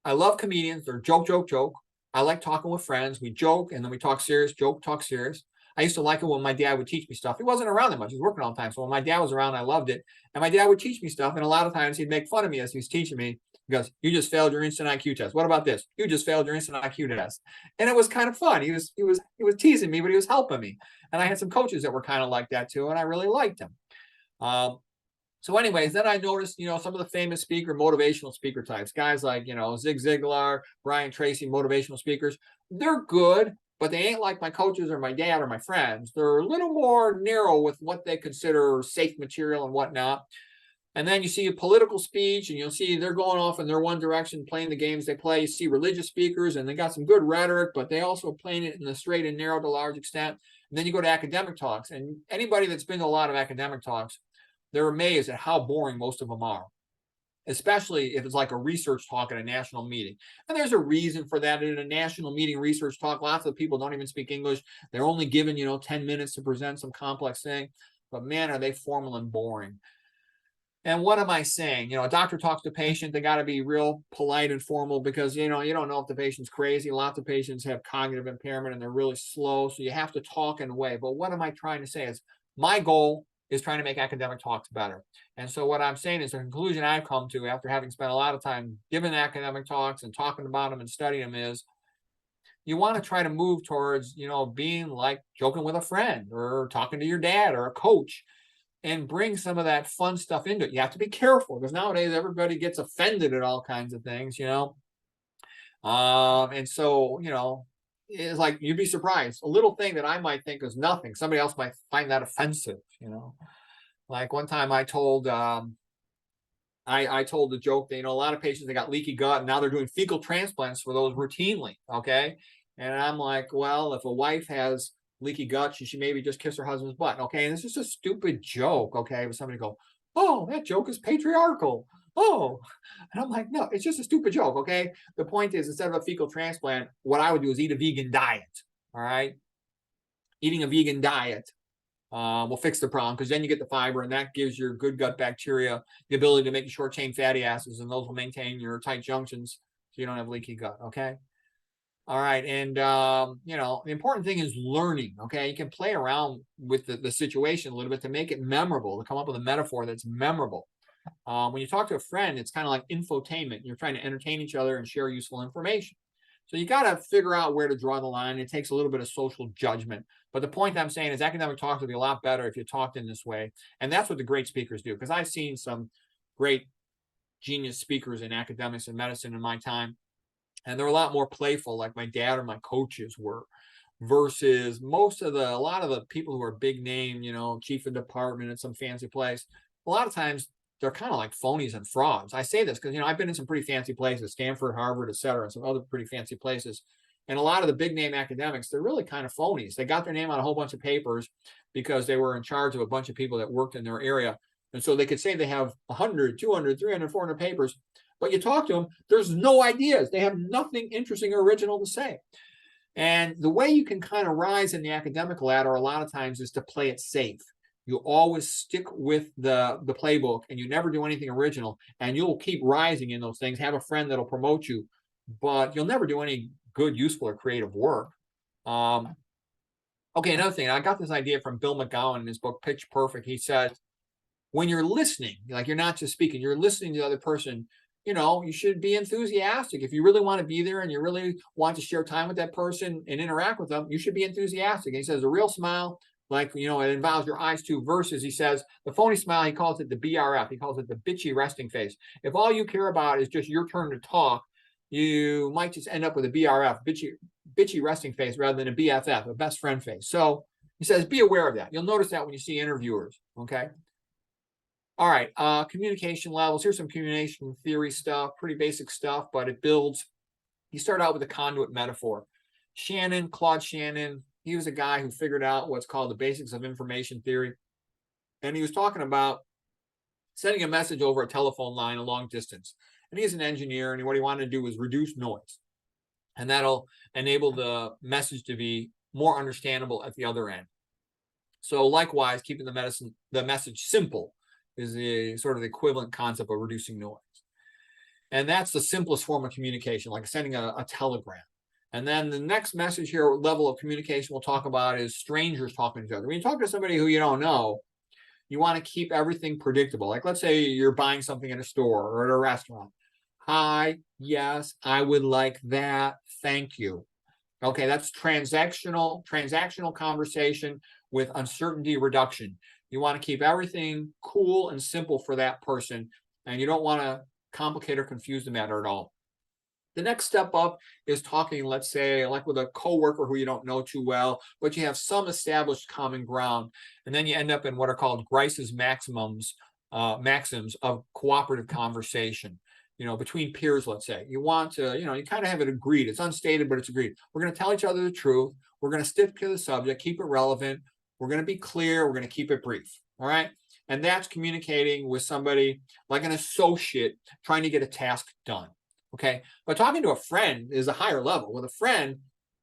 I love comedians. They're joke, joke, joke. I like talking with friends. We joke and then we talk serious, joke, talk serious. I used to like it when my dad would teach me stuff. He wasn't around that much. He was working all the time. So when my dad was around, I loved it. And my dad would teach me stuff. And a lot of times he'd make fun of me as he was teaching me. He goes, you just failed your instant IQ test. What about this? You just failed your instant IQ test. And it was kind of fun. He was teasing me, but he was helping me. And I had some coaches that were kind of like that too. And I really liked them. So anyways, then I noticed, you know, some of the famous motivational speaker types, guys like, you know, Zig Ziglar, Brian Tracy, motivational speakers. They're good, but they ain't like my coaches or my dad or my friends. They're a little more narrow with what they consider safe material and whatnot. And then you see a political speech, and you'll see they're going off in their one direction, playing the games they play. You see religious speakers, and they got some good rhetoric, but they also playing it in the straight and narrow to a large extent. And then you go to academic talks, and anybody that's been to a lot of academic talks, they're amazed at how boring most of them are, especially if it's like a research talk at a national meeting. And there's a reason for that. In a national meeting research talk, lots of people don't even speak English. They're only given, 10 minutes to present some complex thing. But man, are they formal and boring. And what am I saying? A doctor talks to a patient, they got to be real polite and formal, because, you don't know if the patient's crazy. Lots of patients have cognitive impairment and they're really slow. So you have to talk in a way. But what am I trying to say is my goal is trying to make academic talks better. And so what I'm saying is the conclusion I've come to after having spent a lot of time giving academic talks and talking about them and studying them is you want to try to move towards, being like joking with a friend or talking to your dad or a coach, and bring some of that fun stuff into it. You have to be careful, because nowadays everybody gets offended at all kinds of things, and so, it's like, you'd be surprised. A little thing that I might think is nothing, somebody else might find that offensive, Like one time I told, I told the joke that, a lot of patients, they got leaky gut, and now they're doing fecal transplants for those routinely, okay? And I'm like, well, if a wife has leaky gut, she should maybe just kiss her husband's butt, okay? And it's just a stupid joke, okay? But somebody go, oh, that joke is patriarchal. Oh, and I'm like, no, it's just a stupid joke, okay? The point is, instead of a fecal transplant, what I would do is eat a vegan diet, all right? Eating a vegan diet will fix the problem, because then you get the fiber, and that gives your good gut bacteria the ability to make short chain fatty acids, and those will maintain your tight junctions so you don't have leaky gut, okay? All right. And, the important thing is learning. Okay. You can play around with the situation a little bit to make it memorable, to come up with a metaphor that's memorable. When you talk to a friend, it's kind of like infotainment. You're trying to entertain each other and share useful information. So you got to figure out where to draw the line. It takes a little bit of social judgment. But the point I'm saying is academic talks would be a lot better if you talked in this way. And that's what the great speakers do, because I've seen some great genius speakers in academics and medicine in my time. And they're a lot more playful, like my dad or my coaches were, versus a lot of the people who are big name, chief of department at some fancy place. A lot of times they're kind of like phonies and frauds. I say this because, I've been in some pretty fancy places, Stanford, Harvard, et cetera, and some other pretty fancy places. And a lot of the big name academics, they're really kind of phonies. They got their name on a whole bunch of papers because they were in charge of a bunch of people that worked in their area. And so they could say they have 100, 200, 300, 400 papers. But you talk to them, there's no ideas. They have nothing interesting or original to say. And the way you can kind of rise in the academic ladder a lot of times is to play it safe. You always stick with the playbook, and you never do anything original, and you'll keep rising in those things. Have a friend that'll promote you, but you'll never do any good, useful, or creative work. Okay, another thing, I got this idea from Bill McGowan in his book, Pitch Perfect. He says, when you're listening, like you're not just speaking, you're listening to the other person, you should be enthusiastic. If you really want to be there and you really want to share time with that person and interact with them, you should be enthusiastic. And he says a real smile, like, it involves your eyes too, versus, he says, the phony smile, he calls it the BRF. He calls it the bitchy resting face. If all you care about is just your turn to talk, you might just end up with a BRF, bitchy resting face, rather than a BFF, a best friend face. So he says, be aware of that. You'll notice that when you see interviewers, okay? All right, communication levels. Here's some communication theory stuff, pretty basic stuff, but it builds. You start out with a conduit metaphor. Claude Shannon, he was a guy who figured out what's called the basics of information theory. And he was talking about sending a message over a telephone line a long distance. And he's an engineer, and what he wanted to do was reduce noise. And that'll enable the message to be more understandable at the other end. So likewise, keeping the message simple is the sort of the equivalent concept of reducing noise. And that's the simplest form of communication, like sending a telegram. And then the next message here, level of communication we'll talk about, is strangers talking to each other. When you talk to somebody who you don't know, you want to keep everything predictable. Like, let's say you're buying something in a store or at a restaurant. Hi, yes, I would like that. Thank you. Okay, that's transactional conversation with uncertainty reduction. You want to keep everything cool and simple for that person, and you don't want to complicate or confuse the matter at all. The next step up is talking, let's say, like with a coworker who you don't know too well, but you have some established common ground. And then you end up in what are called Grice's maximums, maxims of cooperative conversation, between peers, let's say. You want to, you kind of have it agreed. It's unstated, but it's agreed. We're going to tell each other the truth. We're going to stick to the subject, keep it relevant. We're going to be clear. We're going to keep it brief. All right. And that's communicating with somebody like an associate trying to get a task done. Okay. But talking to a friend is a higher level. With a friend,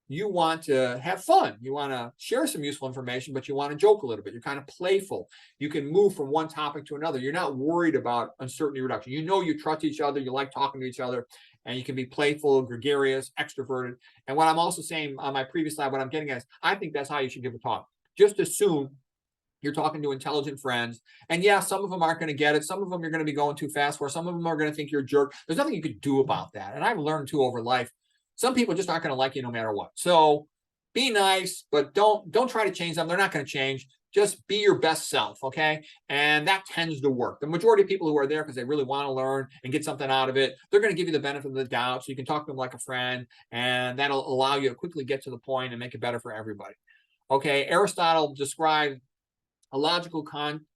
you want to have fun. You want to share some useful information, but you want to joke a little bit. You're kind of playful. You can move from one topic to another. You're not worried about uncertainty reduction. You trust each other. You like talking to each other, and you can be playful, gregarious, extroverted. And what I'm also saying on my previous slide, what I'm getting at is I think that's how you should give a talk. Just assume you're talking to intelligent friends. And yeah, some of them aren't going to get it. Some of them you're going to be going too fast for. Some of them are going to think you're a jerk. There's nothing you could do about that. And I've learned too over life, some people just aren't going to like you no matter what. So be nice, but don't try to change them. They're not going to change. Just be your best self, okay? And that tends to work. The majority of people who are there because they really want to learn and get something out of it, they're going to give you the benefit of the doubt, so you can talk to them like a friend, and that'll allow you to quickly get to the point and make it better for everybody. Okay, Aristotle described a logical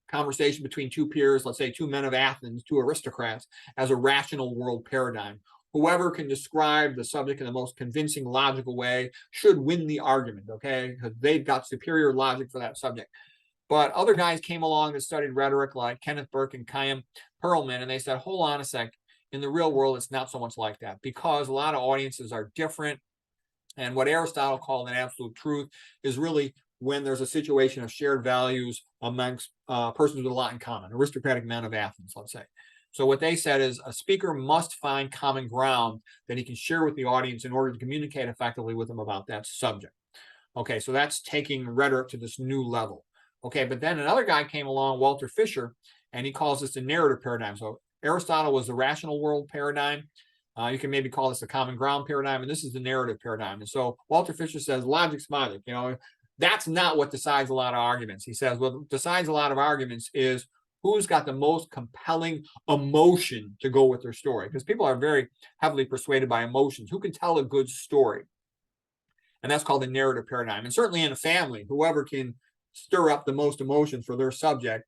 conversation between two peers, let's say two men of Athens, two aristocrats, as a rational world paradigm. Whoever can describe the subject in the most convincing, logical way should win the argument, okay? Because they've got superior logic for that subject. But other guys came along that studied rhetoric, like Kenneth Burke and Chaim Perlman, and they said, hold on a sec. In the real world, it's not so much like that, because a lot of audiences are different. And what Aristotle called an absolute truth is really when there's a situation of shared values amongst persons with a lot in common, aristocratic men of Athens, let's say. So what they said is a speaker must find common ground that he can share with the audience in order to communicate effectively with them about that subject. Okay, so that's taking rhetoric to this new level. Okay, but then another guy came along, Walter Fisher, and he calls this the narrative paradigm. So Aristotle was the rational world paradigm. You can maybe call this the common ground paradigm, and this is the narrative paradigm. And so Walter Fisher says logic's magic. That's not what decides a lot of arguments. He says what decides a lot of arguments is who's got the most compelling emotion to go with their story, because people are very heavily persuaded by emotions. Who can tell a good story? And that's called the narrative paradigm. And certainly in a family, whoever can stir up the most emotion for their subject,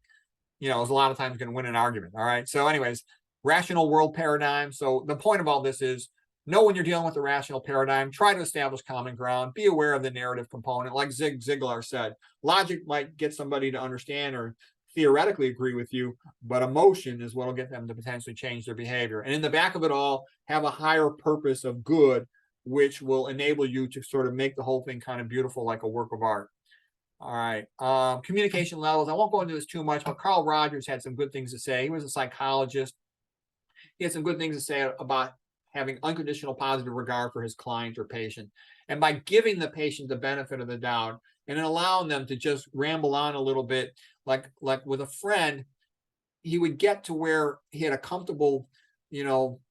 is a lot of times going to win an argument. All right. So anyways, rational world paradigm. So the point of all this is know when you're dealing with the rational paradigm, try to establish common ground, be aware of the narrative component. Like Zig Ziglar said, logic might get somebody to understand or theoretically agree with you, but emotion is what will get them to potentially change their behavior. And in the back of it all, have a higher purpose of good, which will enable you to sort of make the whole thing kind of beautiful, like a work of art. All right. Communication levels. I won't go into this too much, but Carl Rogers had some good things to say. He was a psychologist. He had some good things to say about having unconditional positive regard for his client or patient. And by giving the patient the benefit of the doubt and then allowing them to just ramble on a little bit, like with a friend, he would get to where he had a comfortable,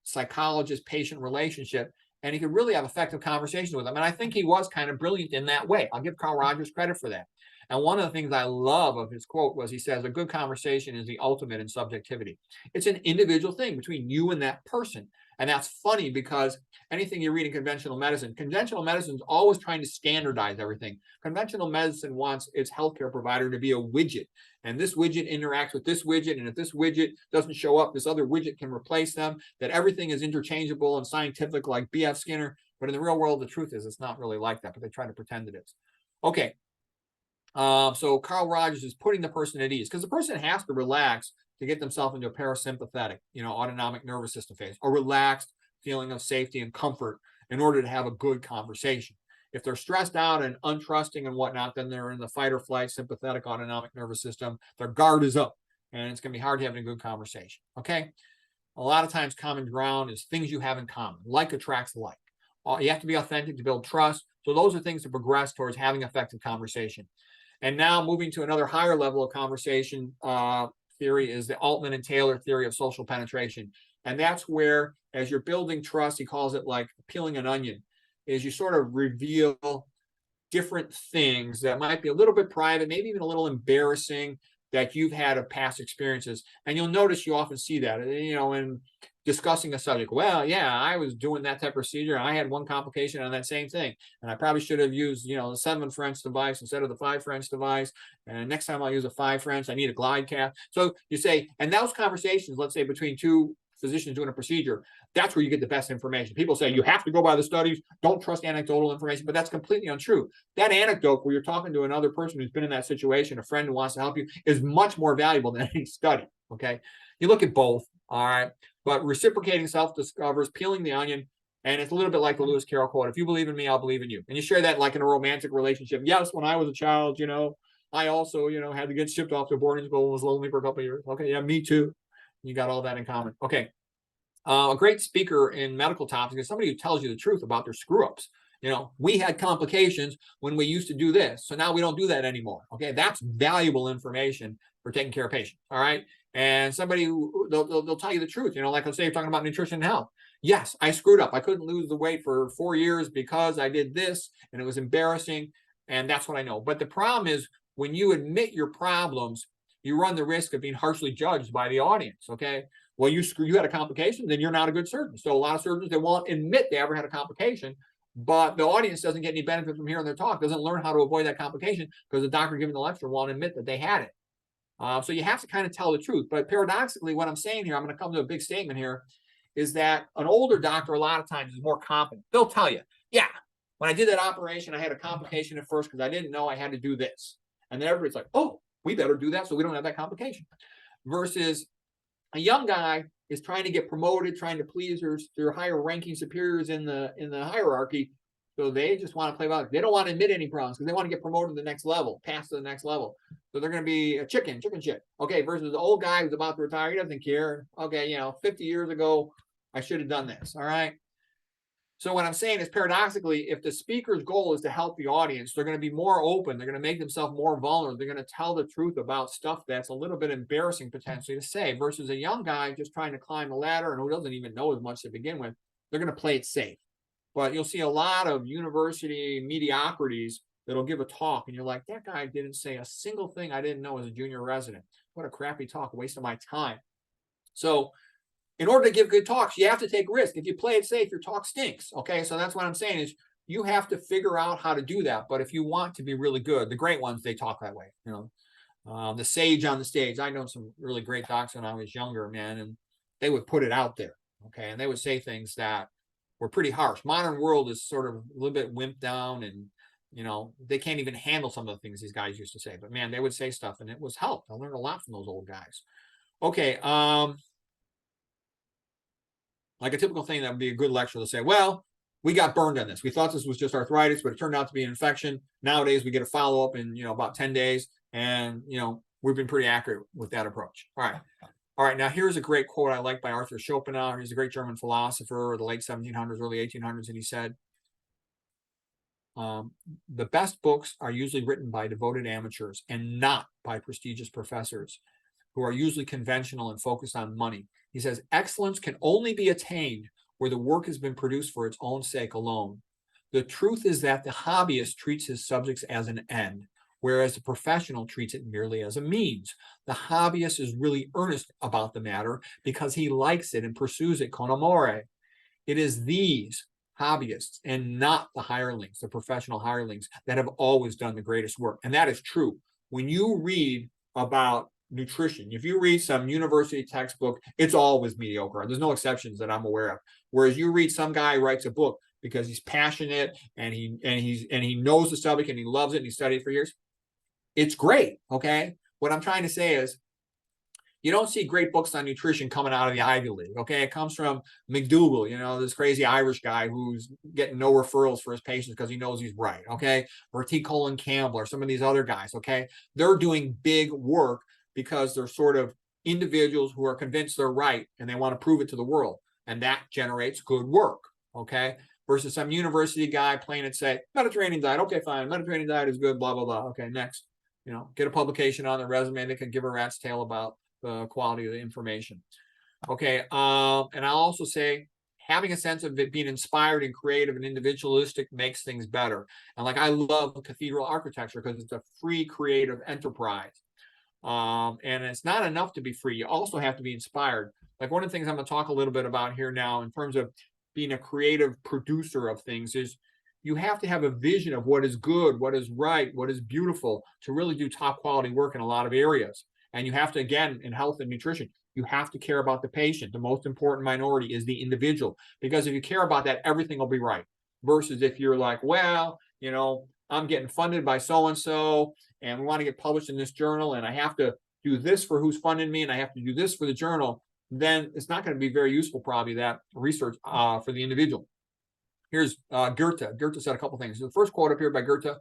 psychologist-patient relationship, and he could really have effective conversations with them. And I think he was kind of brilliant in that way. I'll give Carl Rogers credit for that. And one of the things I love of his quote was he says, a good conversation is the ultimate in subjectivity. It's an individual thing between you and that person. And that's funny because anything you read in conventional medicine is always trying to standardize everything. Conventional medicine wants its healthcare provider to be a widget. And this widget interacts with this widget. And if this widget doesn't show up, this other widget can replace them, that everything is interchangeable and scientific like B.F. Skinner. But in the real world, the truth is it's not really like that, but they try to pretend it is. Okay. So Carl Rogers is putting the person at ease because the person has to relax to get themselves into a parasympathetic, autonomic nervous system phase, or relaxed feeling of safety and comfort in order to have a good conversation. If they're stressed out and untrusting and whatnot, then they're in the fight or flight sympathetic autonomic nervous system. Their guard is up, and it's going to be hard to have a good conversation. Okay. A lot of times common ground is things you have in common. Like attracts like. You have to be authentic to build trust. So those are things to progress towards having effective conversation. And now moving to another higher level of conversation theory is the Altman and Taylor theory of social penetration. And that's where, as you're building trust, he calls it like peeling an onion, is you sort of reveal different things that might be a little bit private, maybe even a little embarrassing, that you've had of past experiences. And you'll notice you often see that, you know, in discussing a subject. Well, yeah, I was doing that type of procedure. And I had one complication on that same thing. And I probably should have used, you know, the 7 French device instead of the 5 French device. And next time I'll use a 5 French, I need a glide cath. So you say, and those conversations, let's say between two physicians doing a procedure, that's where you get the best information. People say you have to go by the studies, don't trust anecdotal information, but that's completely untrue. That anecdote where you're talking to another person who's been in that situation, a friend who wants to help you, is much more valuable than any study. Okay, you look at both, all right, but reciprocating self-discovers, peeling the onion, and it's a little bit like the Lewis Carroll quote: if you believe in me, I'll believe in you. And you share that like in a romantic relationship. Yes, when I was a child, you know, I also, you know, had to get shipped off to boarding school and was lonely for a couple of years. Okay, yeah, me too. You got all that in common. Okay. A great speaker in medical topics is somebody who tells you the truth about their screw ups. You know, we had complications when we used to do this, so now we don't do that anymore. Okay, that's valuable information for taking care of patients. All right, and somebody who they'll tell you the truth. You know, like let's say you're talking about nutrition and health. Yes, I screwed up. I couldn't lose the weight for 4 years because I did this, and it was embarrassing. And that's what I know. But the problem is when you admit your problems, you run the risk of being harshly judged by the audience. Okay. Well, you had a complication, then you're not a good surgeon. So a lot of surgeons, they won't admit they ever had a complication, but the audience doesn't get any benefit from hearing their talk, doesn't learn how to avoid that complication because the doctor giving the lecture won't admit that they had it. So you have to kind of tell the truth. But paradoxically, what I'm saying here, I'm going to come to a big statement here, is that an older doctor a lot of times is more confident. They'll tell you, yeah, when I did that operation, I had a complication at first because I didn't know I had to do this. And then everybody's like, oh, we better do that so we don't have that complication. Versus a young guy is trying to get promoted, trying to please their higher ranking superiors in the hierarchy. So they just want to play about it. They don't want to admit any problems because they want to get promoted to the next level, past to the next level. So they're going to be a chicken shit. Okay, versus the old guy who's about to retire, he doesn't care. Okay, you know, 50 years ago, I should have done this. All right. So what I'm saying is, paradoxically, if the speaker's goal is to help the audience, they're going to be more open. They're going to make themselves more vulnerable. They're going to tell the truth about stuff that's a little bit embarrassing potentially to say, versus a young guy just trying to climb the ladder and who doesn't even know as much to begin with. They're going to play it safe. But you'll see a lot of university mediocrities that'll give a talk, and you're like, that guy didn't say a single thing I didn't know as a junior resident. What a crappy talk, a waste of my time. So in order to give good talks, you have to take risk. If you play it safe, your talk stinks. Okay, so that's what I'm saying is you have to figure out how to do that. But if you want to be really good, the great ones, they talk that way. You know, the sage on the stage. I know some really great docs when I was younger, man, and they would put it out there. Okay, and they would say things that were pretty harsh. Modern world is sort of a little bit wimped down, and you know they can't even handle some of the things these guys used to say. But man, they would say stuff, and it was helped. I learned a lot from those old guys. Okay. Like a typical thing that would be a good lecture to say, well, we got burned on this. We thought this was just arthritis, but it turned out to be an infection. Nowadays, we get a follow-up in, you know, about 10 days. And, you know, we've been pretty accurate with that approach. All right. All right. Now, here's a great quote I like by Arthur Schopenhauer. He's a great German philosopher of the late 1700s, early 1800s. And he said, the best books are usually written by devoted amateurs and not by prestigious professors who are usually conventional and focused on money. He says, excellence can only be attained where the work has been produced for its own sake alone. The truth is that the hobbyist treats his subjects as an end, whereas the professional treats it merely as a means. The hobbyist is really earnest about the matter because he likes it and pursues it con amore. It is these hobbyists and not the hirelings, the professional hirelings, that have always done the greatest work. And that is true. When you read about nutrition, if you read some university textbook, it's always mediocre. There's no exceptions that I'm aware of. Whereas you read some guy who writes a book because he's passionate and he knows the subject and he loves it and he studied it for years, it's great. Okay. What I'm trying to say is, you don't see great books on nutrition coming out of the Ivy League. Okay, it comes from McDougall, you know, this crazy Irish guy who's getting no referrals for his patients because he knows he's right. Okay, or T. Colin Campbell or some of these other guys. Okay, they're doing big work because they're sort of individuals who are convinced they're right and they want to prove it to the world, and that generates good work. Okay, versus some university guy playing it safe, Mediterranean diet. Okay, fine, Mediterranean diet is good. Blah blah blah. Okay, next. You know, get a publication on their resume they can give a rat's tail about the quality of the information. Okay, and I'll also say having a sense of it being inspired and creative and individualistic makes things better. And like I love cathedral architecture because it's a free creative enterprise. And it's not enough to be free. You also have to be inspired. Like one of the things I'm going to talk a little bit about here now in terms of being a creative producer of things is you have to have a vision of what is good, what is right, what is beautiful to really do top quality work in a lot of areas. And you have to, again, in health and nutrition, you have to care about the patient. The most important minority is the individual, because if you care about that, everything will be right. Versus if you're like, well, you know, I'm getting funded by so-and-so and we want to get published in this journal and I have to do this for who's funding me and I have to do this for the journal, then it's not going to be very useful, probably, that research for the individual. Here's Goethe. Goethe said a couple things. The first quote up here by Goethe: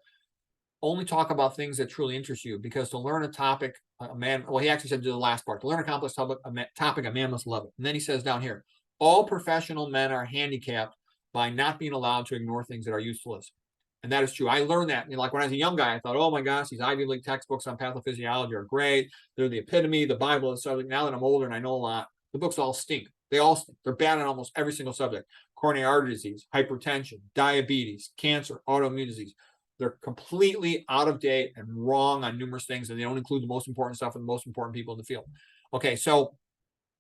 only talk about things that truly interest you, because to learn a topic, a man, well, he actually said to the last part, to learn a complex topic, a man must love it. And then he says down here, all professional men are handicapped by not being allowed to ignore things that are useless. And that is true. I learned that, like when I was a young guy, I thought, oh my gosh, these Ivy League textbooks on pathophysiology are great. They're the epitome, the Bible and subject. Now that I'm older and I know a lot, the books all stink. They all stink. They're bad on almost every single subject: coronary artery disease, hypertension, diabetes, cancer, autoimmune disease. They're completely out of date and wrong on numerous things, and they don't include the most important stuff and the most important people in the field. Okay, so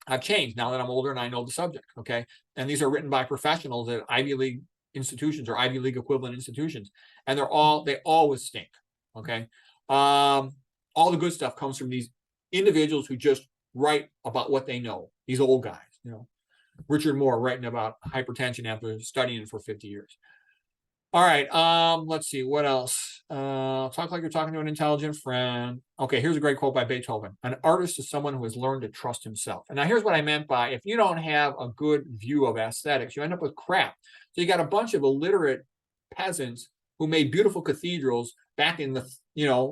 I've changed now that I'm older and I know the subject. Okay, and these are written by professionals at Ivy League institutions or Ivy League equivalent institutions, and they always stink. Okay, all the good stuff comes from these individuals who just write about what they know. These old guys, Richard Moore writing about hypertension after studying for 50 years. All right, let's see, what else? Talk like you're talking to an intelligent friend. Okay, here's a great quote by Beethoven. An artist is someone who has learned to trust himself. And now here's what I meant by, if you don't have a good view of aesthetics, you end up with crap. So you got a bunch of illiterate peasants who made beautiful cathedrals back in the,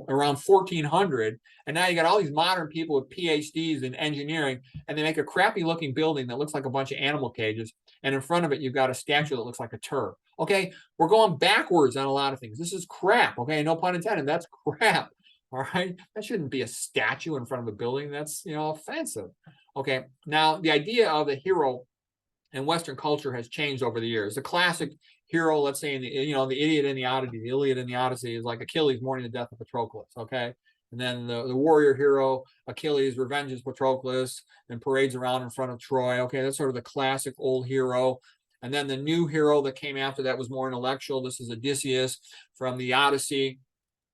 around 1400. And now you got all these modern people with PhDs in engineering, and they make a crappy looking building that looks like a bunch of animal cages. And in front of it, you've got a statue that looks like a turd. Okay, we're going backwards on a lot of things. This is crap. Okay, no pun intended. That's crap. All right, that shouldn't be a statue in front of a building. That's, offensive. Okay, now the idea of a hero in Western culture has changed over the years. The classic hero, let's say, in the Idiot and the Odyssey, the Iliad and the Odyssey, is like Achilles mourning the death of Patroclus. Okay, and then the warrior hero Achilles revenges Patroclus and parades around in front of Troy. Okay, that's sort of the classic old hero. And then the new hero that came after that was more intellectual. This is Odysseus from the Odyssey,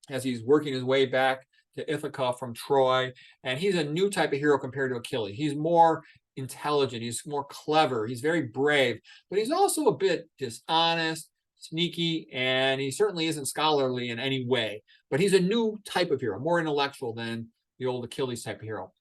as he's working his way back to Ithaca from Troy. And he's a new type of hero compared to Achilles. He's more intelligent. He's more clever. He's very brave, but he's also a bit dishonest, sneaky, and he certainly isn't scholarly in any way. But he's a new type of hero, more intellectual than the old Achilles type of hero.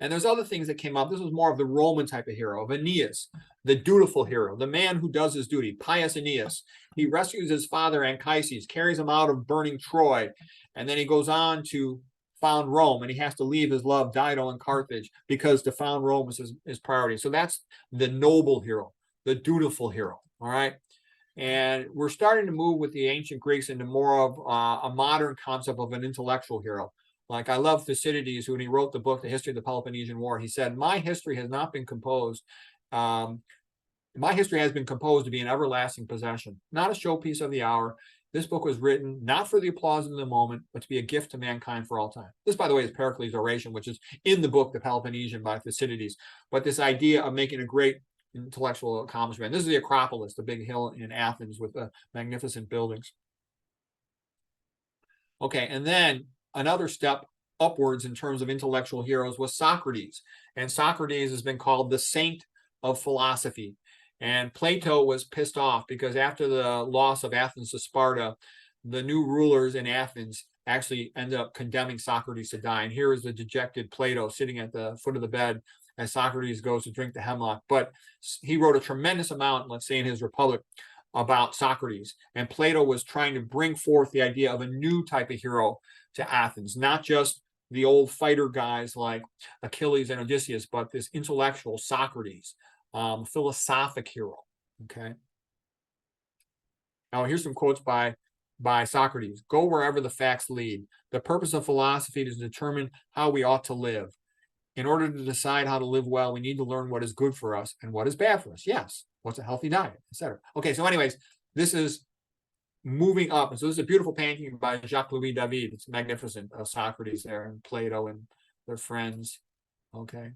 And there's other things that came up. This was more of the Roman type of hero, of Aeneas, the dutiful hero, the man who does his duty, pious Aeneas. He rescues his father Anchises, carries him out of burning Troy, and then he goes on to found Rome, and he has to leave his love Dido in Carthage because to found Rome was his priority. So that's the noble hero, the dutiful hero, all right? And we're starting to move with the ancient Greeks into more of a modern concept of an intellectual hero. Like, I love Thucydides, when he wrote the book, The History of the Peloponnesian War, he said, my history has not been composed. My history has been composed to be an everlasting possession, not a showpiece of the hour. This book was written not for the applause of the moment, but to be a gift to mankind for all time. This, by the way, is Pericles' oration, which is in the book, The Peloponnesian by Thucydides. But this idea of making a great intellectual accomplishment. This is the Acropolis, the big hill in Athens with the magnificent buildings. Okay, and then another step upwards in terms of intellectual heroes was Socrates. And Socrates has been called the saint of philosophy. And Plato was pissed off because after the loss of Athens to Sparta, the new rulers in Athens actually ended up condemning Socrates to die. And here is the dejected Plato sitting at the foot of the bed as Socrates goes to drink the hemlock. But he wrote a tremendous amount, let's say, in his Republic about Socrates. And Plato was trying to bring forth the idea of a new type of hero to Athens, not just the old fighter guys like Achilles and Odysseus, but this intellectual Socrates, philosophic hero. Okay. Now here's some quotes by Socrates. Go wherever the facts lead. The purpose of philosophy is to determine how we ought to live. In order to decide how to live well, we need to learn what is good for us and what is bad for us. Yes. What's a healthy diet, etc. Okay. So anyways, this is moving up. And so this is a beautiful painting by Jacques-Louis David. It's magnificent. Socrates there and Plato and their friends. Okay.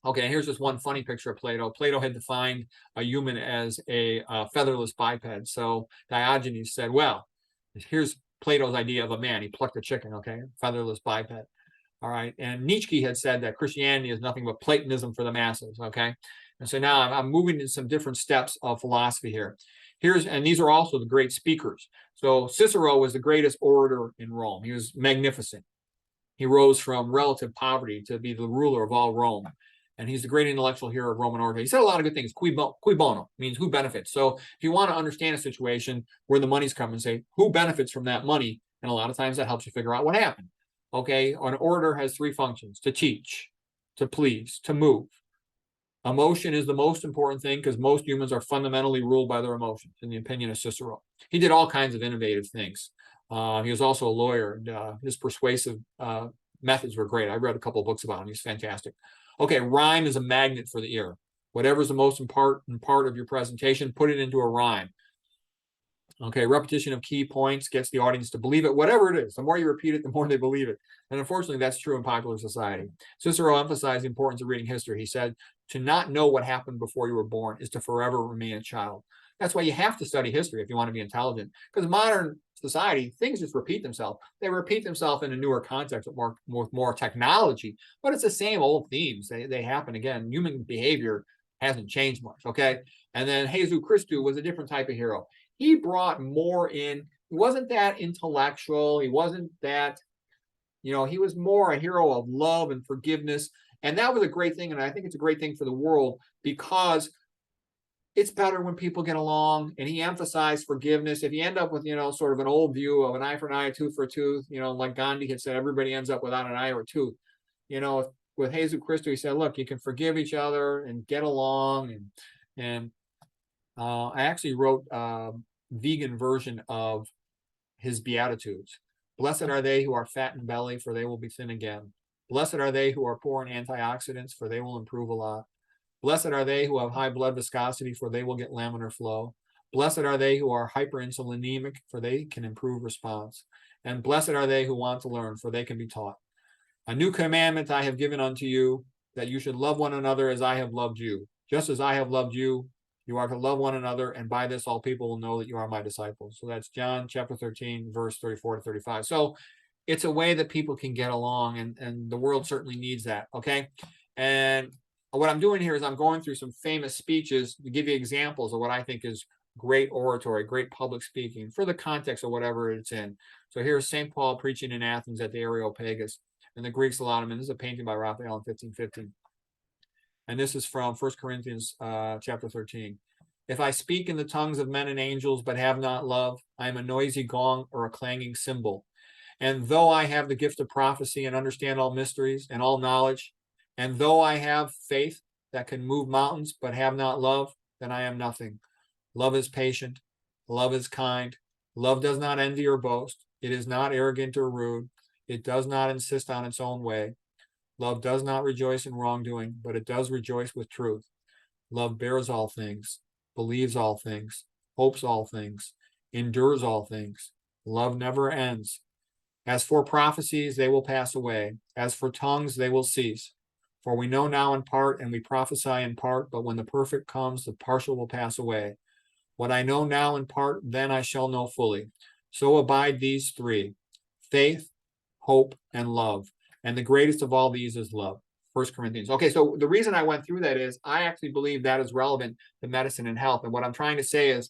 Okay, here's just one funny picture of Plato. Plato had defined a human as a featherless biped. So Diogenes said, well, here's Plato's idea of a man. He plucked a chicken, okay? Featherless biped. All right. And Nietzsche had said that Christianity is nothing but Platonism for the masses, okay? And so now I'm moving to some different steps of philosophy here. And these are also the great speakers. So Cicero was the greatest orator in Rome. He was magnificent. He rose from relative poverty to be the ruler of all Rome. And he's the great intellectual hero of Roman order. He said a lot of good things. Cui bono means who benefits. So if you want to understand a situation where the money's coming, say who benefits from that money, and a lot of times that helps you figure out what happened. Okay, an orator has three functions: to teach, to please, to move. Emotion is the most important thing because most humans are fundamentally ruled by their emotions, in the opinion of Cicero. He did all kinds of innovative things. He was also a lawyer, and his persuasive methods were great. I read a couple of books about him. He's fantastic. Okay, rhyme is a magnet for the ear. Whatever's the most important part of your presentation, put it into a rhyme. Okay, repetition of key points gets the audience to believe it, whatever it is. The more you repeat it, the more they believe it. And unfortunately, that's true in popular society. Cicero emphasized the importance of reading history. He said, to not know what happened before you were born is to forever remain a child. That's why you have to study history if you want to be intelligent. Because modern society, things just repeat themselves. They repeat themselves in a newer context with more technology, but it's the same old themes. They happen again. Human behavior hasn't changed much, okay? And then Jesus Christou was a different type of hero. He brought more in. He wasn't that intellectual. He wasn't that, he was more a hero of love and forgiveness. And that was a great thing. And I think it's a great thing for the world because it's better when people get along. And he emphasized forgiveness. If you end up with, sort of an old view of an eye for an eye, a tooth for a tooth, like Gandhi had said, everybody ends up without an eye or a tooth. With Jesus Christou, he said, look, you can forgive each other and get along. And I actually wrote vegan version of his Beatitudes. Blessed are they who are fat in belly, for they will be thin again. Blessed are they who are poor in antioxidants, for they will improve a lot. Blessed are they who have high blood viscosity, for they will get laminar flow. Blessed are they who are hyperinsulinemic, for they can improve response. And blessed are they who want to learn, for they can be taught. A new commandment I have given unto you, that you should love one another as I have loved you. Just as I have loved you, you are to love one another, and by this all people will know that you are my disciples. So that's John chapter 13, verse 34 to 35. So it's a way that people can get along, and the world certainly needs that, okay? And what I'm doing here is I'm going through some famous speeches to give you examples of what I think is great oratory, great public speaking for the context of whatever it's in. So here's St. Paul preaching in Athens at the Areopagus, and the Greeks allowed him. And this is a painting by Raphael in 1515. And this is from 1 Corinthians chapter 13. If I speak in the tongues of men and angels, but have not love, I am a noisy gong or a clanging cymbal. And though I have the gift of prophecy and understand all mysteries and all knowledge, and though I have faith that can move mountains, but have not love, then I am nothing. Love is patient. Love is kind. Love does not envy or boast. It is not arrogant or rude. It does not insist on its own way. Love does not rejoice in wrongdoing, but it does rejoice with truth. Love bears all things, believes all things, hopes all things, endures all things. Love never ends. As for prophecies, they will pass away. As for tongues, they will cease. For we know now in part, and we prophesy in part, but when the perfect comes, the partial will pass away. What I know now in part, then I shall know fully. So abide these three: faith, hope, and love. And the greatest of all these is love. 1 Corinthians. Okay, so the reason I went through that is I actually believe that is relevant to medicine and health. And what I'm trying to say is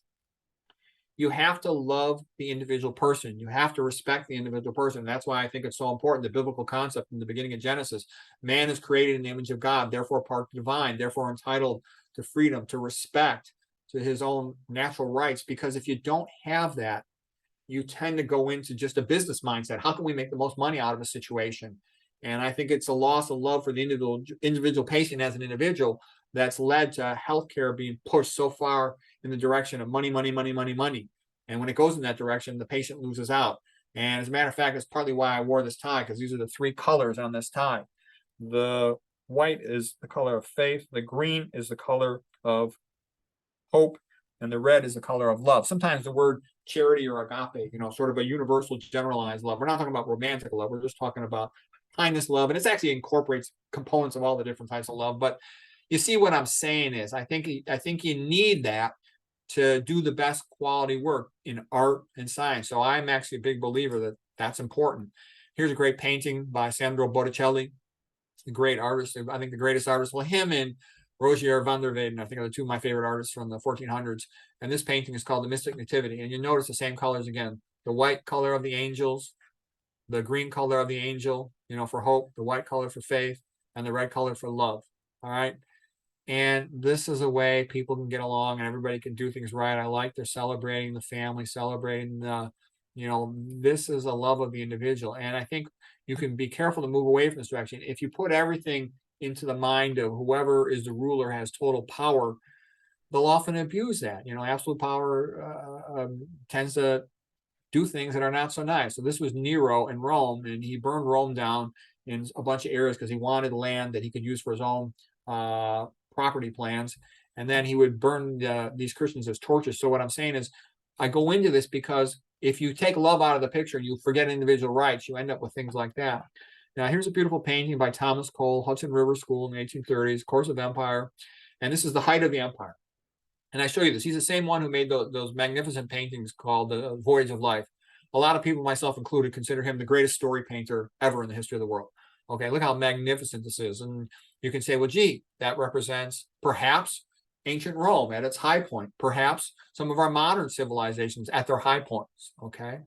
you have to love the individual person. You have to respect the individual person. That's why I think it's so important, the biblical concept in the beginning of Genesis. Man is created in the image of God, therefore part divine, therefore entitled to freedom, to respect, to his own natural rights. Because if you don't have that, you tend to go into just a business mindset. How can we make the most money out of a situation? And I think it's a loss of love for the individual patient as an individual that's led to healthcare being pushed so far in the direction of money, money, money, money, money. And when it goes in that direction, the patient loses out. And as a matter of fact, it's partly why I wore this tie, because these are the three colors on this tie. The white is the color of faith, the green is the color of hope, and the red is the color of love. Sometimes the word charity or agape, sort of a universal generalized love. We're not talking about romantic love. We're just talking about kindness love. And it's actually incorporates components of all the different types of love. But you see what I'm saying is I think you need that to do the best quality work in art and science. So I'm actually a big believer that that's important. Here's a great painting by Sandro Botticelli, a great artist. I think the greatest artist. Well, him and Rogier van der Weyden, I think, are the two of my favorite artists from the 1400s. And this painting is called The Mystic Nativity. And you notice the same colors again. The white color of the angels, the green color of the angel, for hope, the white color for faith, and the red color for love. All right. And this is a way people can get along and everybody can do things right. I like they're celebrating the family, celebrating the, this is a love of the individual. And I think you can be careful to move away from this direction. If you put everything into the mind of whoever is the ruler has total power, they'll often abuse that. Absolute power tends to do things that are not so nice. So this was Nero in Rome, and he burned Rome down in a bunch of areas because he wanted land that he could use for his own property plans. And then he would burn these Christians as torches. So what I'm saying is I go into this because if you take love out of the picture and you forget individual rights, you end up with things like that. Now, here's a beautiful painting by Thomas Cole, Hudson River School in the 1830s, Course of Empire. And this is the height of the empire. And I show you this. He's the same one who made those magnificent paintings called The Voyage of Life. A lot of people, myself included, consider him the greatest story painter ever in the history of the world. Okay, look how magnificent this is. And you can say, well, gee, that represents perhaps ancient Rome at its high point, perhaps some of our modern civilizations at their high points. Okay.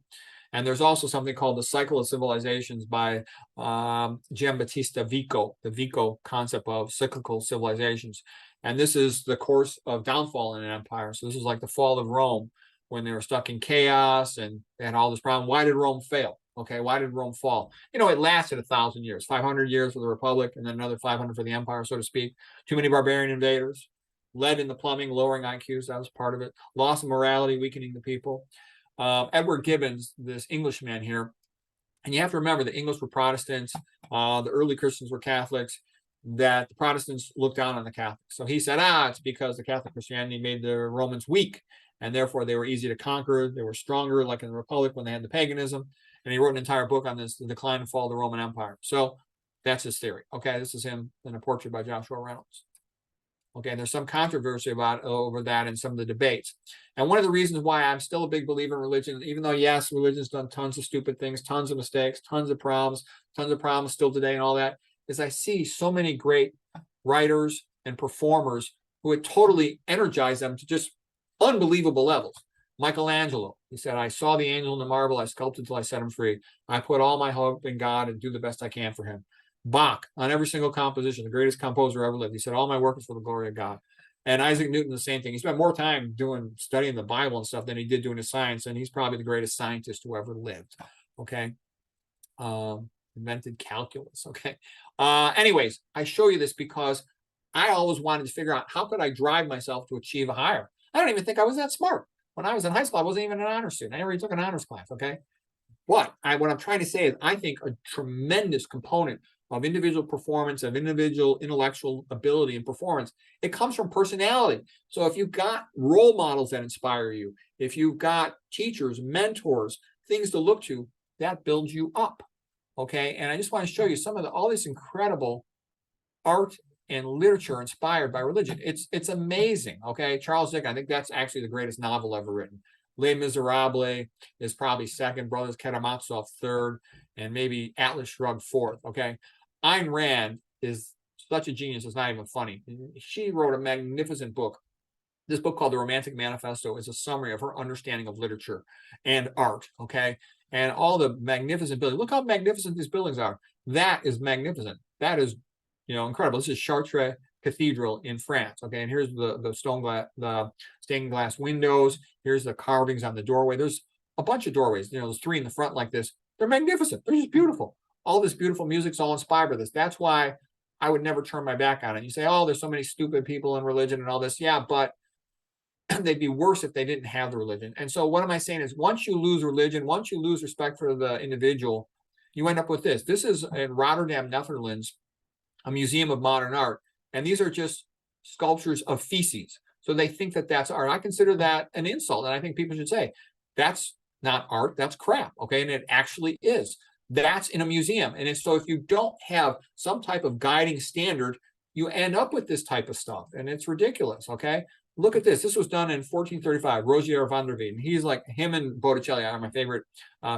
And there's also something called the Cycle of Civilizations by Giambattista Vico, the Vico concept of cyclical civilizations. And this is the course of downfall in an empire. So this is like the fall of Rome when they were stuck in chaos and they had all this problem. Why did Rome fail? Okay, why did Rome fall? It lasted 1,000 years, 500 years for the Republic, and then another 500 for the empire, so to speak. Too many barbarian invaders, lead in the plumbing, lowering IQs, that was part of it. Loss of morality, weakening the people. Edward Gibbons, this Englishman here, and you have to remember the English were Protestants, the early Christians were Catholics, that the Protestants looked down on the Catholics. So he said, it's because the Catholic Christianity made the Romans weak, and therefore they were easy to conquer. They were stronger, like in the Republic when they had the paganism. And he wrote an entire book on this, The Decline and Fall of the Roman Empire. So that's his theory. Okay, this is him in a portrait by Joshua Reynolds. Okay, there's some controversy over that in some of the debates. And one of the reasons why I'm still a big believer in religion, even though, yes, religion's done tons of stupid things, tons of mistakes, tons of problems still today and all that, is I see so many great writers and performers who had totally energized them to just unbelievable levels. Michelangelo, he said, I saw the angel in the marble, I sculpted till I set him free. I put all my hope in God and do the best I can for him. Bach, on every single composition, the greatest composer ever lived. He said, all my work is for the glory of God. And Isaac Newton, the same thing. He spent more time studying the Bible and stuff than he did doing his science. And he's probably the greatest scientist who ever lived. Okay. Invented calculus. Okay. Anyways, I show you this because I always wanted to figure out how could I drive myself to achieve a higher. I don't even think I was that smart. When I was in high school, I wasn't even an honors student. I never even took an honors class. Okay. But what I'm trying to say is I think a tremendous component of individual performance, of individual intellectual ability and performance, it comes from personality. So if you've got role models that inspire you, if you've got teachers, mentors, things to look to, that builds you up. Okay. And I just want to show you some of all this incredible art and literature inspired by religion. It's amazing. Okay. Charles Dickens, I think that's actually the greatest novel ever written. Les Miserables is probably second, Brothers Karamazov third, and maybe Atlas Shrugged fourth. Okay. Ayn Rand is such a genius, it's not even funny. She wrote a magnificent book. This book called The Romantic Manifesto is a summary of her understanding of literature and art. Okay. And all the magnificent buildings. Look how magnificent these buildings are. That is magnificent. That is, incredible. This is Chartres Cathedral in France. Okay. And here's the stained glass windows. Here's the carvings on the doorway. There's a bunch of doorways. There's three in the front like this. They're magnificent. They're just beautiful. All this beautiful music's all inspired by this. That's why I would never turn my back on it. You say, oh, there's so many stupid people in religion and all this. Yeah, but they'd be worse if they didn't have the religion. And so what am I saying is once you lose religion, once you lose respect for the individual, you end up with this. This is in Rotterdam, Netherlands, a museum of modern art. And these are just sculptures of feces. So they think that that's art. I consider that an insult. And I think people should say, That's not art, that's crap, okay? And it actually is. That's in a museum. And so if you don't have some type of guiding standard, you end up with this type of stuff, and it's ridiculous, okay? Look at this. This was done in 1435, Rogier van der Veen. He's like, him and Botticelli are my favorite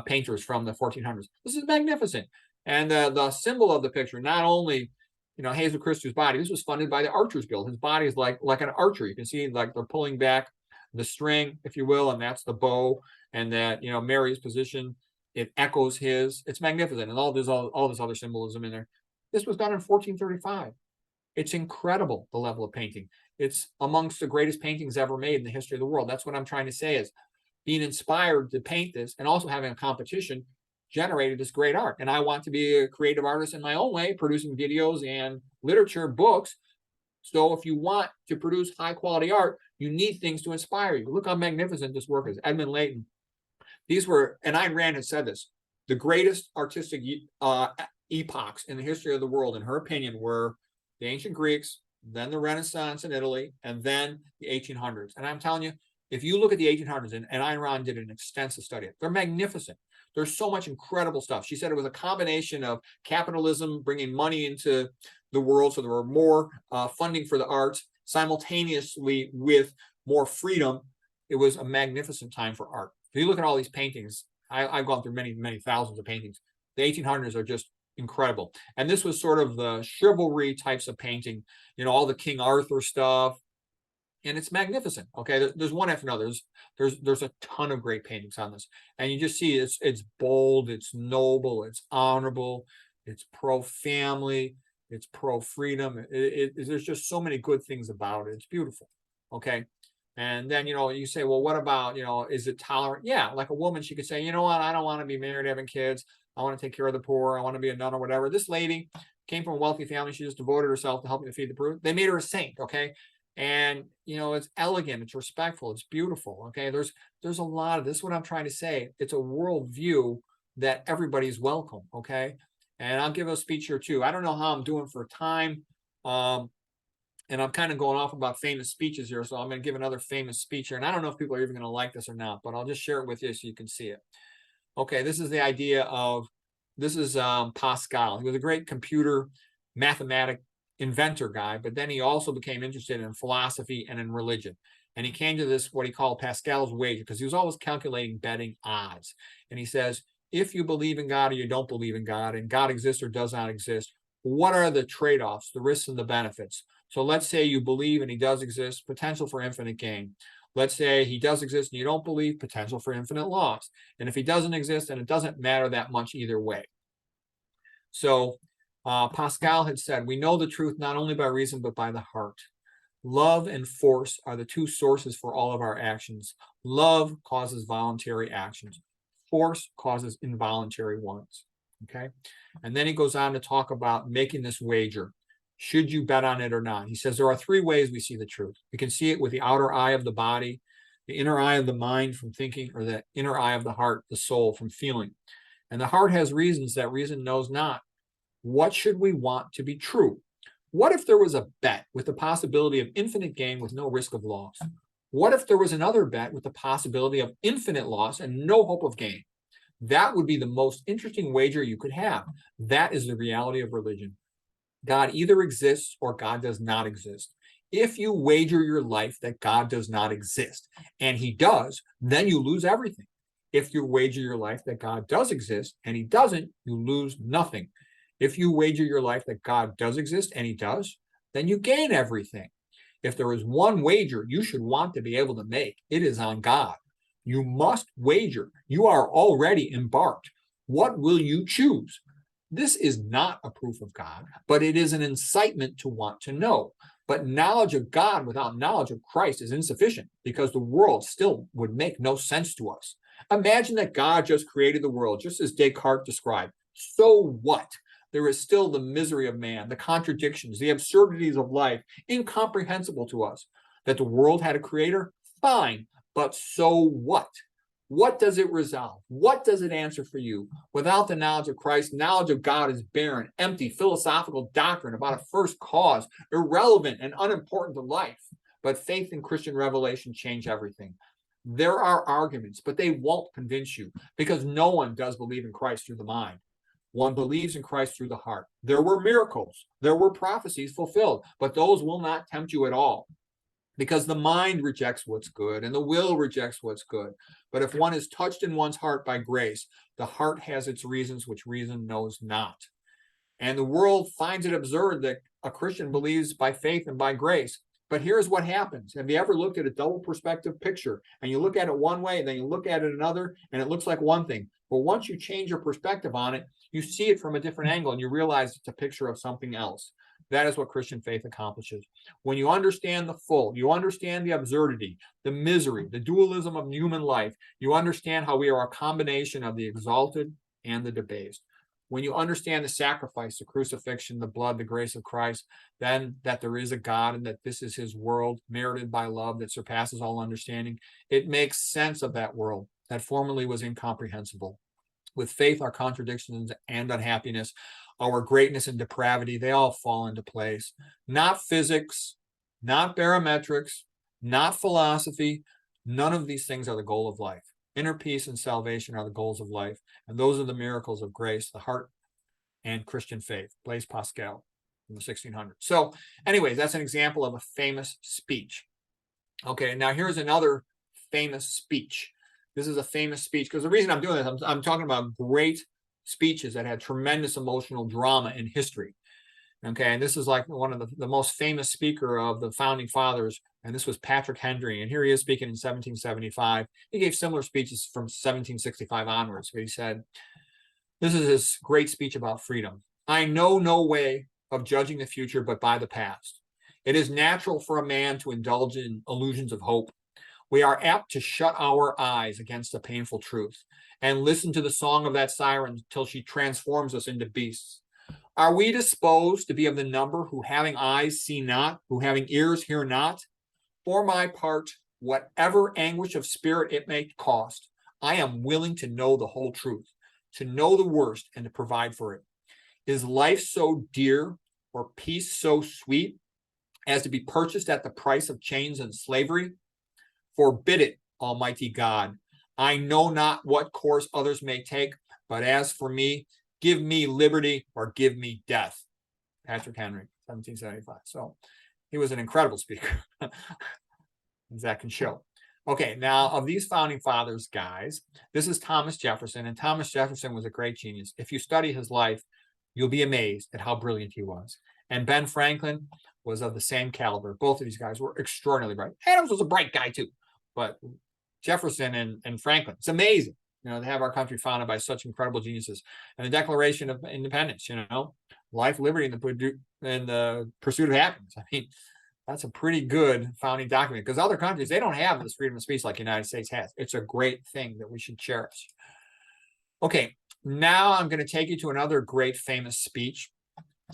painters from the 1400s. This is magnificent. And the symbol of the picture, not only, Jesus Christus' body, this was funded by the Archers Guild. His body is like an archer. You can see like they're pulling back the string, if you will, and that's the bow. And that, Mary's position, it echoes his. It's magnificent. And all this other symbolism in there. This was done in 1435. It's incredible, the level of painting. It's amongst the greatest paintings ever made in the history of the world. That's what I'm trying to say, is being inspired to paint this and also having a competition generated this great art. And I want to be a creative artist in my own way, producing videos and literature, books. So if you want to produce high quality art, you need things to inspire you. Look how magnificent this work is. Edmund Leighton. These were, and Ayn Rand had said this, the greatest artistic epochs in the history of the world, in her opinion, were the ancient Greeks, then the Renaissance in Italy, and then the 1800s. And I'm telling you, if you look at the 1800s, and Ayn Rand did an extensive study, they're magnificent. There's so much incredible stuff. She said it was a combination of capitalism bringing money into the world, so there were more funding for the arts, simultaneously with more freedom. It was a magnificent time for art. If you look at all these paintings, I've gone through many, many thousands of paintings. The 1800s are just incredible. And this was sort of the chivalry types of painting, all the King Arthur stuff. And it's magnificent. Okay, there's one after another. There's a ton of great paintings on this, and you just see it's bold, it's noble, it's honorable, it's pro-family, it's pro-freedom. There's just so many good things about it. It's beautiful. Okay, and then you say, well, what about is it tolerant? Yeah, like a woman, she could say, you know what, I don't want to be married, having kids. I want to take care of the poor. I want to be a nun or whatever. This lady came from a wealthy family. She just devoted herself to helping to feed the poor. They made her a saint. Okay. And it's elegant, it's respectful, it's beautiful. Okay, there's a lot of this. Is what I'm trying to say. It's a worldview that everybody's welcome. Okay, and I'll give a speech here too. I don't know how I'm doing for time, and I'm kind of going off about famous speeches here, so I'm going to give another famous speech here. And I don't know if people are even going to like this or not, but I'll just share it with you so you can see it. Okay, this is the idea of Pascal. He was a great computer mathematic inventor guy, but then he also became interested in philosophy and in religion. And he came to this, what he called Pascal's wager, because he was always calculating betting odds. And he says, if you believe in God or you don't believe in God, and God exists or does not exist, what are the trade-offs, the risks and the benefits? So let's say you believe and he does exist, potential for infinite gain. Let's say he does exist and you don't believe, potential for infinite loss. And if he doesn't exist, then it doesn't matter that much either way. So Pascal had said, we know the truth not only by reason, but by the heart. Love and force are the two sources for all of our actions. Love causes voluntary actions. Force causes involuntary ones. Okay. And then he goes on to talk about making this wager. Should you bet on it or not? He says there are three ways we see the truth. We can see it with the outer eye of the body, the inner eye of the mind from thinking, or the inner eye of the heart, the soul, from feeling. And the heart has reasons that reason knows not. What should we want to be true? What if there was a bet with the possibility of infinite gain with no risk of loss? What if there was another bet with the possibility of infinite loss and no hope of gain? That would be the most interesting wager you could have. That is the reality of religion. God either exists or God does not exist. If you wager your life that God does not exist, and he does, then you lose everything. If you wager your life that God does exist and he doesn't, you lose nothing. If you wager your life that God does exist and he does, then you gain everything. If there is one wager you should want to be able to make, it is on God. You must wager. You are already embarked. What will you choose? This is not a proof of God, but it is an incitement to want to know. But knowledge of God without knowledge of Christ is insufficient, because the world still would make no sense to us. Imagine that God just created the world, just as Descartes described. So what? There is still the misery of man, the contradictions, the absurdities of life, incomprehensible to us. That the world had a creator? Fine, but so what? What does it resolve? What does it answer for you? Without the knowledge of Christ, knowledge of God is barren, empty, philosophical doctrine about a first cause, irrelevant and unimportant to life. But faith and Christian revelation change everything. There are arguments, but they won't convince you, because no one does believe in Christ through the mind. One believes in Christ through the heart. There were miracles, there were prophecies fulfilled, but those will not tempt you at all, because the mind rejects what's good and the will rejects what's good. But if one is touched in one's heart by grace, the heart has its reasons which reason knows not. And the world finds it absurd that a Christian believes by faith and by grace. But here's what happens. Have you ever looked at a double perspective picture, and you look at it one way and then you look at it another, and it looks like one thing? But once you change your perspective on it, you see it from a different angle and you realize it's a picture of something else. That is what Christian faith accomplishes. When you understand the full, you understand the absurdity, the misery, the dualism of human life, you understand how we are a combination of the exalted and the debased. When you understand the sacrifice, the crucifixion, the blood, the grace of Christ, then that there is a God and that this is his world, merited by love that surpasses all understanding, it makes sense of that world that formerly was incomprehensible. With faith, our contradictions and unhappiness, our greatness and depravity, they all fall into place. Not physics, not barometrics, not philosophy. None of these things are the goal of life. Inner peace and salvation are the goals of life. And those are the miracles of grace, the heart and Christian faith. Blaise Pascal in the 1600s. So anyways, that's an example of a famous speech. Okay, now here's another famous speech. This is a famous speech because the reason I'm doing this, I'm talking about great speeches that had tremendous emotional drama in history. Okay, and this is like one of the most famous speaker of the founding fathers, and this was Patrick Henry, and here he is speaking in 1775. He gave similar speeches from 1765 onwards, but he said, this is his great speech about freedom. I know no way of judging the future but by the past. It is natural for a man to indulge in illusions of hope. We are apt to shut our eyes against the painful truth and listen to the song of that siren till she transforms us into beasts. Are we disposed to be of the number who having eyes see not, who having ears hear not? For my part, whatever anguish of spirit it may cost, I am willing to know the whole truth, to know the worst and to provide for it. Is life so dear or peace so sweet as to be purchased at the price of chains and slavery? Forbid it, Almighty God. I know not what course others may take, but as for me, give me liberty or give me death. Patrick Henry, 1775. So he was an incredible speaker, as that can show. Okay, now of these founding fathers, guys, this is Thomas Jefferson, and Thomas Jefferson was a great genius. If you study his life, you'll be amazed at how brilliant he was. And Ben Franklin was of the same caliber. Both of these guys were extraordinarily bright. Adams was a bright guy too, but Jefferson and Franklin, it's amazing, you know, to have our country founded by such incredible geniuses. And the Declaration of Independence, you know, life, liberty, and the pursuit of happiness. I mean, that's a pretty good founding document, because other countries, they don't have this freedom of speech like the United States has. It's a great thing that we should cherish. Okay, now I'm going to take you to another great famous speech,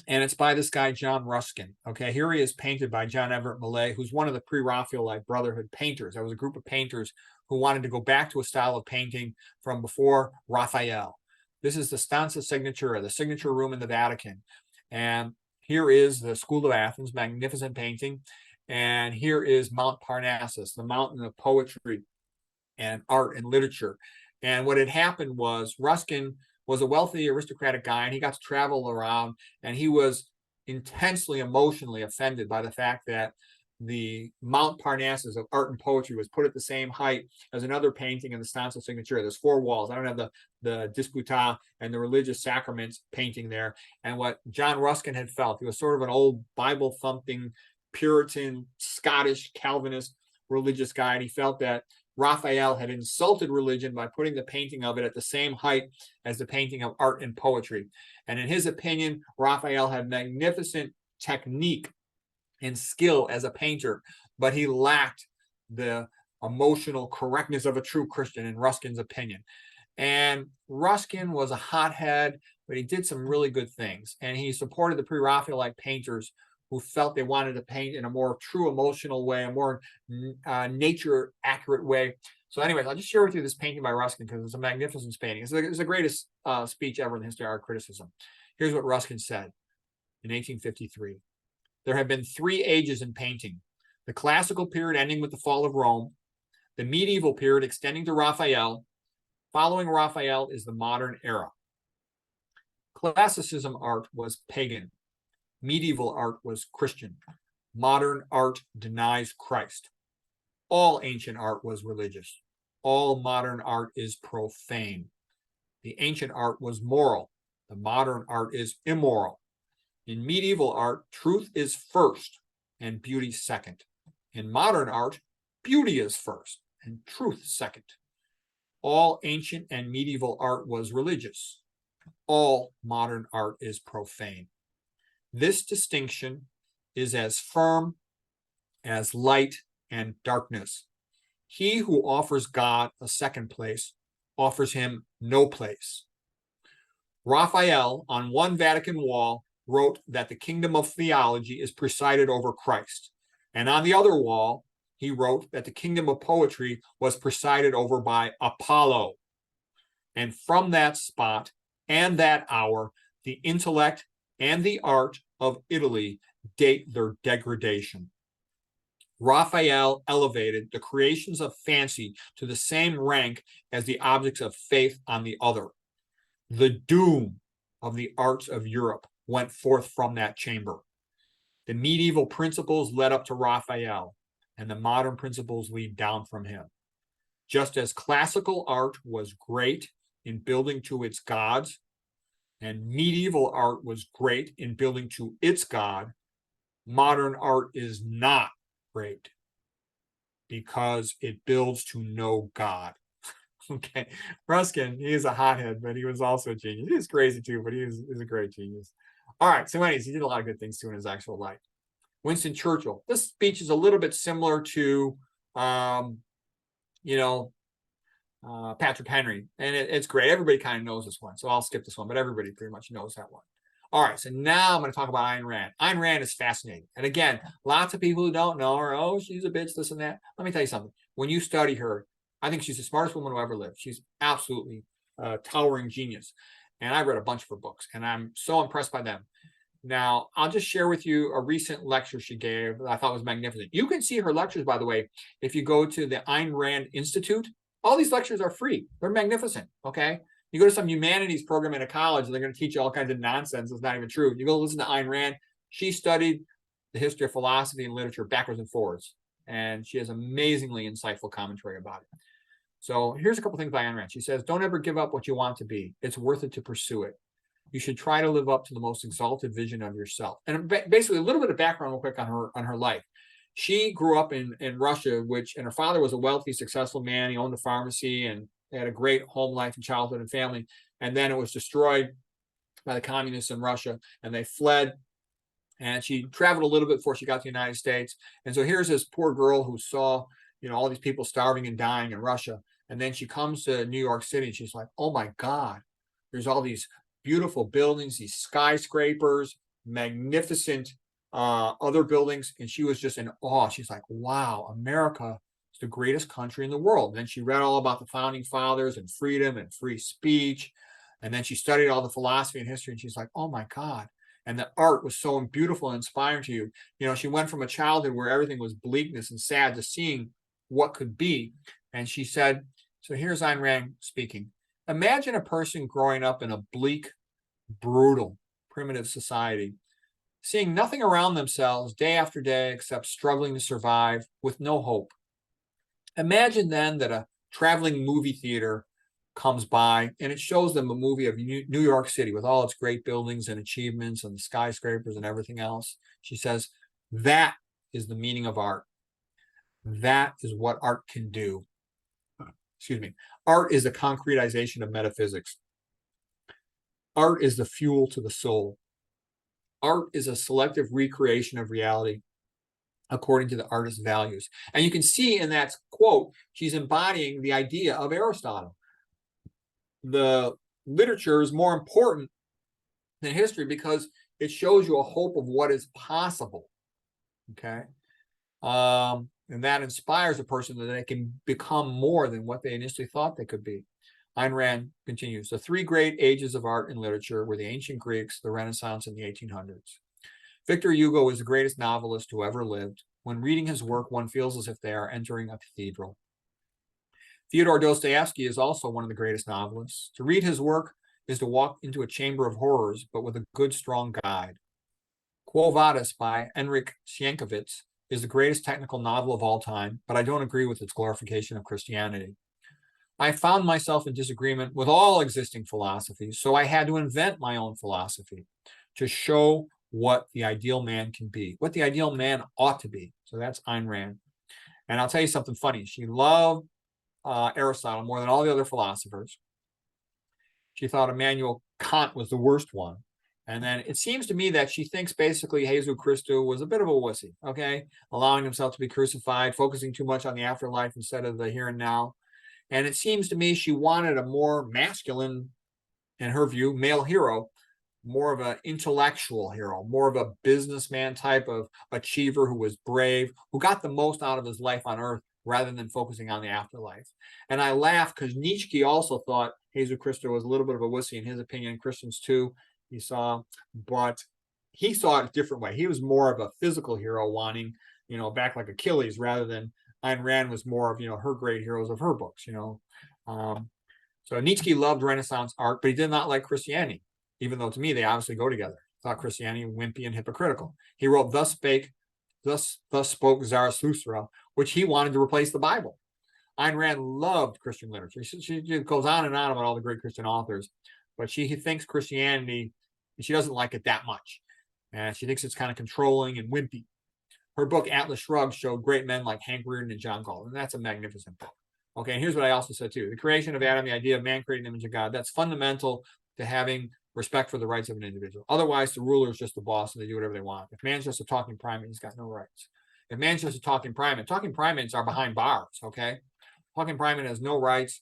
and it's by this guy, John Ruskin. Okay, here he is painted by John Everett Millais, who's one of the pre-Raphaelite Brotherhood painters. That was a group of painters who wanted to go back to a style of painting from before Raphael. This is the Stanza Signatura, the signature room in the Vatican. And here is the School of Athens, magnificent painting. And here is Mount Parnassus, the mountain of poetry and art and literature. And what had happened was Ruskin was a wealthy aristocratic guy, and he got to travel around, and he was intensely emotionally offended by the fact that the Mount Parnassus of art and poetry was put at the same height as another painting in the Stanza Signatura. There's 4 walls. I don't have the Disputa and the religious sacraments painting there. And what John Ruskin had felt, he was sort of an old Bible thumping Puritan Scottish Calvinist religious guy, and he felt that Raphael had insulted religion by putting the painting of it at the same height as the painting of art and poetry. And in his opinion, Raphael had magnificent technique and skill as a painter, but he lacked the emotional correctness of a true Christian, in Ruskin's opinion. And Ruskin was a hothead, but he did some really good things. And he supported the pre-Raphaelite painters who felt they wanted to paint in a more true emotional way, a more nature accurate way. So anyways, I'll just share with you this painting by Ruskin because it's a magnificent painting. It's the greatest speech ever in the history of art criticism. Here's what Ruskin said in 1853. There have been 3 ages in painting: the classical period ending with the fall of Rome, the medieval period extending to Raphael. Following Raphael is the modern era. Classicism art was pagan. Medieval art was Christian. Modern art denies Christ. All ancient art was religious. All modern art is profane. The ancient art was moral. The modern art is immoral. In medieval art, truth is first and beauty second. In modern art, beauty is first and truth second. All ancient and medieval art was religious. All modern art is profane. This distinction is as firm as light and darkness. He who offers God a second place offers him no place. Raphael, on one Vatican wall, wrote that the kingdom of theology is presided over Christ. And on the other wall, he wrote that the kingdom of poetry was presided over by Apollo. And from that spot and that hour, the intellect and the art of Italy date their degradation. Raphael elevated the creations of fancy to the same rank as the objects of faith on the other. The doom of the arts of Europe went forth from that chamber. The medieval principles led up to Raphael, and the modern principles lead down from him. Just as classical art was great in building to its gods, and medieval art was great in building to its God, modern art is not great because it builds to no God. Okay, Ruskin, he is a hothead, but he was also a genius. He was crazy too, but he's a great genius. All right, so anyways, he did a lot of good things too in his actual life. Winston Churchill. This speech is a little bit similar to, Patrick Henry, and it's great. Everybody kind of knows this one, so I'll skip this one, but everybody pretty much knows that one. All right, so now I'm going to talk about Ayn Rand. Ayn Rand is fascinating. And again, lots of people who don't know her, oh, she's a bitch, this and that. Let me tell you something. When you study her, I think she's the smartest woman who ever lived. She's absolutely a towering genius. And I read a bunch of her books, and I'm so impressed by them. Now, I'll just share with you a recent lecture she gave that I thought was magnificent. You can see her lectures, by the way, if you go to the Ayn Rand Institute. All these lectures are free. They're magnificent, okay? You go to some humanities program in a college, and they're going to teach you all kinds of nonsense. It's not even true. You go listen to Ayn Rand. She studied the history of philosophy and literature backwards and forwards, and she has amazingly insightful commentary about it. So here's a couple things by Ayn Rand. She says, don't ever give up what you want to be. It's worth it to pursue it. You should try to live up to the most exalted vision of yourself. And basically, a little bit of background real quick on her life. She grew up in Russia, and her father was a wealthy, successful man. He owned a pharmacy and had a great home life and childhood and family. And then it was destroyed by the communists in Russia, and they fled. And she traveled a little bit before she got to the United States. And so here's this poor girl who saw, all these people starving and dying in Russia. And then she comes to New York City, and she's like, oh my God, there's all these beautiful buildings, these skyscrapers, magnificent other buildings. And she was just in awe. She's like, wow, America is the greatest country in the world. And then she read all about the founding fathers and freedom and free speech. And then she studied all the philosophy and history. And she's like, oh my God. And the art was so beautiful and inspiring to you. She went from a childhood where everything was bleakness and sad to seeing what could be. And she said, so here's Ayn Rand speaking. Imagine a person growing up in a bleak, brutal, primitive society, seeing nothing around themselves day after day except struggling to survive with no hope. Imagine then that a traveling movie theater comes by and it shows them a movie of New York City with all its great buildings and achievements and the skyscrapers and everything else. She says, that is the meaning of art. That is what art can do. Excuse me. Art is a concretization of metaphysics. Art is the fuel to the soul. Art is a selective recreation of reality according to the artist's values. And you can see in that quote, she's embodying the idea of Aristotle. The literature is more important than history because it shows you a hope of what is possible. Okay. And that inspires a person that they can become more than what they initially thought they could be. Ayn Rand continues, the three great ages of art and literature were the ancient Greeks, the Renaissance, and the 1800s. Victor Hugo is the greatest novelist who ever lived. When reading his work, one feels as if they are entering a cathedral. Fyodor Dostoevsky is also one of the greatest novelists. To read his work is to walk into a chamber of horrors, but with a good, strong guide. Quo Vadis by Henryk Sienkiewicz is the greatest technical novel of all time, but I don't agree with its glorification of Christianity. I found myself in disagreement with all existing philosophies, so I had to invent my own philosophy to show what the ideal man can be, what the ideal man ought to be. So that's Ayn Rand. And I'll tell you something funny. She loved Aristotle more than all the other philosophers. She thought Immanuel Kant was the worst one. And then it seems to me that she thinks basically Jesus Christo was a bit of a wussy, okay? Allowing himself to be crucified, focusing too much on the afterlife instead of the here and now. And it seems to me she wanted a more masculine, in her view, male hero, more of an intellectual hero, more of a businessman type of achiever who was brave, who got the most out of his life on earth rather than focusing on the afterlife. And I laugh because Nietzsche also thought Jesus Christo was a little bit of a wussy in his opinion, Christians too, he saw, but he saw it a different way. He was more of a physical hero wanting, back like Achilles rather than Ayn Rand was more of, her great heroes of her books, So Nietzsche loved Renaissance art, but he did not like Christianity, even though to me they obviously go together. He thought Christianity wimpy and hypocritical. He wrote Thus Spoke Zarathustra, which he wanted to replace the Bible. Ayn Rand loved Christian literature. She goes on and on about all the great Christian authors, but she thinks Christianity, she doesn't like it that much. And she thinks it's kind of controlling and wimpy. Her book, Atlas Shrugged, showed great men like Hank Rearden and John Galt, and that's a magnificent book. Okay, and here's what I also said too. The creation of Adam, the idea of man creating the image of God, that's fundamental to having respect for the rights of an individual. Otherwise, the ruler is just the boss and they do whatever they want. If man's just a talking primate, he's got no rights. If man's just a talking primates are behind bars, okay? Talking primate has no rights,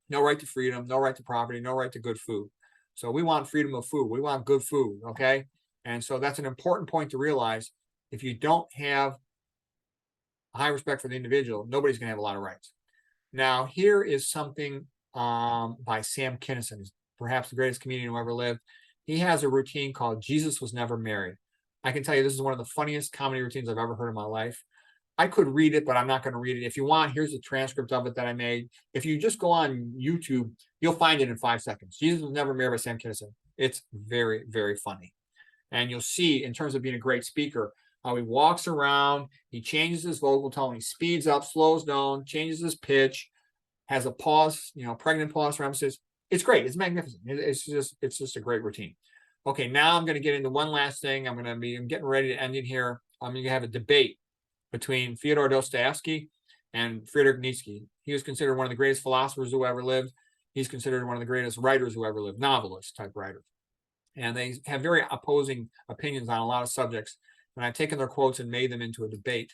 no right to freedom, no right to property, no right to good food. So we want freedom of food. We want good food, okay? And so that's an important point to realize. If you don't have high respect for the individual, nobody's going to have a lot of rights. Now, here is something by Sam Kinison, perhaps the greatest comedian who ever lived. He has a routine called Jesus Was Never Married. I can tell you this is one of the funniest comedy routines I've ever heard in my life. I could read it, but I'm not going to read it. If you want, here's a transcript of it that I made. If you just go on YouTube, you'll find it in 5 seconds. Jesus Was Never Married by Sam Kinison. It's very, very funny. And you'll see, in terms of being a great speaker, how he walks around, he changes his vocal tone, he speeds up, slows down, changes his pitch, has a pause, pregnant pause for emphasis. It's great. It's magnificent. It's just a great routine. Okay, now I'm going to get into one last thing. I'm getting ready to end it here. I'm going to have a debate between Fyodor Dostoevsky and Friedrich Nietzsche. He was considered one of the greatest philosophers who ever lived. He's considered one of the greatest writers who ever lived, novelist type writers. And they have very opposing opinions on a lot of subjects. And I've taken their quotes and made them into a debate.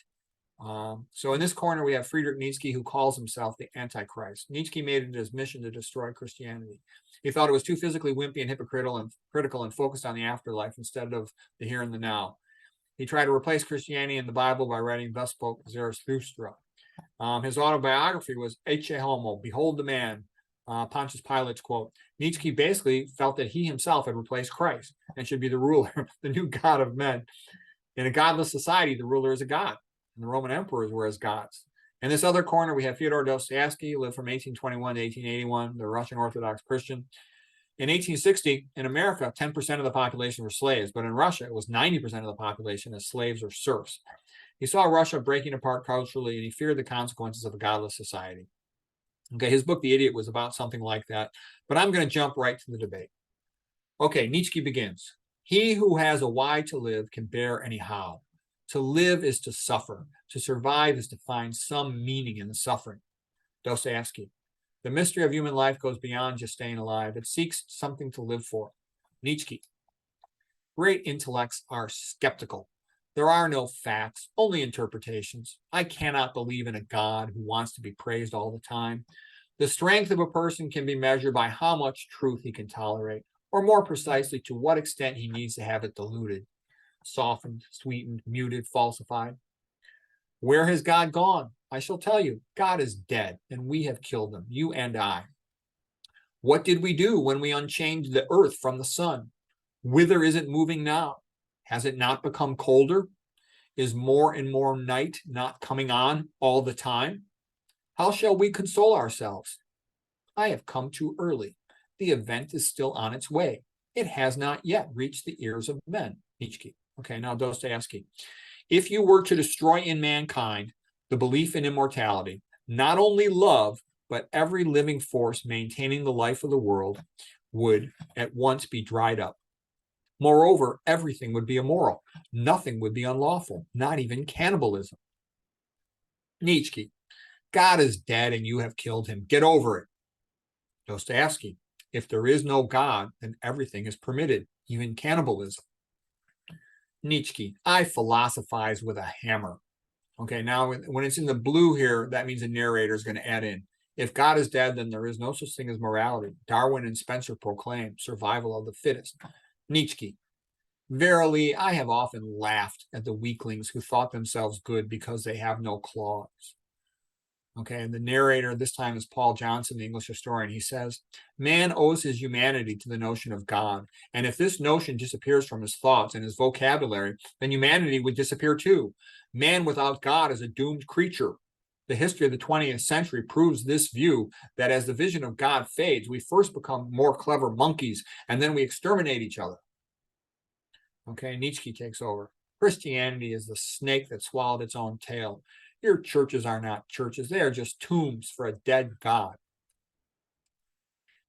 So in this corner, we have Friedrich Nietzsche, who calls himself the Antichrist. Nietzsche made it his mission to destroy Christianity. He thought it was too physically wimpy and hypocritical and focused on the afterlife instead of the here and the now. He tried to replace Christianity and the Bible by writing Thus Spoke Zarathustra. His autobiography was Ecce Homo, Behold the Man, Pontius Pilate's quote. Nietzsche basically felt that he himself had replaced Christ and should be the ruler, the new God of men. In a godless society, the ruler is a god, and the Roman emperors were as gods. In this other corner, we have Fyodor Dostoevsky, who lived from 1821 to 1881, the Russian Orthodox Christian. In 1860, in America, 10% of the population were slaves, but in Russia, it was 90% of the population as slaves or serfs. He saw Russia breaking apart culturally, and he feared the consequences of a godless society. Okay, his book, The Idiot, was about something like that, but I'm going to jump right to the debate. Okay, Nietzsche begins. He who has a why to live can bear any how. To live is to suffer. To survive is to find some meaning in the suffering. Dostoevsky. The mystery of human life goes beyond just staying alive. It seeks something to live for. Nietzsche. Great intellects are skeptical. There are no facts, only interpretations. I cannot believe in a God who wants to be praised all the time. The strength of a person can be measured by how much truth he can tolerate, or more precisely, to what extent he needs to have it diluted, softened, sweetened, muted, falsified. Where has God gone? I shall tell you, God is dead, and we have killed him, you and I. What did we do when we unchained the earth from the sun? Whither is it moving now? Has it not become colder? Is more and more night not coming on all the time? How shall we console ourselves? I have come too early. The event is still on its way. It has not yet reached the ears of men. Nietzsche. Okay, now Dostoevsky. If you were to destroy in mankind the belief in immortality, not only love, but every living force maintaining the life of the world would at once be dried up. Moreover, everything would be immoral. Nothing would be unlawful, not even cannibalism. Nietzsche. God is dead and you have killed him. Get over it. Dostoevsky. If there is no God, then everything is permitted, even cannibalism. Nietzsche. I philosophize with a hammer. Okay, now when it's in the blue here, that means the narrator is going to add in. If God is dead, then there is no such thing as morality. Darwin and Spencer proclaim survival of the fittest. Nietzsche. Verily, I have often laughed at the weaklings who thought themselves good because they have no claws. Okay, and the narrator this time is Paul Johnson, the English historian. He says, man owes his humanity to the notion of God. And if this notion disappears from his thoughts and his vocabulary, then humanity would disappear too. Man without God is a doomed creature. The history of the 20th century proves this view, that as the vision of God fades, we first become more clever monkeys, and then we exterminate each other. Okay, Nietzsche takes over. Christianity is the snake that swallowed its own tail. Your churches are not churches. They are just tombs for a dead God.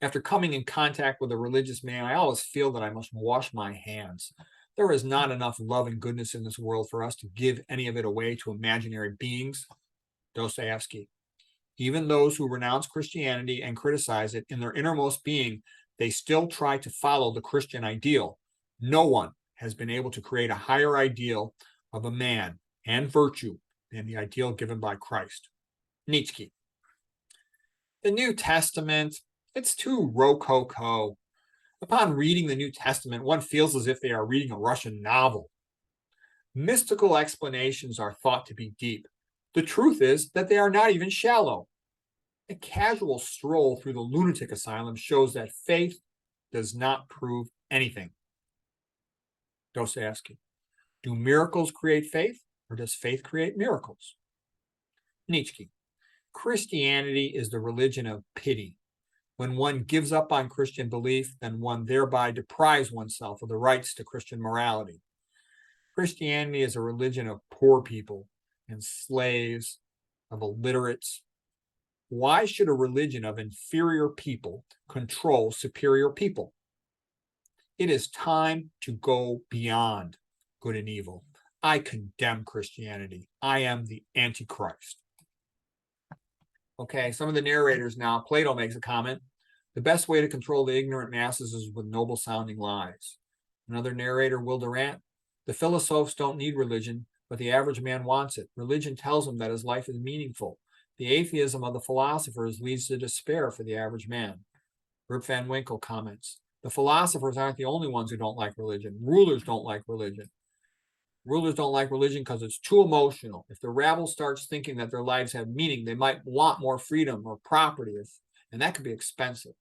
After coming in contact with a religious man, I always feel that I must wash my hands. There is not enough love and goodness in this world for us to give any of it away to imaginary beings. Dostoevsky. Even those who renounce Christianity and criticize it in their innermost being, they still try to follow the Christian ideal. No one has been able to create a higher ideal of a man and virtue than the ideal given by Christ. Nietzsche. The New Testament, it's too rococo. Upon reading the New Testament, one feels as if they are reading a Russian novel. Mystical explanations are thought to be deep. The truth is that they are not even shallow. A casual stroll through the lunatic asylum shows that faith does not prove anything. Dostoevsky. Do miracles create faith, or does faith create miracles? Nietzsche. Christianity is the religion of pity. When one gives up on Christian belief, then one thereby deprives oneself of the rights to Christian morality. Christianity is a religion of poor people and slaves, of illiterates. Why should a religion of inferior people control superior people? It is time to go beyond good and evil. I condemn Christianity. I am the Antichrist. Okay, some of the narrators now. Plato makes a comment. The best way to control the ignorant masses is with noble sounding lies. Another narrator, Will Durant. The philosophes don't need religion, but the average man wants it. Religion tells him that his life is meaningful. The atheism of the philosophers leads to despair for the average man. Rip Van Winkle comments. The philosophers aren't the only ones who don't like religion. Rulers don't like religion. Rulers don't like religion because it's too emotional. If the rabble starts thinking that their lives have meaning, they might want more freedom or property, and that could be expensive.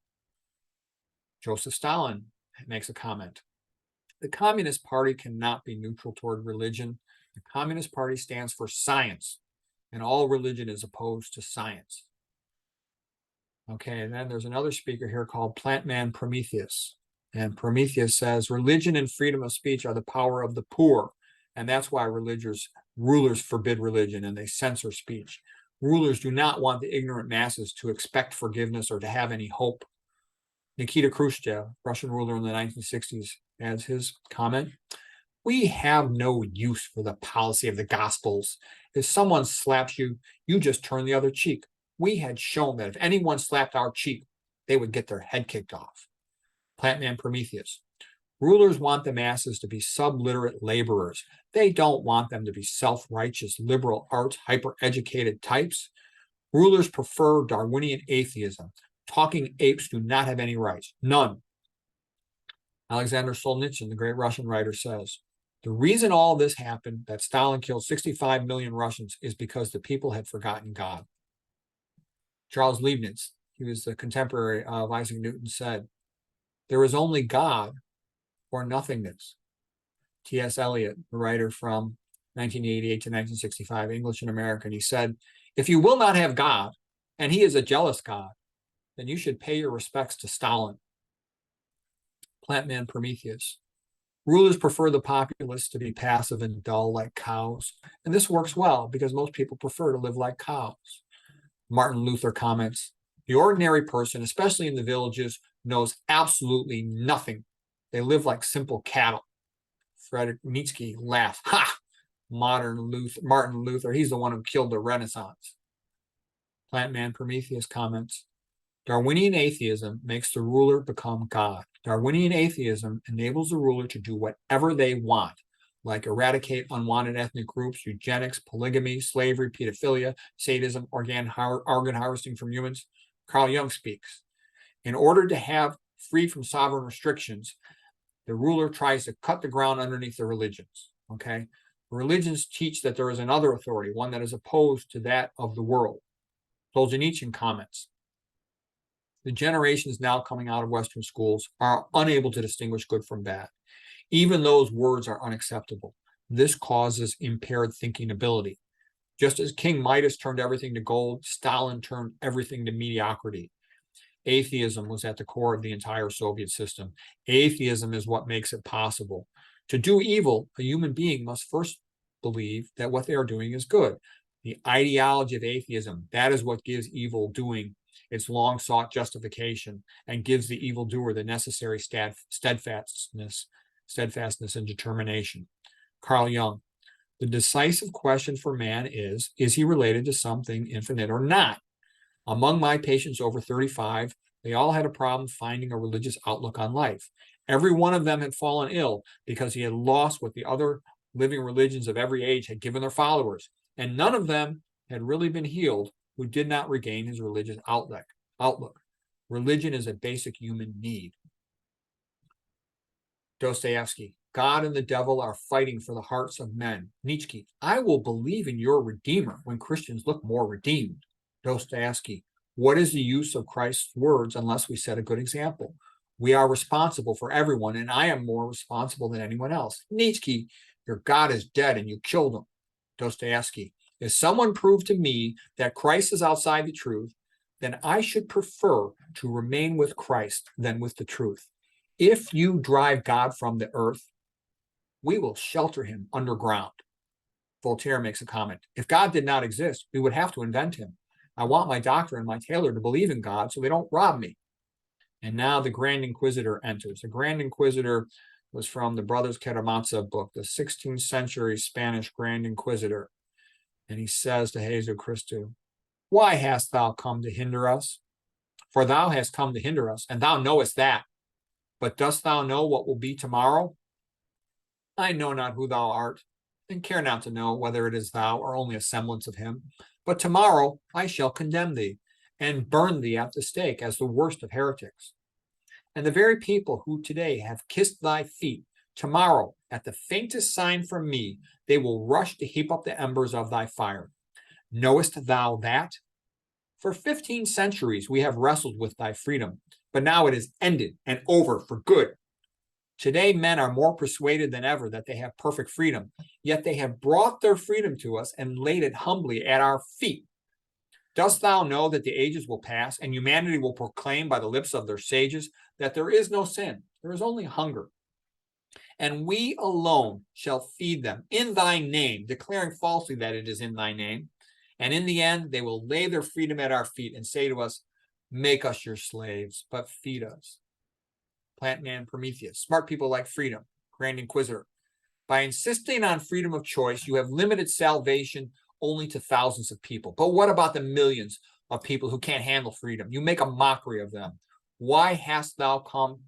Joseph Stalin makes a comment. The Communist Party cannot be neutral toward religion. The Communist Party stands for science, and all religion is opposed to science. Okay, and then there's another speaker here called Plant Man Prometheus. And Prometheus says, religion and freedom of speech are the power of the poor. And that's why rulers forbid religion and they censor speech. Rulers do not want the ignorant masses to expect forgiveness or to have any hope. Nikita Khrushchev, Russian ruler in the 1960s, adds his comment. We have no use for the policy of the Gospels. If someone slaps you, you just turn the other cheek. We had shown that if anyone slapped our cheek, they would get their head kicked off. Plantman Prometheus. Rulers want the masses to be subliterate laborers. They don't want them to be self-righteous, liberal arts, hyper-educated types. Rulers prefer Darwinian atheism. Talking apes do not have any rights. None. Alexander Solzhenitsyn, the great Russian writer, says, the reason all this happened, that Stalin killed 65 million Russians, is because the people had forgotten God. Charles Leibniz, he was the contemporary of Isaac Newton, said, there is only God or nothingness. T.S. Eliot, the writer from 1988 to 1965, English and American, he said, if you will not have God, and he is a jealous God, then you should pay your respects to Stalin. Plant man Prometheus. Rulers prefer the populace to be passive and dull like cows, and this works well because most people prefer to live like cows. Martin Luther comments, the ordinary person, especially in the villages, knows absolutely nothing. They live like simple cattle. Friedrich Nietzsche laughed. Ha! Martin Luther, he's the one who killed the Renaissance. Plant man Prometheus comments, Darwinian atheism makes the ruler become God. Darwinian atheism enables the ruler to do whatever they want, like eradicate unwanted ethnic groups, eugenics, polygamy, slavery, pedophilia, sadism, organ harvesting from humans. Carl Jung speaks. In order to have free from sovereign restrictions, the ruler tries to cut the ground underneath the religions. Okay, religions teach that there is another authority, one that is opposed to that of the world. Solzhenitsyn comments, the generations now coming out of Western schools are unable to distinguish good from bad. Even those words are unacceptable. This causes impaired thinking ability. Just as King Midas turned everything to gold, Stalin turned everything to mediocrity. Atheism was at the core of the entire Soviet system. Atheism is what makes it possible. To do evil, a human being must first believe that what they are doing is good. The ideology of atheism, that is what gives evil doing its long-sought justification and gives the evildoer the necessary steadfastness and determination. Carl Jung, the decisive question for man is he related to something infinite or not? Among my patients over 35, they all had a problem finding a religious outlook on life. Every one of them had fallen ill because he had lost what the other living religions of every age had given their followers, and none of them had really been healed who did not regain his religious outlook. Religion is a basic human need. Dostoevsky, God and the devil are fighting for the hearts of men. Nietzsche, I will believe in your Redeemer when Christians look more redeemed. Dostoevsky, what is the use of Christ's words unless we set a good example? We are responsible for everyone, and I am more responsible than anyone else. Nietzsche, your God is dead and you killed him. Dostoevsky, if someone proved to me that Christ is outside the truth, then I should prefer to remain with Christ than with the truth. If you drive God from the earth, we will shelter him underground. Voltaire makes a comment. If God did not exist, we would have to invent him. I want my doctor and my tailor to believe in God so they don't rob me. And now the Grand Inquisitor enters. The Grand Inquisitor was from the Brothers Karamazov book, the 16th century Spanish Grand Inquisitor. And he says to Jesus Christu, why hast thou come to hinder us? For thou hast come to hinder us, and thou knowest that. But dost thou know what will be tomorrow? I know not who thou art, and care not to know whether it is thou or only a semblance of him. But tomorrow I shall condemn thee, and burn thee at the stake as the worst of heretics. And the very people who today have kissed thy feet, tomorrow, at the faintest sign from me, they will rush to heap up the embers of thy fire. Knowest thou that? For 15 centuries we have wrestled with thy freedom, but now it is ended and over for good. Today men are more persuaded than ever that they have perfect freedom, yet they have brought their freedom to us and laid it humbly at our feet. Dost thou know that the ages will pass, and humanity will proclaim by the lips of their sages that there is no sin, there is only hunger. And we alone shall feed them in thy name, declaring falsely that it is in thy name. And in the end, they will lay their freedom at our feet and say to us, make us your slaves, but feed us. Plant man Prometheus, smart people like freedom, Grand Inquisitor. By insisting on freedom of choice, you have limited salvation only to thousands of people. But what about the millions of people who can't handle freedom? You make a mockery of them. Why hast thou come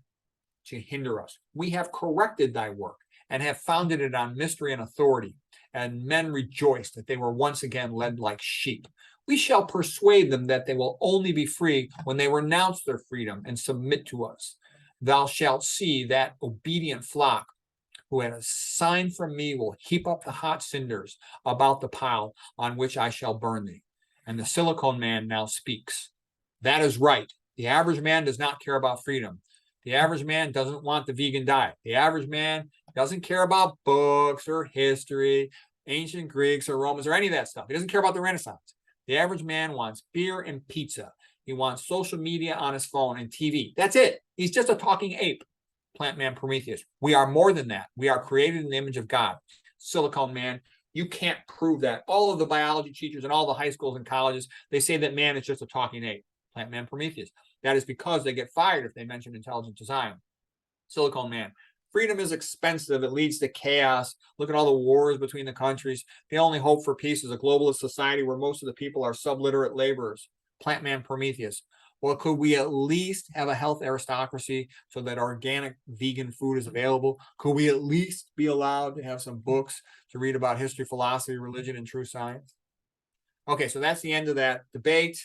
to hinder us? We have corrected thy work and have founded it on mystery and authority. And men rejoice that they were once again led like sheep. We shall persuade them that they will only be free when they renounce their freedom and submit to us. Thou shalt see that obedient flock who at a sign from me will heap up the hot cinders about the pile on which I shall burn thee. And the silicone man now speaks. That is right. The average man does not care about freedom. The average man doesn't want the vegan diet. The average man doesn't care about books or history, ancient Greeks or Romans or any of that stuff. He doesn't care about the Renaissance. The average man wants beer and pizza. He wants social media on his phone and TV. That's it. He's just a talking ape. Plant man Prometheus. We are more than that. We are created in the image of God. Silicone man. You can't prove that. All of the biology teachers and all the high schools and colleges, they say that man is just a talking ape. Plant man Prometheus. That is because they get fired if they mention intelligent design. Silicone man. Freedom is expensive. It leads to chaos. Look at all the wars between the countries. The only hope for peace is a globalist society where most of the people are subliterate laborers. Plant man Prometheus. Well, could we at least have a health aristocracy so that organic vegan food is available? Could we at least be allowed to have some books to read about history, philosophy, religion, and true science? Okay, so that's the end of that debate.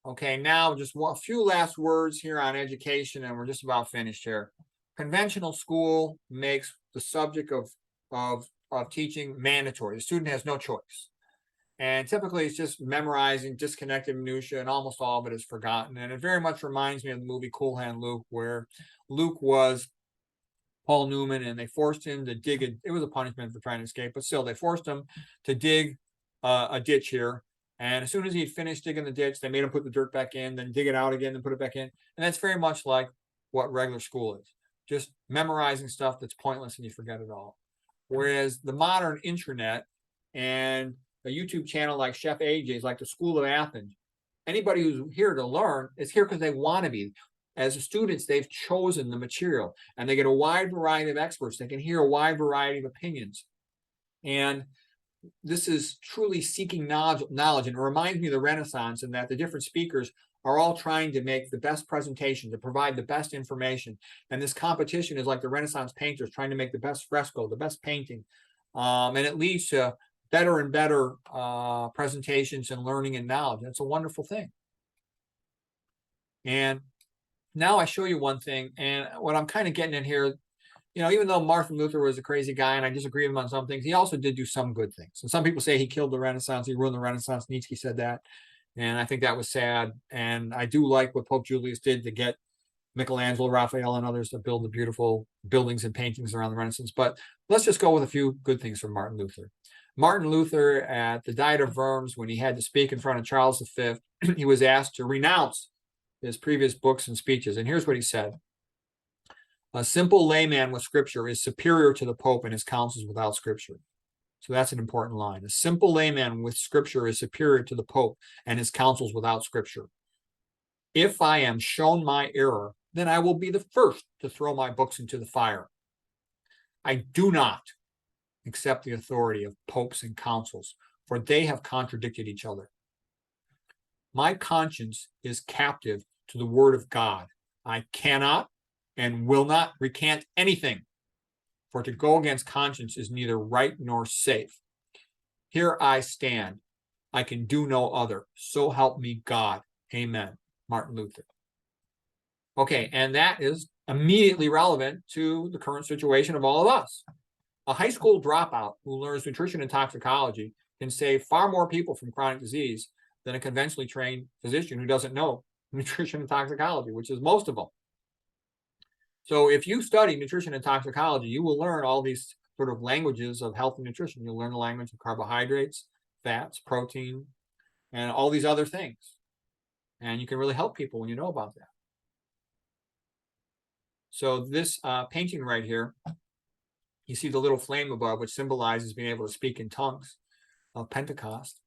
Okay, now just a few last words here on education, and we're just about finished here. Conventional school makes the subject of teaching mandatory. The student has no choice. And typically it's just memorizing disconnected minutia, and almost all of it is forgotten. And it very much reminds me of the movie Cool Hand Luke, where Luke was Paul Newman and they forced him to dig it was a punishment for trying to escape, but still they forced him to dig a ditch here. And as soon as he'd finished digging the ditch, they made him put the dirt back in, then dig it out again and put it back in. And that's very much like what regular school is. Just memorizing stuff that's pointless and you forget it all. Whereas the modern internet and a YouTube channel like Chef AJ is like the School of Athens. Anybody who's here to learn is here because they want to be. As students, they've chosen the material and they get a wide variety of experts. They can hear a wide variety of opinions. And this is truly seeking knowledge. And it reminds me of the Renaissance in that the different speakers are all trying to make the best presentation, to provide the best information. And this competition is like the Renaissance painters trying to make the best fresco, the best painting. And it leads to better and better presentations and learning and knowledge. And it's a wonderful thing. And now I show you one thing. And what I'm kind of getting in here, you know, even though Martin Luther was a crazy guy and I disagree with him on some things, he also did do some good things. And some people say he killed the Renaissance, he ruined the Renaissance. Nietzsche said that. And I think that was sad. And I do like what Pope Julius did to get Michelangelo, Raphael, and others to build the beautiful buildings and paintings around the Renaissance. But let's just go with a few good things from Martin Luther. Martin Luther, at the Diet of Worms, when he had to speak in front of Charles V, he was asked to renounce his previous books and speeches. And here's what he said. A simple layman with scripture is superior to the Pope and his counsels without scripture. So that's an important line. A simple layman with scripture is superior to the Pope and his counsels without scripture. If I am shown my error, then I will be the first to throw my books into the fire. I do not accept the authority of popes and councils, for they have contradicted each other. My conscience is captive to the word of God. I cannot and will not recant anything, for to go against conscience is neither right nor safe. Here I stand. I can do no other. So help me God. Amen. Martin Luther. Okay, and that is immediately relevant to the current situation of all of us. A high school dropout who learns nutrition and toxicology can save far more people from chronic disease than a conventionally trained physician who doesn't know nutrition and toxicology, which is most of them. So if you study nutrition and toxicology, you will learn all these sort of languages of health and nutrition. You'll learn the language of carbohydrates, fats, protein, and all these other things. And you can really help people when you know about that. So this painting right here, you see the little flame above, which symbolizes being able to speak in tongues of Pentecost.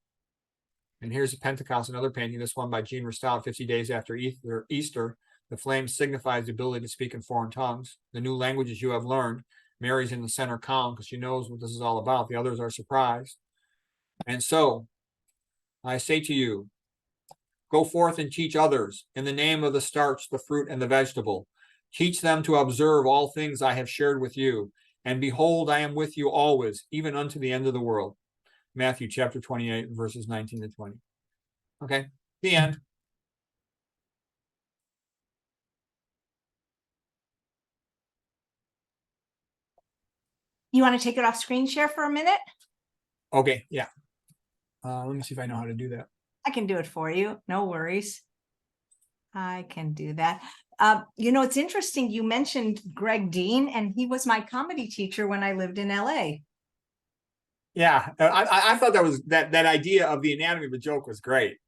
And here's a Pentecost, another painting, this one by Jean Ristal, 50 days after Easter. The flame signifies the ability to speak in foreign tongues. The new languages you have learned. Mary's in the center column because she knows what this is all about. The others are surprised. And so I say to you, go forth and teach others in the name of the starch, the fruit, and the vegetable. Teach them to observe all things I have shared with you. And behold, I am with you always, even unto the end of the world. Matthew chapter 28, verses 19 to 20. Okay, the end. You want to take it off screen share for a minute? Okay, yeah. Let me see if I know how to do that. I can do it for you. No worries. I can do that. You know, it's interesting. You mentioned Greg Dean, and he was my comedy teacher when I lived in LA. Yeah, I thought that was that idea of the anatomy of a joke was great.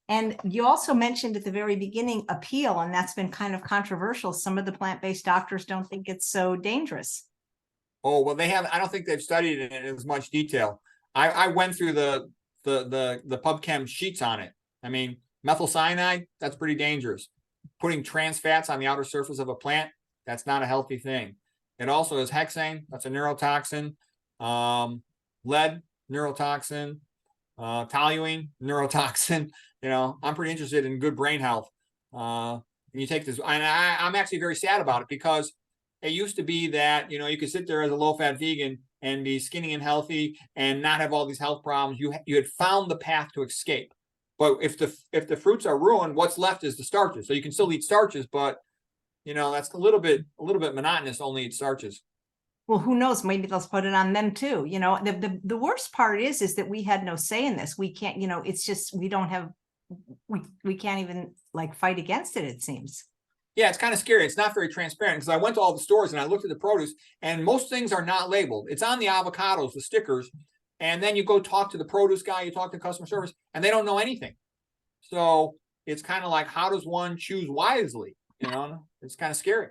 And you also mentioned at the very beginning appeal, and that's been kind of controversial. Some of the plant-based doctors don't think it's so dangerous. Oh, well, they have. I don't think they've studied it in as much detail. I went through the PubChem sheets on it. I mean, methyl cyanide, that's pretty dangerous. Putting trans fats on the outer surface of a plant, that's not a healthy thing. It also is hexane, that's a neurotoxin. Lead, neurotoxin. Toluene, neurotoxin. You know, I'm pretty interested in good brain health. And you take this, and I'm actually very sad about it, because it used to be that, you know, you could sit there as a low-fat vegan and be skinny and healthy and not have all these health problems. You had found the path to escape. But if the fruits are ruined, what's left is the starches. So you can still eat starches, but you know, that's a little bit monotonous to only eat starches. Well, who knows? Maybe they'll put it on them too. You know, the worst part is that we had no say in this. We can't, you know, it's just we don't have, we can't even like fight against it, it seems. Yeah, it's kind of scary. It's not very transparent, because I went to all the stores and I looked at the produce, and most things are not labeled. It's on the avocados, the stickers, and then you go talk to the produce guy, you talk to customer service, and they don't know anything. So it's kind of like, how does one choose wisely? You know, it's kind of scary.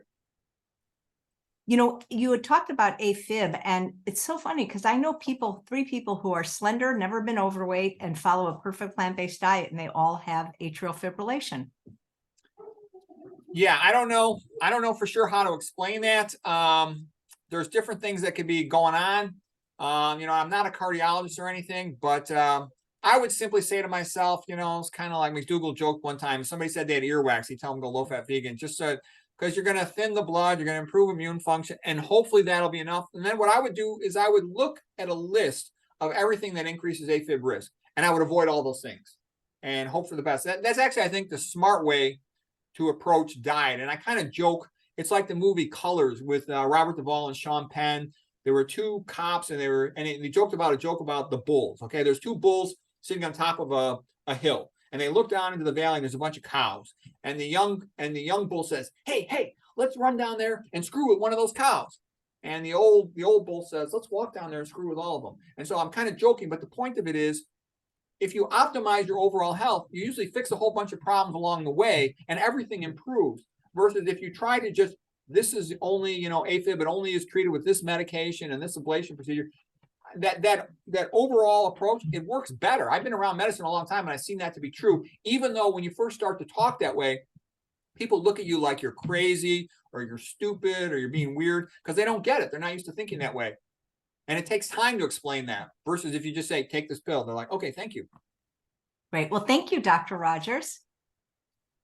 You know, you had talked about AFib, and it's so funny because I know people, 3 people who are slender, never been overweight, and follow a perfect plant-based diet, and they all have atrial fibrillation. Yeah, I don't know for sure how to explain that. There's different things that could be going on. You know, I'm not a cardiologist or anything, but I would simply say to myself, you know, it's kind of like McDougall joked one time. Somebody said they had earwax. He tell them go low-fat vegan, just so, because you're going to thin the blood, you're going to improve immune function, and hopefully that'll be enough. And then what I would do is I would look at a list of everything that increases AFib risk, and I would avoid all those things and hope for the best. That's actually, I think, the smart way to approach diet. And I kind of joke, it's like the movie Colors with Robert Duvall and Sean Penn. There were 2 cops, and they joked about a joke about the bulls. Okay, there's 2 bulls sitting on top of a hill, and they look down into the valley, and there's a bunch of cows. And the young bull says, "Hey, let's run down there and screw with one of those cows." And the old bull says, "Let's walk down there and screw with all of them." And so I'm kind of joking, but the point of it is, if you optimize your overall health, you usually fix a whole bunch of problems along the way, and everything improves. Versus if you try to just, this is only, you know, AFib, it only is treated with this medication and this ablation procedure. That overall approach, it works better. I've been around medicine a long time, and I've seen that to be true. Even though when you first start to talk that way, people look at you like you're crazy or you're stupid or you're being weird, because they don't get it. They're not used to thinking that way. And it takes time to explain that, versus if you just say, take this pill, they're like, okay, thank you. Great. Well, thank you, Dr. Rogers.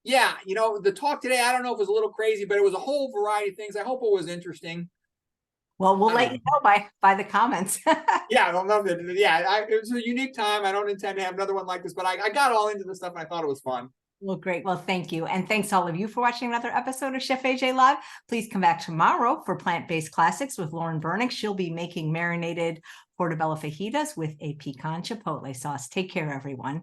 Yeah, you know, the talk today, I don't know if it was a little crazy, but it was a whole variety of things. I hope it was interesting. Well, we'll let you know by the comments. Yeah, I don't know. Yeah, it was a unique time. I don't intend to have another one like this, but I got all into this stuff, and I thought it was fun. Well, great. Well, thank you. And thanks all of you for watching another episode of Chef AJ Live. Please come back tomorrow for Plant-Based Classics with Lauren Bernick. She'll be making marinated portobello fajitas with a pecan chipotle sauce. Take care, everyone.